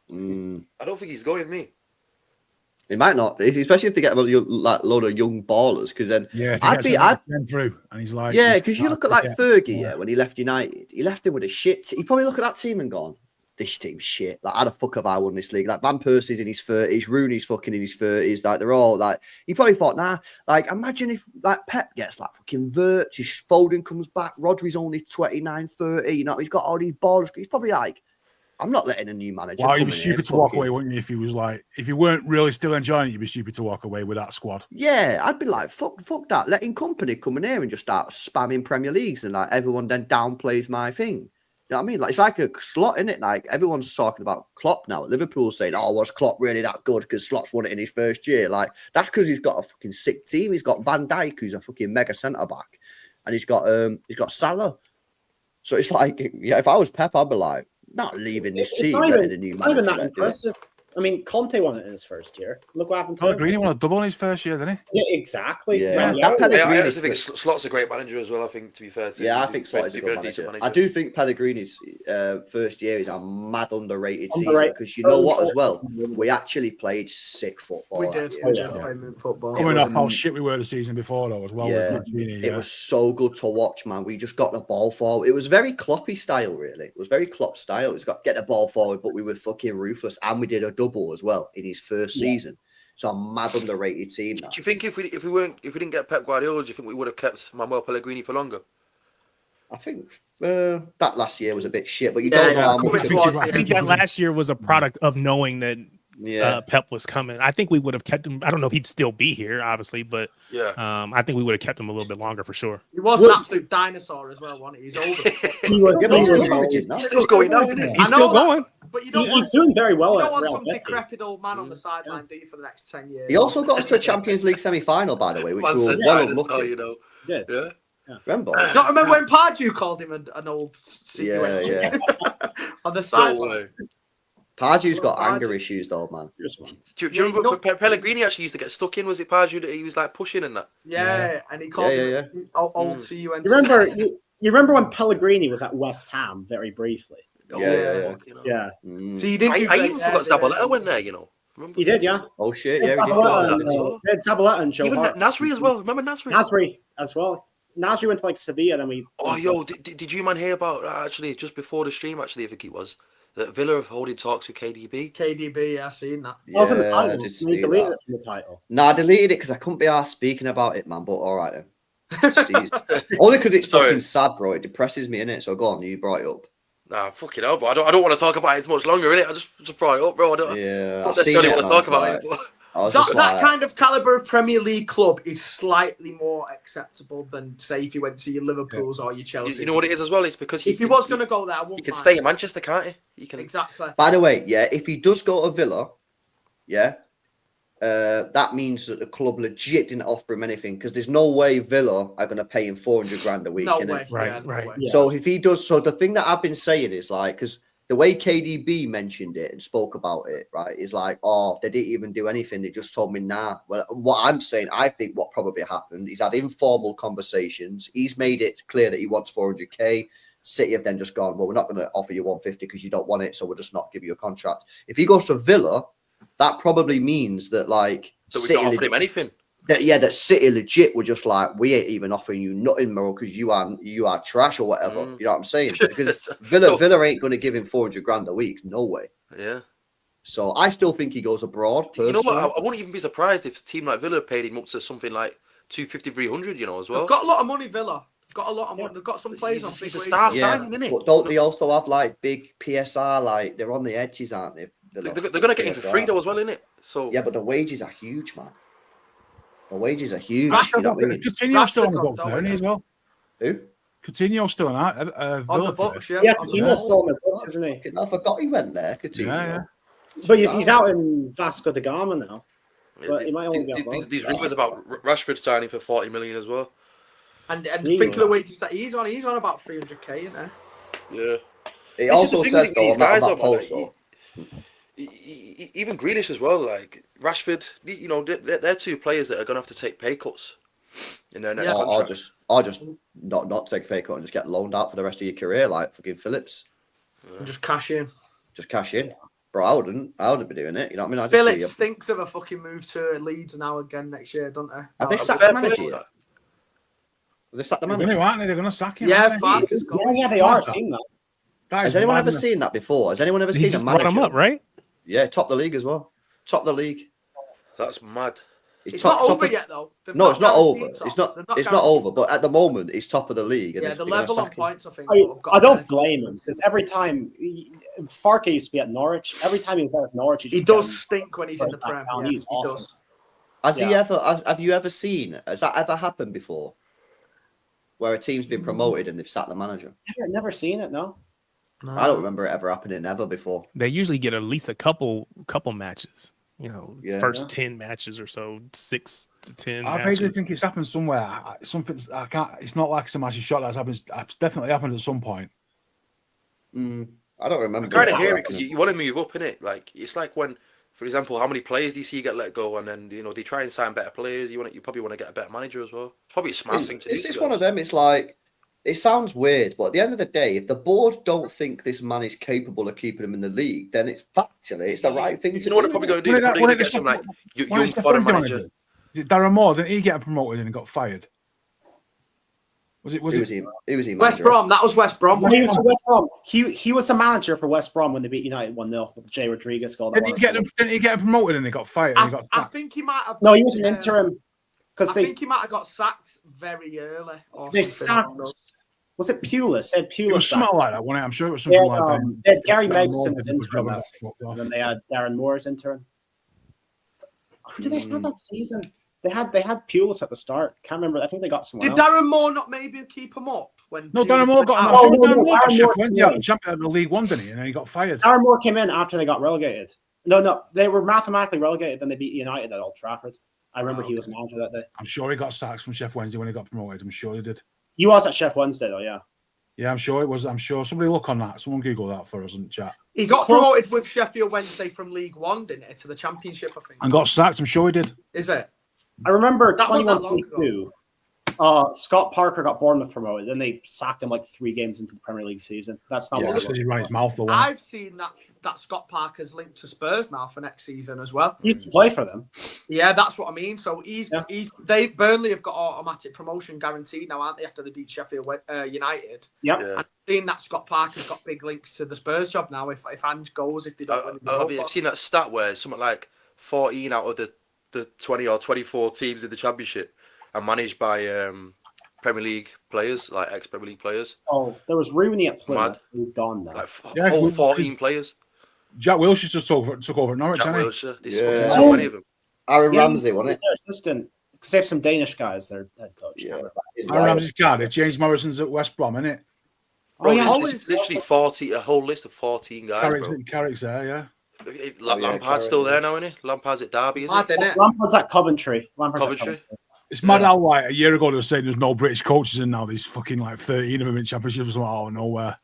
I don't think he's going me. He might not, especially if they get a load of young ballers, because then I'd through, and he's like, yeah, because you look at like Fergie, when he left United, he left him with a shit. He probably look at that team and gone, this team's shit. Like, how the fuck have I won this league? Like, Van Persie's in his 30s, Rooney's fucking in his 30s. Like, they're all like, he probably thought, nah, like, imagine if like Pep gets like fucking Wirtz, his Foden comes back, Rodri's only 29, 30, he's got all these ballers. He's probably like, I'm not letting a new manager. Well, you'd be stupid to walk away, wouldn't you? If he was like, if you weren't really still enjoying it, you'd be stupid to walk away with that squad. Yeah, I'd be like, fuck that. Letting company come in here and just start spamming Premier Leagues, and like everyone then downplays my thing. You know what I mean? Like, it's like a slot, isn't it? Like, everyone's talking about Klopp now at Liverpool, saying, oh, was Klopp really that good because Slot's won it in his first year? Like, that's because he's got a fucking sick team. He's got Van Dijk, who's a fucking mega centre back, and he's got Salah. So it's like, yeah, if I was Pep, I'd be like, not leaving this team, letting a new manager. Not even that impressive. I mean, Conte won it in his first year. Look what happened to him. Pellegrini won a double in his first year, didn't he? Yeah, exactly. Yeah, Ranieri- that Pellegrini. I also think Slot's a great manager as well. I think, to be fair to him, I he's think Slot is a been good decent manager. I do think Pellegrini's first year is a mad underrated season Underrated. because you know what as well? We actually played sick football. We that did. year We as did well. play football. Coming was off how shit we were the season before, though, as well. Yeah, with Mancini, it was so good to watch, man. We just got the ball forward. It was very Kloppy style, really. It was very Klopp style. It's got get the ball forward, but we were fucking ruthless, and we did a double as well in his first season. So a mad underrated team. Do you think if we didn't get Pep Guardiola, do you think we would have kept Manuel Pellegrini for longer? I think that last year was a bit shit, but you don't know how much. I think that last year was a product of knowing that Pep was coming. I think we would have kept him. I don't know if he'd still be here, obviously, but I think we would have kept him a little bit longer for sure. He was an absolute dinosaur as well, wasn't he? He's older. He's still going now, isn't he? He's still going. But you don't He's doing very well you at don't want Real some Betis. decrepit old man on the sideline, do you, for the next 10 years? He also got us to a Champions League semi-final, by the way, which we were well unlucky. You know. Yeah. Remember? Don't remember when Pardew called him an old Yeah. on the sideline. Pardew's got anger issues, though, man. Do you remember Pellegrini actually used to get stuck in? Was it Pardew that he was like pushing and that? Yeah, and he called him old CUNT. You remember when Pellegrini was at West Ham very briefly? Yeah. So you didn't. I even forgot Zabaleta went there. You know. Remember? He did, yeah. Oh shit, Yeah, Zabaleta and Joe Even Hart. Nasri as well. Remember Nasri? Nasri as well. Nasri went to like Sevilla, then we. Oh, yo, did you man hear about actually just before the stream? Actually, I think it was that Villa have holding talks with KDB. KDB, yeah, I seen that. I was in the I title. did You see deleted that. it from the title. No, I deleted it because I couldn't be arsed speaking about it, man. But all right then. Only because it's fucking sad, bro. It depresses me, innit? So go on, you brought it up. Nah, fucking hell, but I don't want to talk about it much longer, innit? I just brought it up, bro. I don't necessarily want to talk about it. But... That kind of caliber of Premier League club is slightly more acceptable than, say, if you went to your Liverpools or your Chelsea. You know what it is as well? It's because if he was going to go there, he can stay in Manchester, can't he? He can exactly. By the way, if he does go to Villa, that means that the club legit didn't offer him anything because there's no way Villa are going to pay him 400 grand a week. No way. Right. Yeah. So if he does, so the thing that I've been saying is like, because the way KDB mentioned it and spoke about it, right, is like, oh, they didn't even do anything. They just told me, nah. Well, what I'm saying, I think what probably happened, he's had informal conversations. He's made it clear that he wants 400k. City have then just gone, well, we're not going to offer you 150 because you don't want it, so we'll just not give you a contract. If he goes to Villa, that probably means that like we don't offer him anything. That City legit were just like, we ain't even offering you nothing more because you are trash or whatever. You know what I'm saying? Because Villa ain't going to give him 400 grand a week. No way. Yeah. So I still think he goes abroad. Personally. You know what? I wouldn't even be surprised if a team like Villa paid him up to something like 250, 300. You know, as well. They've got a lot of money, Villa. They've got a lot of money. They've got some players on. He's a star signing, isn't it? But don't they also have like big PSR? Like they're on the edges, aren't they? They're going to get him for free though as well, innit? So yeah, but the wages are huge, man. The wages are huge. You know what I mean? Coutinho's still on the books, isn't he, as well? Who? Coutinho's still on on the books, yeah. Yeah, Coutinho's still on the books, isn't he? I forgot he went there, Coutinho. Yeah. But he's out in Vasco da Gama now. But he might only be on these rumours about Rashford signing for 40 million as well. And think of the wages that he's on. He's on about 300k, isn't he? Yeah. It also says though, these guys are though. Even Grealish as well, like Rashford, you know, they're two players that are going to have to take pay cuts in their next contract. Or just not take a pay cut and just get loaned out for the rest of your career, like fucking Phillips. And just cash in. Just cash in. Bro, I wouldn't be doing it. You know what I mean? Phillips thinks of a fucking move to Leeds now again next year, don't they? Have they sacked the manager yet? Have they sacked the manager? They're going to sack him. Yeah, yeah, they are. I've seen that. Has anyone ever seen that before? Has anyone ever seen a manager? Brought him up, right? Yeah, top the league as well. Top the league. That's mad. It's not over yet, though. No, it's not over. It's not over. But at the moment, it's top of the league. Yeah, the level on points, I think. I don't blame him because every time Farke used to be at Norwich, every time he was there at Norwich, he does stink when he's in the Prem. Yeah, he does. Have you ever seen? Has that ever happened before? Where a team's been promoted and they've sacked the manager? Never seen it. No. I don't remember it ever happening ever before. They usually get at least a couple matches. You know, first 10 matches or so, 6 to 10. I basically think it's happened somewhere. Something's I can't. It's not like some massive shot that's happened. It's definitely happened at some point. I don't remember. I kind of hear it because you want to move up, innit? Like it's like when For example, how many players do you see get let go, and then they try and sign better players? You probably want to get a better manager as well. Probably a smart thing to do. It's one of them. It's like, it sounds weird, but at the end of the day, if the board don't think this man is capable of keeping him in the league, then it's the right thing to do. You know what they're probably going to do? They're probably going to get some like young foreign manager. Darren Moore, didn't he get promoted and got fired? Was it? He was West Brom. That was West Brom. He was West Brom. He was a manager for West Brom when they beat United 1-0 with Jay Rodriguez goal. Didn't he get promoted and he got fired? I think he might have. No, he was an interim. I think he might have got sacked very early. They sacked. Was it Pulis? They had Pulis. It was something like that, wasn't it? I'm sure it was something like that. They had Gary Megson as interim, and then they had Darren Moore as intern. Who did they have that season? They had Pulis at the start. Can't remember. I think they got someone. Did Darren Moore not maybe keep him up when? No, Darren Moore got. Darren Moore got Sheffield Wednesday champion of the League One, didn't he? And then he got fired. Darren Moore came in after they got relegated. No, they were mathematically relegated. Then they beat United at Old Trafford. I remember he was manager that day. I'm sure he got sacked from Sheffield Wednesday when he got promoted. I'm sure he did. He was at Sheffield Wednesday though, yeah. Yeah, I'm sure it was. I'm sure somebody look on that. Someone Google that for us in chat. He got promoted with Sheffield Wednesday from League One, didn't he, to the Championship, I think. And got sacked. I'm sure he did. Is it? I remember 21-22. Scott Parker got Bournemouth promoted. Then they sacked him like 3 games into the Premier League season. That's not what because he ran his mouth. I've seen that Scott Parker's linked to Spurs now for next season as well. He used to play for them. Yeah, that's what I mean. So Burnley have got automatic promotion guaranteed now, aren't they? After they beat Sheffield United. Yep. Yeah. I've seen that Scott Parker's got big links to the Spurs job now. If Ange goes, if they don't. I've seen that stat where something like 14 out of the 20 or 24 teams in the Championship are managed by Premier League players, like ex-Premier League players. Oh, there was Rooney at Plymouth. He's gone now. Like whole 14 players. Jack Wilshere just took over at Norwich. Jack Wilshere. There's fucking so many of them. Aaron Ramsey, wasn't it? Their assistant. Because they have some Danish guys, their head coach. Yeah. Aaron Ramsey's Cardiff. James Morrison's at West Brom, isn't it? Bro, there's literally a whole list of 14 guys, Carrick's there, yeah. Lampard's still there now, isn't he? Lampard's at Derby, isn't it? Lampard's at Coventry. It's mad how like a year ago they were saying there's no British coaches and now there's fucking like 13 of them in championships out of nowhere.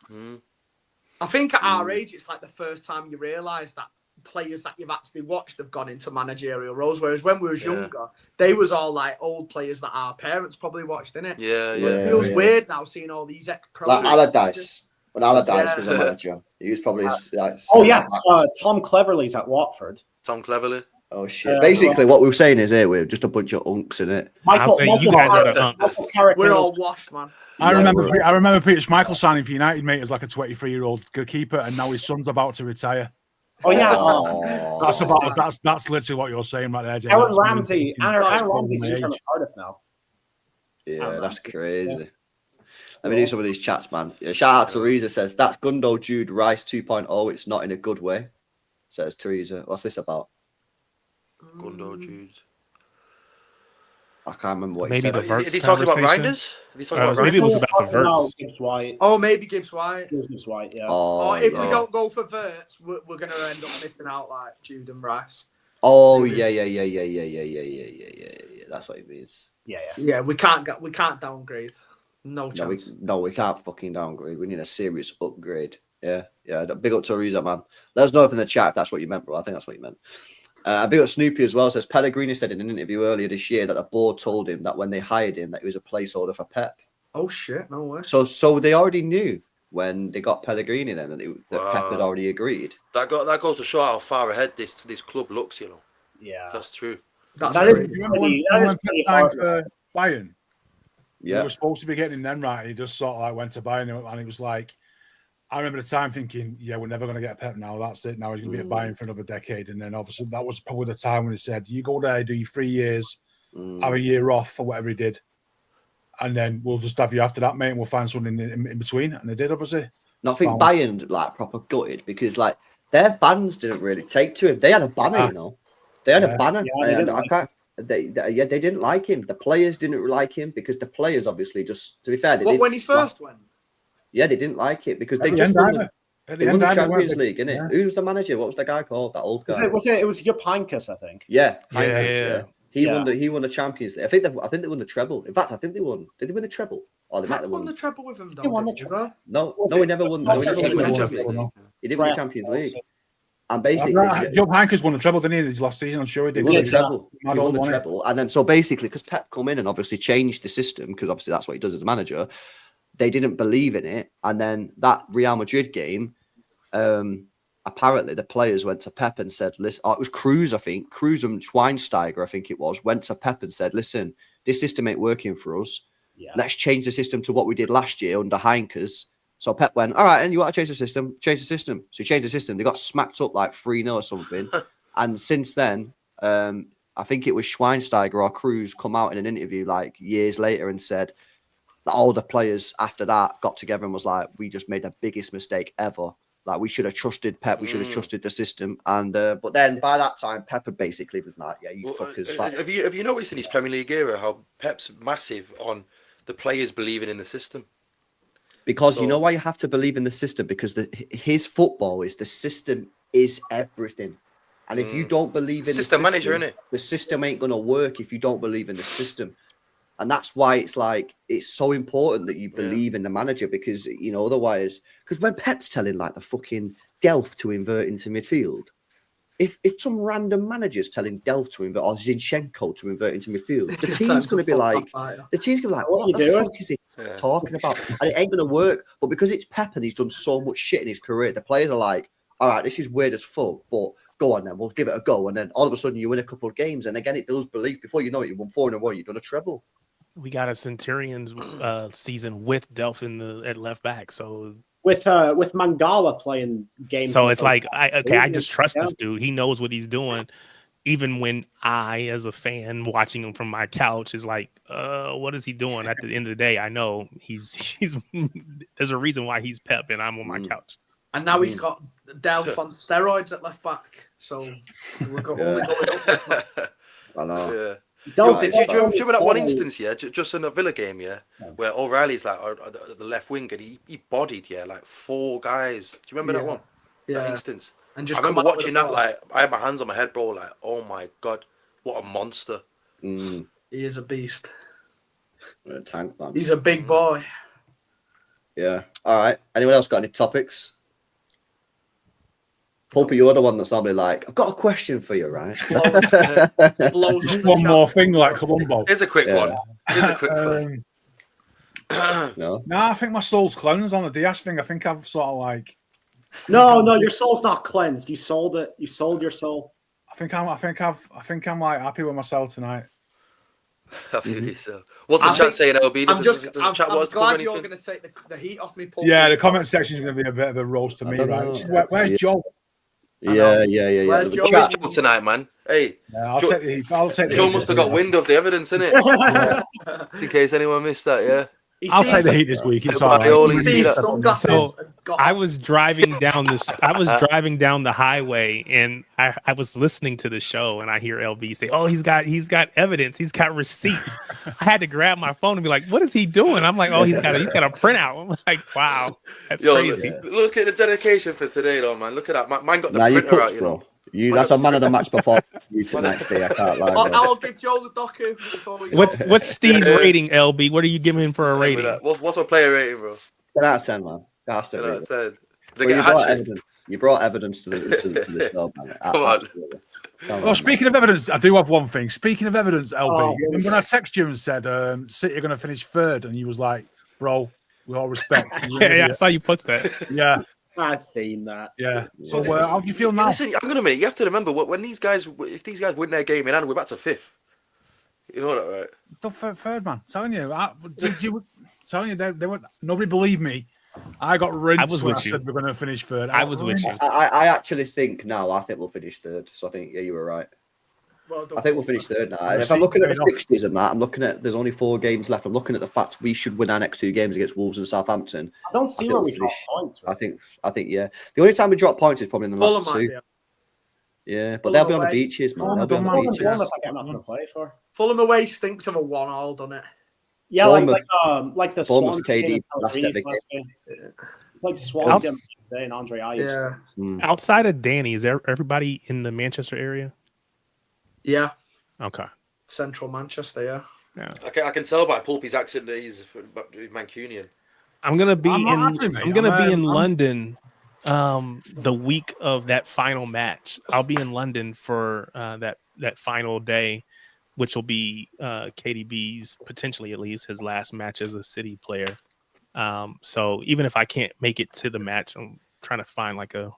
I think at our age it's like the first time you realise that players that you've actually watched have gone into managerial roles, whereas when we was younger, they was all like old players that our parents probably watched, innit? It feels weird now seeing all these ex-pro. Like Allardyce. When Allardyce was a manager, he was probably Tom Cleverley's at Watford. Tom Cleverley. Oh shit! Basically, what we were saying is here we're just a bunch of unks in it. You guys are the unks. We're all washed, man. I remember Peter Schmeichel signing for United, mate, as like a 23-year-old keeper, and now his son's about to retire. Oh yeah, that's literally what you're saying right there, Jay. Aaron Ramsey's interim at Cardiff now. Yeah, that's crazy. Let me do some of these chats, man. Yeah, shout out to Teresa says that's Gundo Jude Rice 2.0. It's not in a good way. Says Teresa. What's this about? Gundo Jude. I can't remember what maybe he said. the Wirtz. Is he talking about Reinders? Maybe it was about the Wirtz. Gibbs-White. Oh, maybe Gibbs-White. Gibbs-White, yeah. Or if we don't go for Wirtz, we're going to end up missing out like Jude and Rice. Oh yeah. That's what it means. Yeah. We can't downgrade. No chance. We can't fucking downgrade. We need a serious upgrade. Yeah. Big up to Teresa, man. Let us know if in the chat if that's what you meant, bro. I think that's what you meant. Big up Snoopy as well. Says Pellegrini said in an interview earlier this year that the board told him that when they hired him that he was a placeholder for Pep. Oh shit! No way. So they already knew when they got Pellegrini then that Pep had already agreed. That goes to show how far ahead this club looks. You know. Yeah, that's true. That is pretty hard for Bayern. Yeah, we were supposed to be getting him then right. He just sort of like went to Bayern, and it was like. I remember the time thinking, yeah, we're never going to get Pep now. That's it. Now he's going to be at Bayern for another decade. And then obviously that was probably the time when he said, you go there, do your 3 years, have a year off or whatever he did. And then we'll just have you after that, mate, and we'll find something in between. And they did, obviously. No, I think Bayern like proper gutted because like their fans didn't really take to him. They had a banner, you know. They had a banner. They didn't like him. The players didn't like him because the players obviously just, to be fair, when he first went? Yeah, they didn't like it because they just won the Champions League, innit? Yeah. Who was the manager? What was the guy called? That old guy. It was Jupp Heynckes, I think. Yeah, He won the Champions League. I think they won the treble. In fact, I think they won. Did they win the treble? Or they might have won the treble with him. They won the treble. No, he never won. He didn't win the Champions League. And basically, Job Heynckes won the treble, didn't he, his last season? I'm sure he did. He won the treble. He He won the treble. And then, so basically, because Pep come in and obviously changed the system, because obviously that's what he does as a manager, they didn't believe in it. And then that Real Madrid game, apparently the players went to Pep and said, listen, it was Cruz, I think. Cruz and Schweinsteiger, I think it was, went to Pep and said, listen, this system ain't working for us. Yeah. Let's change the system to what we did last year under Heynckes. So Pep went, all right, and you want to change the system? Change the system. So he changed the system. They got smacked up like 3-0 or something. And since then, I think it was Schweinsteiger or Cruz come out in an interview like years later and said that all the players after that got together and was like, we just made the biggest mistake ever. Like, we should have trusted Pep. We should have trusted the system. And but then by that time, Pep had basically been like, yeah, you fuckers. Have you noticed in his Premier League era how Pep's massive on the players believing in the system? Because you know why you have to believe in the system? Because his football is the system is everything. And if you don't believe in the system, manager, innit? The system ain't going to work if you don't believe in the system. And that's why it's like, it's so important that you believe in the manager, because, you know, otherwise, because when Pep's telling like the fucking Delph to invert into midfield, if some random manager's telling Delph to invert or Zinchenko to invert into midfield, the team's going to be like, what the fuck is he talking about? And it ain't going to work. But because it's Pep and he's done so much shit in his career, the players are like, all right, this is weird as fuck, but go on then, we'll give it a go. And then all of a sudden you win a couple of games. And again, it builds belief. Before you know it, you won 4 in a row, you've done a treble. We got a Centurions season with Delph at left back. So with Mangala playing games. So it's like, I just trust this dude. He knows what he's doing. Even when I, as a fan, watching him from my couch, is like, what is he doing? At the end of the day, I know he's there's a reason why he's Pep and I'm on my couch. And now he's got Delph on steroids at left back. So we're only going up. I know. Yeah. Do you remember that one instance, just in a Villa game, where O'Reilly's like the left wing and he bodied, like 4 guys. Do you remember that one? Yeah. That instance. And just I remember watching that, like, I had my hands on my head, bro, like, oh my God, what a monster. He is a beast. A tank, man. He's a big boy. Yeah. All right. Anyone else got any topics? Pulpy, you're the one that's normally like, I've got a question for you, right? Just one more thing, like Columbo. Here's a quick one. No, I think my soul's cleansed on the Dias thing. I think I've sort of like. No, your soul's not cleansed. You sold it. You sold your soul. I think I'm like happy with myself tonight. Happy with yourself. What's the chat saying, LB? I'm glad you're going to take the heat off me, Paul. Yeah, the comment section is going to be a bit of a roast to me, right? Where's Joe? Yeah. Where's Joe tonight, man? Hey, I'll take the heat. Joe must have got wind of the evidence, innit? In case anyone missed that, I'll take the heat this week. It's all right. So I was driving down the highway, and I was listening to the show, and I hear LB say, "Oh, he's got evidence. He's got receipts." I had to grab my phone and be like, "What is he doing?" I'm like, "Oh, he's got a printout." I'm like, "Wow, that's crazy." Look at the dedication for today, though, man. Look at that. Mine got the printer out, you know. That's a man of the match before you tonight, Steve. I can't lie. I'll give Joe the docu before we go. What's Steve's rating, LB? What are you giving him for a rating? What's my player rating, bro? 10 out of 10, man. 10 out of 10. You brought evidence to the show, man. Come on. Well, speaking of evidence, I do have one thing. Speaking of evidence, LB, when I texted you and said City are going to finish 3rd, and you was like, "Bro, with all respect." I saw you post that. Yeah. I've seen that. Yeah. So how do you feel now? Listen, hang on a minute. You have to remember when if these guys win their game in hand, we're back to 5th. You know that, right? The 3rd, man. Telling you, they were. Nobody believed me. I got rinsed when I said we're going to finish 3rd. I was with you. I actually think now. I think we'll finish 3rd. So I think you were right. Well, I think we'll finish 3rd now. If I'm looking at the fixtures and that, I'm looking at there's only 4 games left. I'm looking at the fact we should win our next 2 games against Wolves and Southampton. I don't see where we drop points. Right? I think yeah. The only time we drop points is probably in the last 2. Yeah, but they'll be on the beaches, man. They'll be on the beaches. I'm not going to play for. Fulham away stinks of a 1-1, doesn't it? Yeah, like the Bournemouth Swans KD last ever game. Like Swans and Andre Ayew. Yeah. Outside of Danny, is there everybody in the Manchester area? Yeah. Okay. Central Manchester, yeah. I can tell by Pulpy's accent that he's Mancunian. I'm gonna be in London the week of that final match. I'll be in London for that final day, which will be KDB's, potentially at least, his last match as a City player. So even if I can't make it to the match, I'm trying to find like a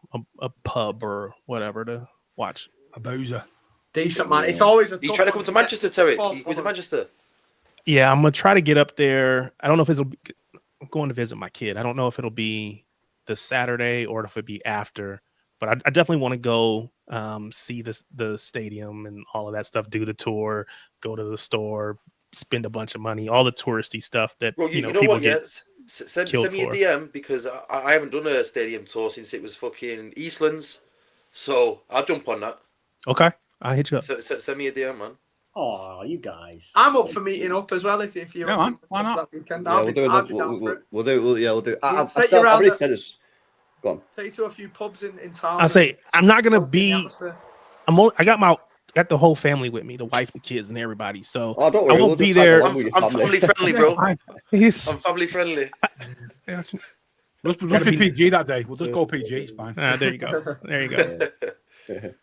pub or whatever to watch. A boozer. Decent, man. It's always a tough You trying to come one to Manchester, Terry? Fall You with forward. Manchester? Yeah, I'm gonna try to get up there. I don't know if it'll be, I'm going to visit my kid. I don't know if it'll be the Saturday or if it'll be after, but I definitely want to go see the stadium and all of that stuff, do the tour, go to the store, spend a bunch of money, all the touristy stuff that Bro, you know people what? Yeah, get. send killed me a for. DM because I haven't done a stadium tour since it was fucking Eastlands, so I'll jump on that. Okay, I'll hit you up. Send me a DM, man. Oh, you guys. I'm up for meeting up as well if you're Yeah, man. Why not? that weekend. Yeah, I'll we'll be do down it. for it. We'll do. Yeah, we'll do. I've take you around already the- said this. Go on. Take you to a few pubs in town. I'll say I'm not gonna The be. atmosphere. I got the whole family with me, the wife, the kids, and everybody. So Oh, don't I worry. won't We'll be just tag there. along with your I'm family friendly, bro. He's- I'm family friendly. We'll just be PG that day. We'll just go PG. It's fine. there you go. There you go.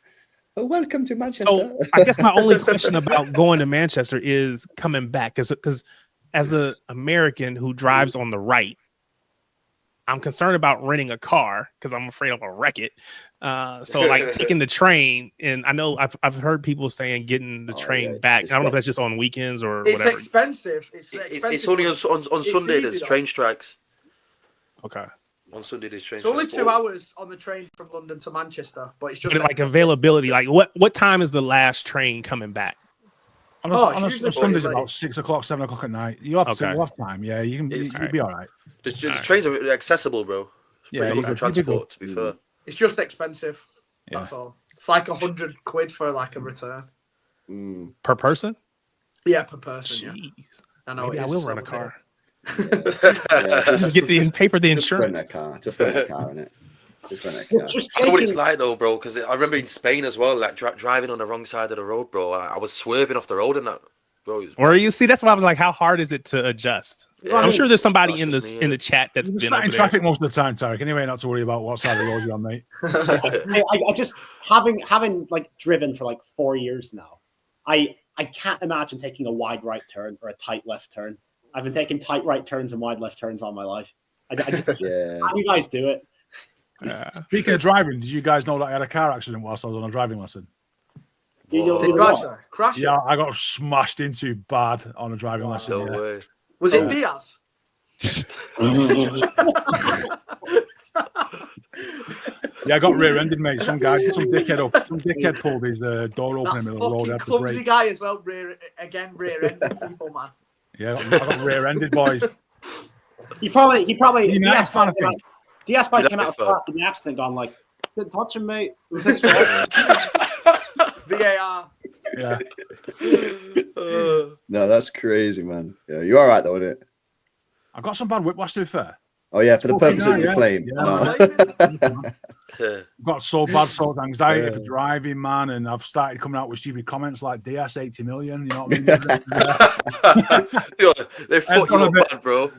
Oh, welcome to Manchester. So I guess my only question about going to Manchester is coming back, because as an American who drives on the right, I'm concerned about renting a car because I'm afraid I'm gonna wreck it. So like taking the train, and I know I've heard people saying getting the train yeah, back. just I don't know if go. that's just on weekends or It's whatever. expensive. It's expensive. It's only on It's Sunday. easy, There's though. train strikes. Okay, On Sunday there's train It's only strikes. 2 hours on the train from London to Manchester, but it's just but like availability, like what time is the last train coming back? On Oh, a, it's on a usually Sunday's pretty about late. 6 o'clock, 7 o'clock at night. You'll have time. Yeah, you'll be all right. The trains are accessible, bro. It's Yeah, pretty you good for could- you could transport, to be fair. It's just expensive. Yeah. That's all. It's like £100 for like a return. Per person? Yeah, per person. Yeah. Jeez. I know. Maybe it I is will so rent a good. car. Yeah, Just get the paper the just rent insurance. a car. Just rent a car, innit? Just rent a It's car. just I know what it's taking. like though, bro. Because I remember in Spain as well, like driving on the wrong side of the road, bro. I was swerving off the road and that, bro. It was- Or you see, that's why I was like, how hard is it to adjust? Yeah, I'm sure there's somebody that's in just me, in the chat that's You're been sat in over there. traffic most of the time, Tarek. Anyway, not to worry about what side of the road you're on, mate. I just having like driven for like 4 years now. I can't imagine taking a wide right turn or a tight left turn. I've been taking tight right turns and wide left turns all my life. Yeah. How do you guys do it? Speaking of driving, did you guys know that I had a car accident whilst I was on a driving lesson? Whoa. Did crash? Yeah, I got smashed into bad on a driving lesson. No Yeah. way. Was it Diaz? Yeah, I got rear-ended, mate. Some dickhead pulled his door open in the That middle of the road. I fucking had to clumsy brake. guy as well. Rear-ended people, man. Yeah, I got rear-ended, boys. He probably United Diaz fan, I came out- think. Diaz probably came out United of fan. park in the accident gone like, didn't touch him, mate. It was his fault. VAR. Yeah. No, that's crazy, man. Yeah, you all right though, isn't it? I got some bad whiplash, to be fair. Oh yeah, for the Okay, purpose of your yeah. claim. Yeah. No. Got so bad, so anxiety for driving, man, and I've started coming out with stupid comments like Dias 80 million. You know what I mean? Yo, they fuck you gone a up bit- bad, bro.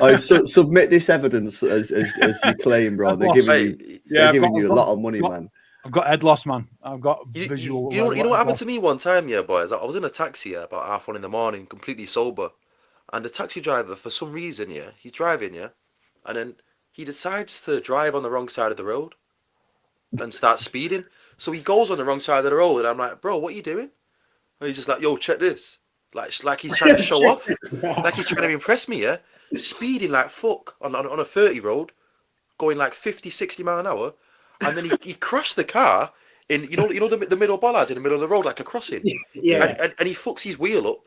Oh, submit this evidence as you claim, bro. They're giving you, Yeah, they're giving you a I've lot of money, got- man. I've got head loss, man. I've got You visual. know what happened to me one time, yeah, boys? I was in a taxi about 1:30 in the morning, completely sober, and the taxi driver, for some reason, yeah, he's driving, yeah, and then he decides to drive on the wrong side of the road and start speeding. So he goes on the wrong side of the road, and I'm like, bro, what are you doing? And he's just like, yo, check this. Like he's trying to show off. Like he's trying to impress me, yeah? Speeding like fuck on a 30 road, going like 50, 60 mile an hour. And then he crashed the car in, you know the middle bollards in the middle of the road, like a crossing. Yeah. And he fucks his wheel up.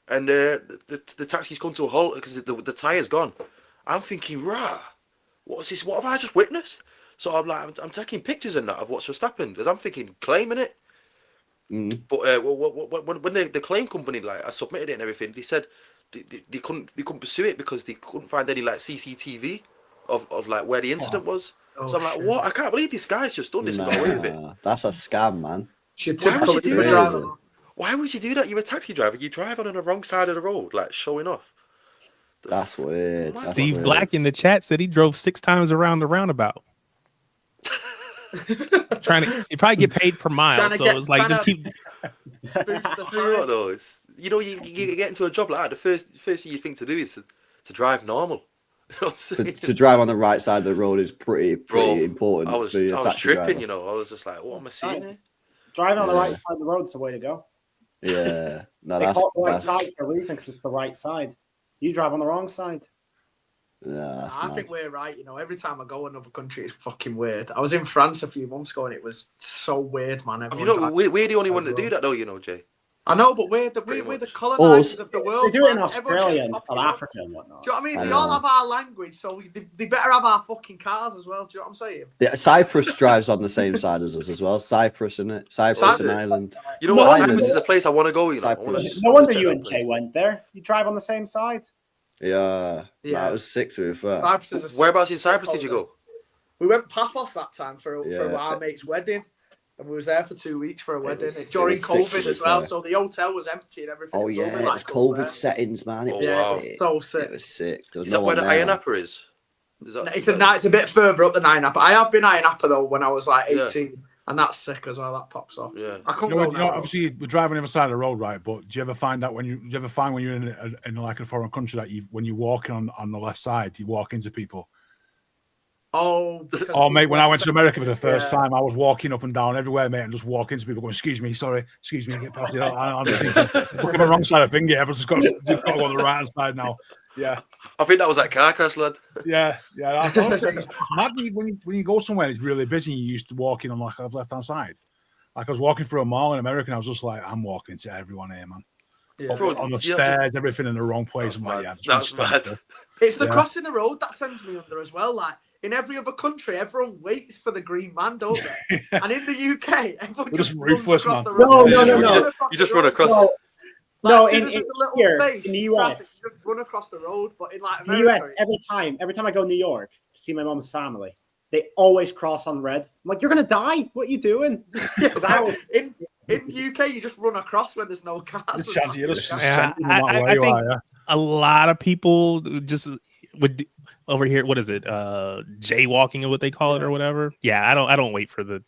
And the taxi's come to a halt because the tyre's gone. I'm thinking, rah, what's this? What have I just witnessed? So I'm like, I'm taking pictures and that of what's just happened because I'm thinking claiming it. But when the claim company, like, I submitted it and everything, they said they couldn't pursue it because they couldn't find any like CCTV of like where the incident was. So I'm like, shit. what? I can't believe this guy's just done this and got away with it. Nah, that's a scam, man. Why would you do Uber that? driver. Why would you do that? You're a taxi driver. You drive on the wrong side of the road, like showing off. That's weird. That's Steve weird. Black in the chat said he drove 6 times around the roundabout. You probably get paid per mile, so it's like just keep. Tell you what, though, it's, you get into a job like that. The first thing you think to do is to drive normal. You know what I'm saying? To drive on the right side of the road is pretty important. I was tripping, I was just like, what am I seeing here? Driving on the right side of the road is the way to go. Yeah, no, they call it the right side for a reason, because it's the right side. You drive on the wrong side. Yeah, I think we're right. Every time I go another country, it's fucking weird. I was in France a few months ago, and it was so weird, man. We're the only one that do that, though, Jay. I know, but we're the colonizers of the world. They do it in Australia and South Africa and whatnot. Do you know what I mean? They all have our language, so they better have our fucking cars as well. Do you know what I'm saying? Yeah, Cyprus drives on the same side as us as well. Cyprus, isn't it? Cyprus and Ireland. You know what? Cyprus is a place I want to go. No wonder you and Jay went there. You drive on the same side. Yeah. That was sick to be fair. Whereabouts in Cyprus did you go? We went Paphos that time for our mate's wedding. And we was there for 2 weeks for a wedding during COVID as well. So the hotel was empty and everything. Oh, yeah. It was COVID settings, man. It was sick. So sick. It was sick. Is that where the Ayia Napa is? It's a bit further up than Ayia Napa. I have been Ayia Napa, though, when I was like 18. Yeah. And that's sick as well. That pops off. Yeah. I couldn't go obviously, we're driving on the other side of the road, right? But do you ever find that when you're in like a foreign country that when you're walking on the left side, you walk into people? Oh, mate, when I went to America for the first time, I was walking up and down everywhere, mate, and just walking into people going, excuse me, get past it. I'm on the wrong side of the finger. Everyone's just got to go on the right hand side now. Yeah. I think that was that car crash, lad. Yeah. It's mad when you go somewhere it's really busy, you used to walking on like the left hand side. Like I was walking through a mall in America and I was just like, I'm walking to everyone here, man. Yeah. On the stairs, everything in the wrong place. That's bad. It's the crossing the road that sends me under as well. Like, in every other country, everyone waits for the green man, don't they? And in the UK, everyone just ruthless, man. No. You just run across. No, in the US, just run across the road. But in like America, the US, every time I go to New York to see my mom's family, they always cross on red. I'm like, you're gonna die. What are you doing? In UK, you just run across when there's no cars. I think a lot of people just would. Over here, what is it? Jaywalking, what they call it, or whatever. Yeah, I don't wait for the.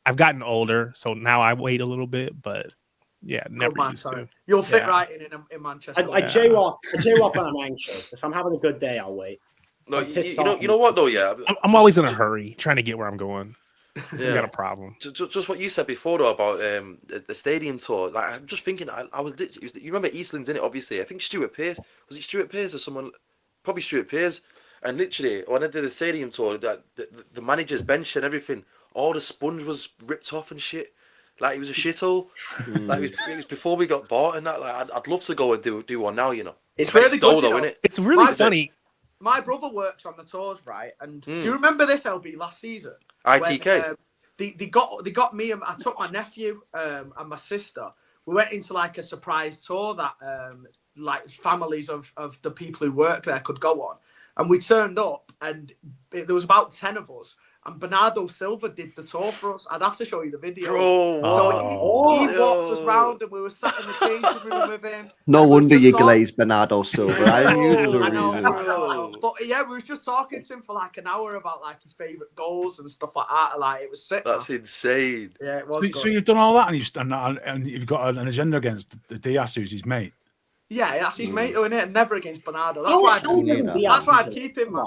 I've gotten older, so now I wait a little bit, but yeah, never used to. You'll fit right in Manchester. I jaywalk when I'm anxious. If I'm having a good day, I'll wait. No, you know what though? Yeah, I'm always in a hurry trying to get where I'm going. Yeah, got a problem. Just what you said before though about the stadium tour. Like I'm just thinking, I was literally. You remember Eastland's in it? Obviously, I think Stuart Pearce was it Stuart Pearce or someone. Probably Stuart Pearce, and literally when I did the stadium tour, that the manager's bench and everything, all the sponge was ripped off and shit. Like it was a shithole. Like it was before we got bought and that. Like I'd love to go and do one now. It's really good, though, isn't it? It's really funny. My brother works on the tours, right? And do you remember this, LB, last season? ITK. When, they got me and I took my nephew and my sister. We went into like a surprise tour that. Like families of the people who work there could go on, and we turned up and there was about 10 of us, and Bernardo Silva did the tour for us. I'd have to show you the video. So he walked us round and we were sat in the changing room with him. No wonder you glazed Bernardo Silva. I knew there was a reason. I know. But yeah, we was just talking to him for like an hour about like his favourite goals and stuff like that. Like it was sick. That's insane. Yeah, it was. So you've done all that and you've got an agenda against the Dias, who's his mate. Yeah, that's his mate, isn't it? Never against Bernardo. That's why I'd keep him, man.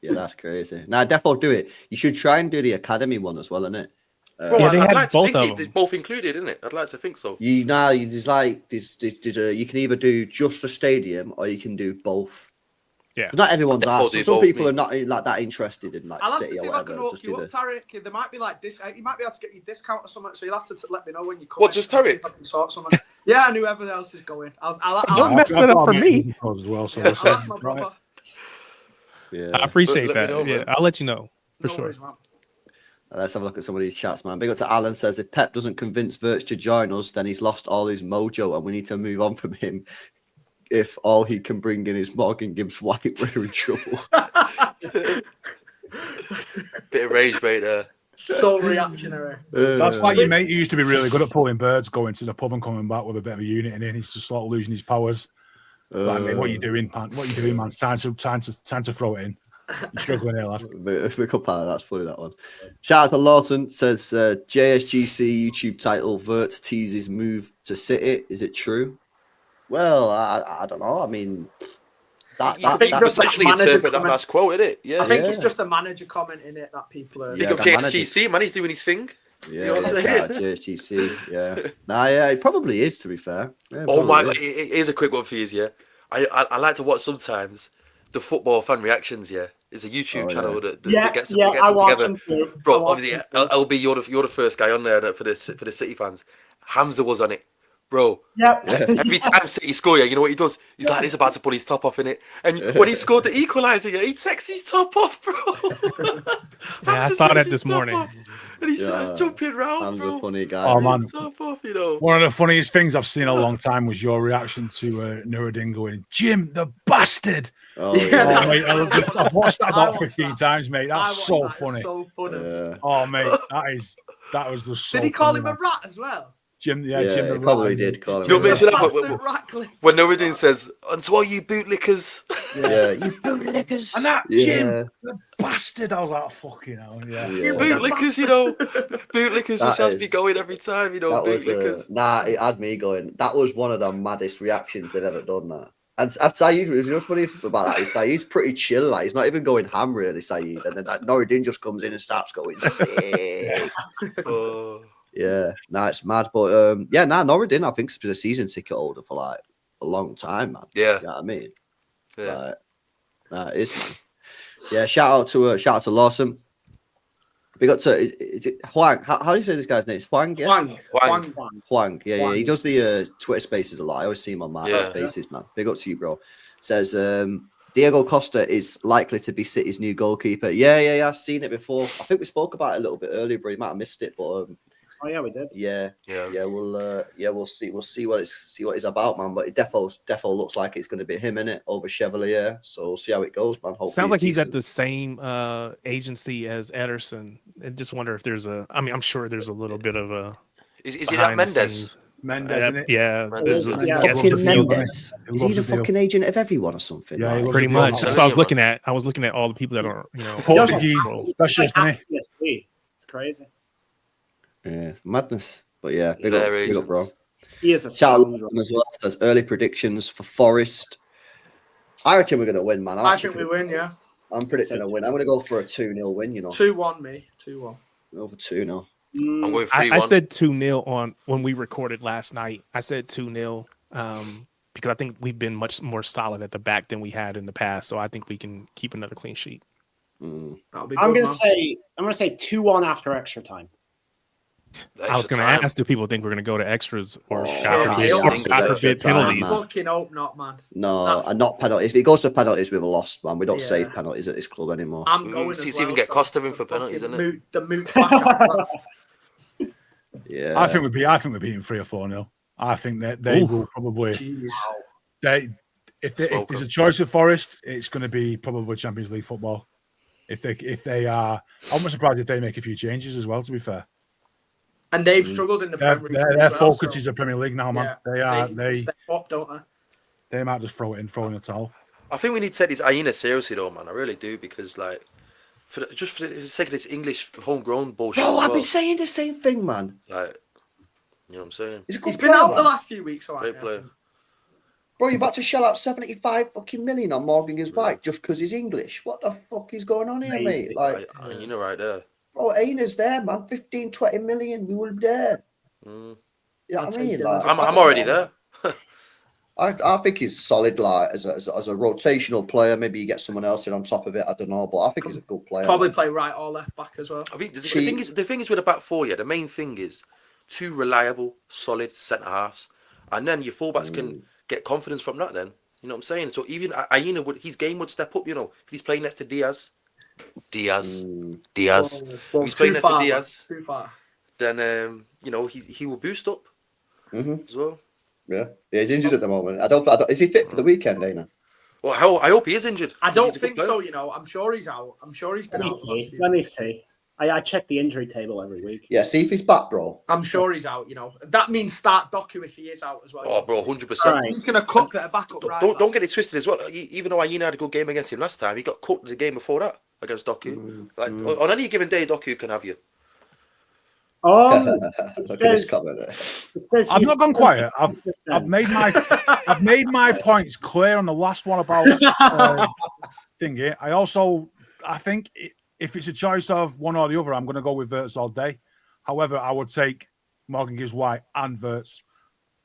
Yeah, that's crazy. Nah, definitely do it. You should try and do the academy one as well, innit? Yeah, they had both of them. It's both included, isn't it? I'd like to think so. You can either do just the stadium or you can do both. Yeah, not everyone's asked. So some people are not like that interested in like City or whatever. I'll have to see if I can hook you up, Tarek. There might be like this. You might be able to get you a discount or something. So you'll have to let me know when you come. What? Just Tarek? I can sort something. Yeah, and whoever else is going. Don't mess it up for me. As well, so I'll ask my brother. Yeah, I appreciate that. Yeah, I'll let you know for sure. Worries, man. Let's have a look at some of these chats, man. Big up to Alan says if Pep doesn't convince Wirtz to join us, then he's lost all his mojo and we need to move on from him. If all he can bring in is Morgan Gibbs-White, we're in trouble. Bit of rage bait there. So reactionary. That's like your mate who used to be really good at pulling birds, going to the pub and coming back with a bit of a unit in it. He's just sort of losing his powers. Like, mate, what are you doing, man? What are you doing, man? It's time to throw it in. Struggling here, lad. That's funny, that one. Shout out to Lawson. Says JSGC YouTube title, Wirtz teases move to City. Is it true? Well, I don't know. I mean, you could potentially interpret that as quote, isn't it? Yeah. I think it's just a manager comment in it that people are. Big up JSGC, man. He's doing his thing. Yeah, you know what I'm saying? JSGC. Yeah. Nah, yeah, it probably is, to be fair. Yeah, oh my God, here's a quick one for you. Yeah, I like to watch sometimes the football fan reactions. Yeah, it's a YouTube channel that gets them together. Bro, obviously, LB, you're the first guy on there for the City fans. Hamza was on it. Bro, every time City score, you know what he does? He's like, he's about to pull his top off in it. And when he scored the equaliser, he takes his top off, bro. I saw that this morning. And he starts jumping round, bro. A funny guy. Oh, man. Top off, you know. One of the funniest things I've seen in a long time was your reaction to Nuruddin going, Jim, the bastard. Oh, yeah. Oh, mate, I've watched that about 15 times, mate. That's so funny. So funny. Yeah. Oh, mate, that was just so Did he call funny, him man. a rat as well? Jim, Jim the probably rat. did call him. You know what a makes when Nuruddin says, "And to all you bootlickers," yeah, you bootlickers, and that Jim, the bastard. I was like, fucking hell, yeah. You bootlickers, you know, bootlickers just has me going every time, you know, bootlickers. It had me going. That was one of the maddest reactions they've ever done. That. And Saeed, you know what's funny about that is Saeed's pretty chill. Like he's not even going ham really, Saeed. And then Nuruddin just comes in and starts going sick. Yeah, it's mad, but Nuruddin, I think, has been a season ticket holder for like a long time, man. Yeah, you know what I mean. Yeah, it is, man. Yeah, shout out to Lawson. We got to is it Huang? How do you say this guy's name? It's Huang, yeah. Huang. Yeah. He does the Twitter Spaces a lot. I always see him on my Spaces, man. Big up to you, bro. Says Diego Costa is likely to be City's new goalkeeper. Yeah. I've seen it before. I think we spoke about it a little bit earlier, bro. You might have missed it, but. Oh yeah, we did. Yeah. We'll see what it's about, man. But it defo looks like it's going to be him in it over Chevalier. So we'll see how it goes, man. Hopefully sounds like he's at the same agency as Ederson. I just wonder if there's I'm sure there's a little bit of a. Is he that Mendes? Mendes, yeah. Mendes. Is he the fucking agent of everyone or something? Yeah, pretty much. That's what I was looking at. I was looking at all the people that are, Portuguese specialist, isn't he? It's crazy. Yeah, madness. But yeah, big up, bro. He is a shout out as well. There's early predictions for Forest. I reckon we're gonna win, man. I think we win, yeah. I'm predicting a win. I'm gonna go for a 2-0 win, you know. 2-1, me. 2-1. Over 2-0. I'm going 3-1. I said 2-0 on when we recorded last night. I said 2-0 because I think we've been much more solid at the back than we had in the past. So I think we can keep another clean sheet. I'm gonna say 2-1 after extra time. I was going to ask, do people think we're going to go to extras or after bid penalties? Fucking hope not, man. No, and not penalties. If it goes to penalties, we've lost, man. We don't save penalties at this club anymore. I'm going to even get Costa in for penalties, isn't it? The moot back. Yeah, I think we're beating 3 or 4-0. I think that they will probably. If there's a choice of Forest, it's going to be probably Champions League football. If they are, I'm not surprised if they make a few changes as well. To be fair. And they've struggled in the Premier League. Their focus is the Premier League now, man. Yeah, they step up, don't they? They might just throw in a towel. I think we need to take this Aina seriously, though, man. I really do, because like, for the sake of this English homegrown bullshit. Bro, I've been saying the same thing, man. Like, you know what I'm saying? He's been out the last few weeks, Great player. Bro, you're about to shell out 75 fucking million on Morgan Gibbs-White just because he's English. What the fuck is going on here, mate? Like, you know, right there. Oh, Aina's there, man. 15, 20 million. We will be there. You know what I mean? Like, I'm already there. I think he's solid, like as a rotational player. Maybe you get someone else in on top of it. I don't know, but I think he's a good player. Probably play right or left back as well. I think the thing is with a back four, the main thing is 2 reliable, solid centre halves, and then your fullbacks can get confidence from that. Then you know what I'm saying. So even Aina his game would step up. You know, if he's playing next to Diaz. Well, he's playing next to Diaz. Too far. Then you know he will boost up as well. Yeah, he's injured at the moment. I don't. Is he fit for the weekend, Aina? Well, I hope he is injured. I don't think so. You know, I'm sure he's out. I'm sure he's been out. Let me see. I check the injury table every week. Yeah, see if he's back, bro. I'm sure he's out. You know that means start Doku if he is out as well. Oh, bro, 100%. Right. He's gonna cook that backup right. Don't get it twisted as well. Even though Aina had a good game against him last time, he got cooked the game before that against Doku. On any given day, Doku can have you. Look at this comment. It says I've he's not gone quiet. I've 20%. made my points clear on the last one about thingy. I think if it's a choice of one or the other, I'm going to go with Wirtz all day. However, I would take Morgan Gibbs-White and Wirtz.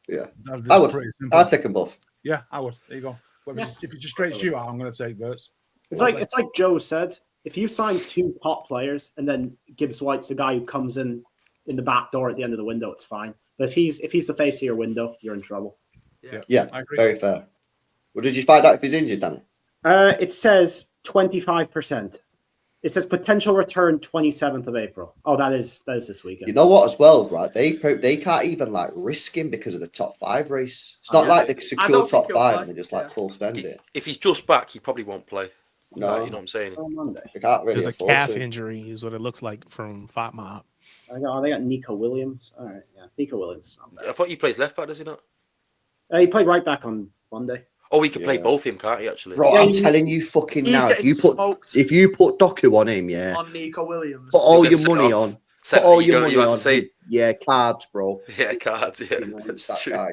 Yeah, I would. I'd take them both. Yeah, I would. There you go. If it's a straight shootout, I'm going to take Wirtz. It's like Joe said. If you sign 2 top players and then Gibbs-White's the guy who comes in the back door at the end of the window, it's fine. But if he's the face of your window, you're in trouble. Yeah, I agree. Very fair. Well, did you find out if he's injured, Danny? It says 25%. It says potential return 27th of April. Oh, that is this weekend. You know what, as well, right? They can't even risk him because of the top 5 race. It's not like they secure top 5 and they just full spend it. If he's just back, he probably won't play. No, you know what I'm saying. On Monday. They can't really There's a calf injury, is what it looks like from FOTMob. They got Nico Williams. All right, yeah, Nico Williams. I thought he plays left back, does he not? He played right back on Monday. Oh, he can play both him, can't he? Actually, bro. I'm telling you, fucking now, if you put Doku on him, on Nico Williams, put all your money on. Put all your money on. Say, yeah, cards, bro. Yeah, cards. Yeah, that's true. Guy,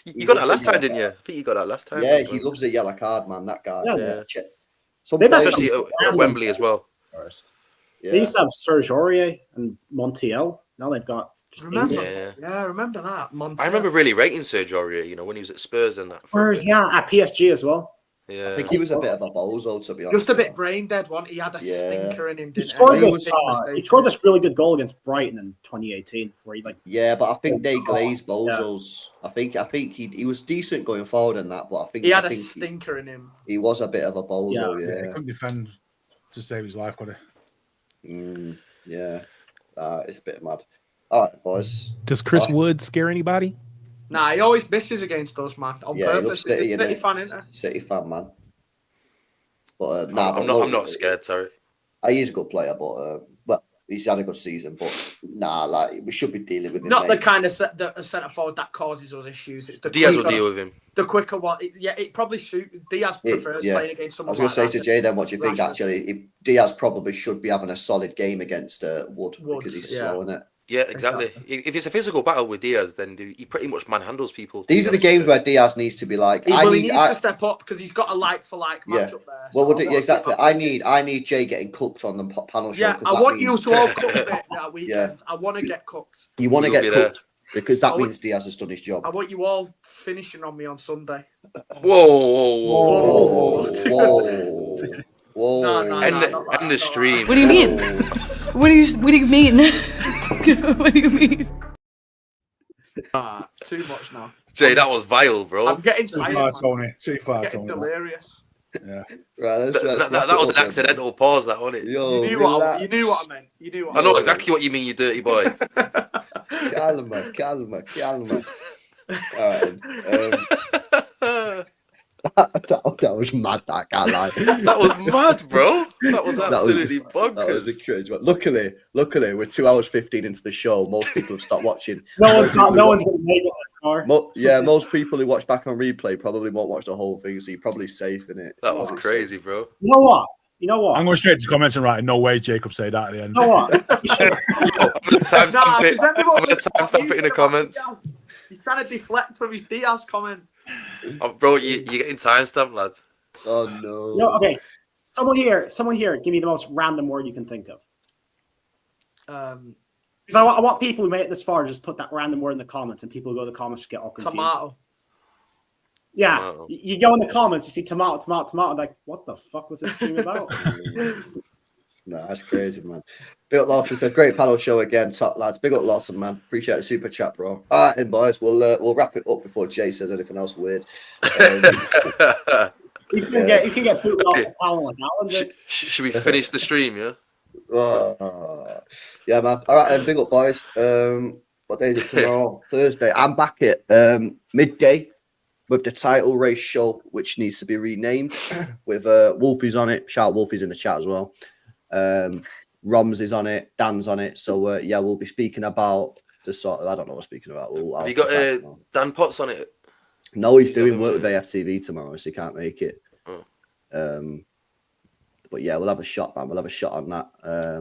you got that last time, didn't you? I think you got that last time. Yeah, he loves a yellow card, man. That guy. Yeah. Especially at Wembley as well. First. Yeah. They used to have Serge Aurier and Montiel. Now they've got. Remember that. Montiel. I remember really rating Serge Aurier. When he was at Spurs and that. Spurs, yeah, at PSG as well. Yeah, I think he was a bit of a bozo, to be honest. Just a bit brain dead. He had a stinker in him. He scored this really good goal against Brighton in 2018, where he Yeah, but I think they glazed bozos. Yeah. I think he was decent going forward in that, but I think he had a stinker in him. He was a bit of a bozo. Yeah, he couldn't defend to save his life, could he? Yeah, it's a bit mad. All right, boys. Does Chris Wood scare anybody? Nah, he always misses against us, man. On purpose. City, He's a City fan, isn't he? City fan, man. But I'm not scared. Sorry. He's a good player, but well, he's had a good season. But we should be dealing with him. Not the kind of centre forward that causes us issues. It's the Diaz will deal with him. The quicker one, it probably Diaz prefers playing against someone. I was going to say to Jay, then, what do you think? Actually, Diaz probably should be having a solid game against Wood because he's slow in it. Yeah, exactly. If it's a physical battle with Diaz, then he pretty much manhandles people. These are the games where Diaz needs to be like. He needs to step up because he's got a like-for-like match up there. Well, exactly. I need Jay getting cooked on the panel show. Yeah, I want you to all cook a bit that weekend. Yeah. I want to get cooked. You want to get cooked because that means Diaz has done his job. I want you all finishing on me on Sunday. Whoa. No, end the stream. What do you mean? What do you mean? What do you mean? Too much now. Jay, that was vile, bro. I'm getting tired. Too far, I'm getting delirious. Yeah. Right, that was an accidental pause, that wasn't it? Yo, you knew what I meant. I know exactly what you mean, you dirty boy. Calma. All right. That was mad. That can't lie. That was mad, bro. That was absolutely bonkers. That was crazy. But luckily, we're 2 hours 15 into the show. Most people have stopped watching. No one's going to make it this far. Most people who watch back on replay probably won't watch the whole thing, so you're probably safe in it. That was crazy, bro. You know what? I'm going straight to comments and writing, no way Jacob say that at the end. You know what? I'm going to timestamp it in the comments. He's trying to deflect from his Diaz comment. Oh, bro, you're getting timestamped, lad. Oh no. No, okay. Someone here, give me the most random word you can think of. Because I want people who made it this far to just put that random word in the comments, and people who go to the comments to get all confused. Tomato. Yeah, you go in the comments, you see tomato, like, what the fuck was this stream about? No, that's crazy, man. Big up Lawson, it's a great panel show again, top lads. Big up Lawson, man. Appreciate the super chat, bro. All right, then, boys, we'll wrap it up before Jay says anything else weird. He's gonna get put off the panel like Haaland. Should we finish the stream? Yeah. Yeah, man. All right, then, big up, boys. What day is it tomorrow? Thursday. I'm back at midday with the title race show, which needs to be renamed with Wolfies on it. Shout out Wolfies in the chat as well. Roms is on it, Dan's on it. So yeah, we'll be speaking about the sort of, I don't know what we're speaking about. Have you got Dan Potts on it? No, he's doing work with AFTV tomorrow, so he can't make it. Oh. But yeah, we'll have a shot, man. We'll have a shot on that.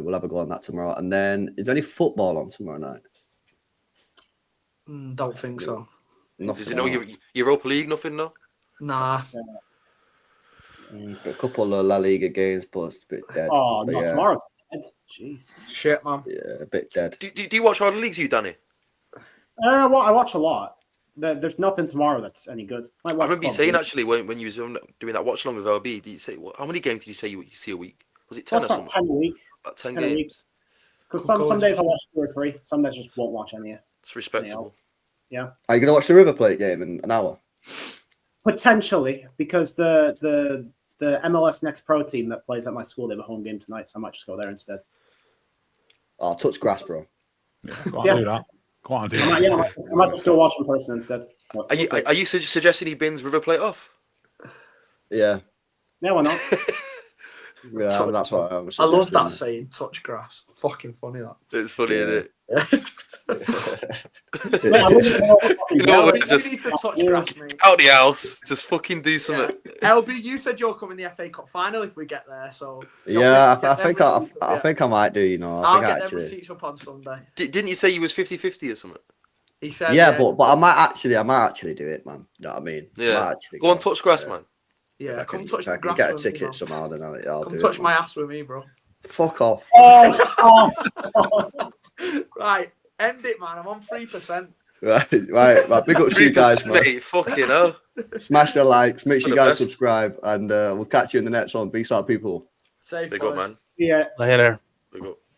We'll have a go on that tomorrow. And then, is there any football on tomorrow night? Don't think so. Does it know Europa League? Nothing, no? Nah. A couple of La Liga games, but it's a bit dead. Oh, but no, yeah. tomorrow's dead. Jeez. Shit, man. Yeah, a bit dead. Do you watch all the leagues, you, Danny? Well, I watch a lot. There's nothing tomorrow that's any good. I remember you saying, actually, when you was doing that watch along with LB, did you say, how many games did you say you see a week? Was it 10 or something? 10 a week. About 10 games? Because some days I watch 2 or 3. Some days I just won't watch any. It's respectable. Yeah. Are you going to watch the River Plate game in an hour? Potentially, because the MLS Next Pro team that plays at my school, they have a home game tonight, so I might just go there instead. Oh, touch grass, bro. Yeah, go on, do that. Go on, do that. I might just go watch in person instead. Are you suggesting he bins River Plate off? Yeah. Yeah, why not? Yeah, that's what I was I love that suggesting. saying, touch grass. Fucking funny, that. It's funny, isn't it? You know what, LB, just- you need to touch grass, mate. Out the house, just fucking do something. LB, you said you're coming the FA Cup final if we get there, so Yeah, I think I might do, you know. I'll I get think them actually. receipts up on Sunday. Didn't you say you was 50-50 or something? He said, Yeah, but I might actually do it, man. You know what I mean? I Yeah. might actually Go on, touch grass, man. yeah, If come touch the I can grass. get a with me, ticket man. somehow, then I'll Come do touch it. my man. ass with me, bro. Fuck off. Oh, stop. Right, end it, man. I'm on 3%. Right. Big up to you guys, man. Mate, fucking hell. Smash the likes, make sure you For the guys best. subscribe, and we'll catch you in the next one. Peace out, people. Safe, Big up, boys. man. Yeah. Later. Big up.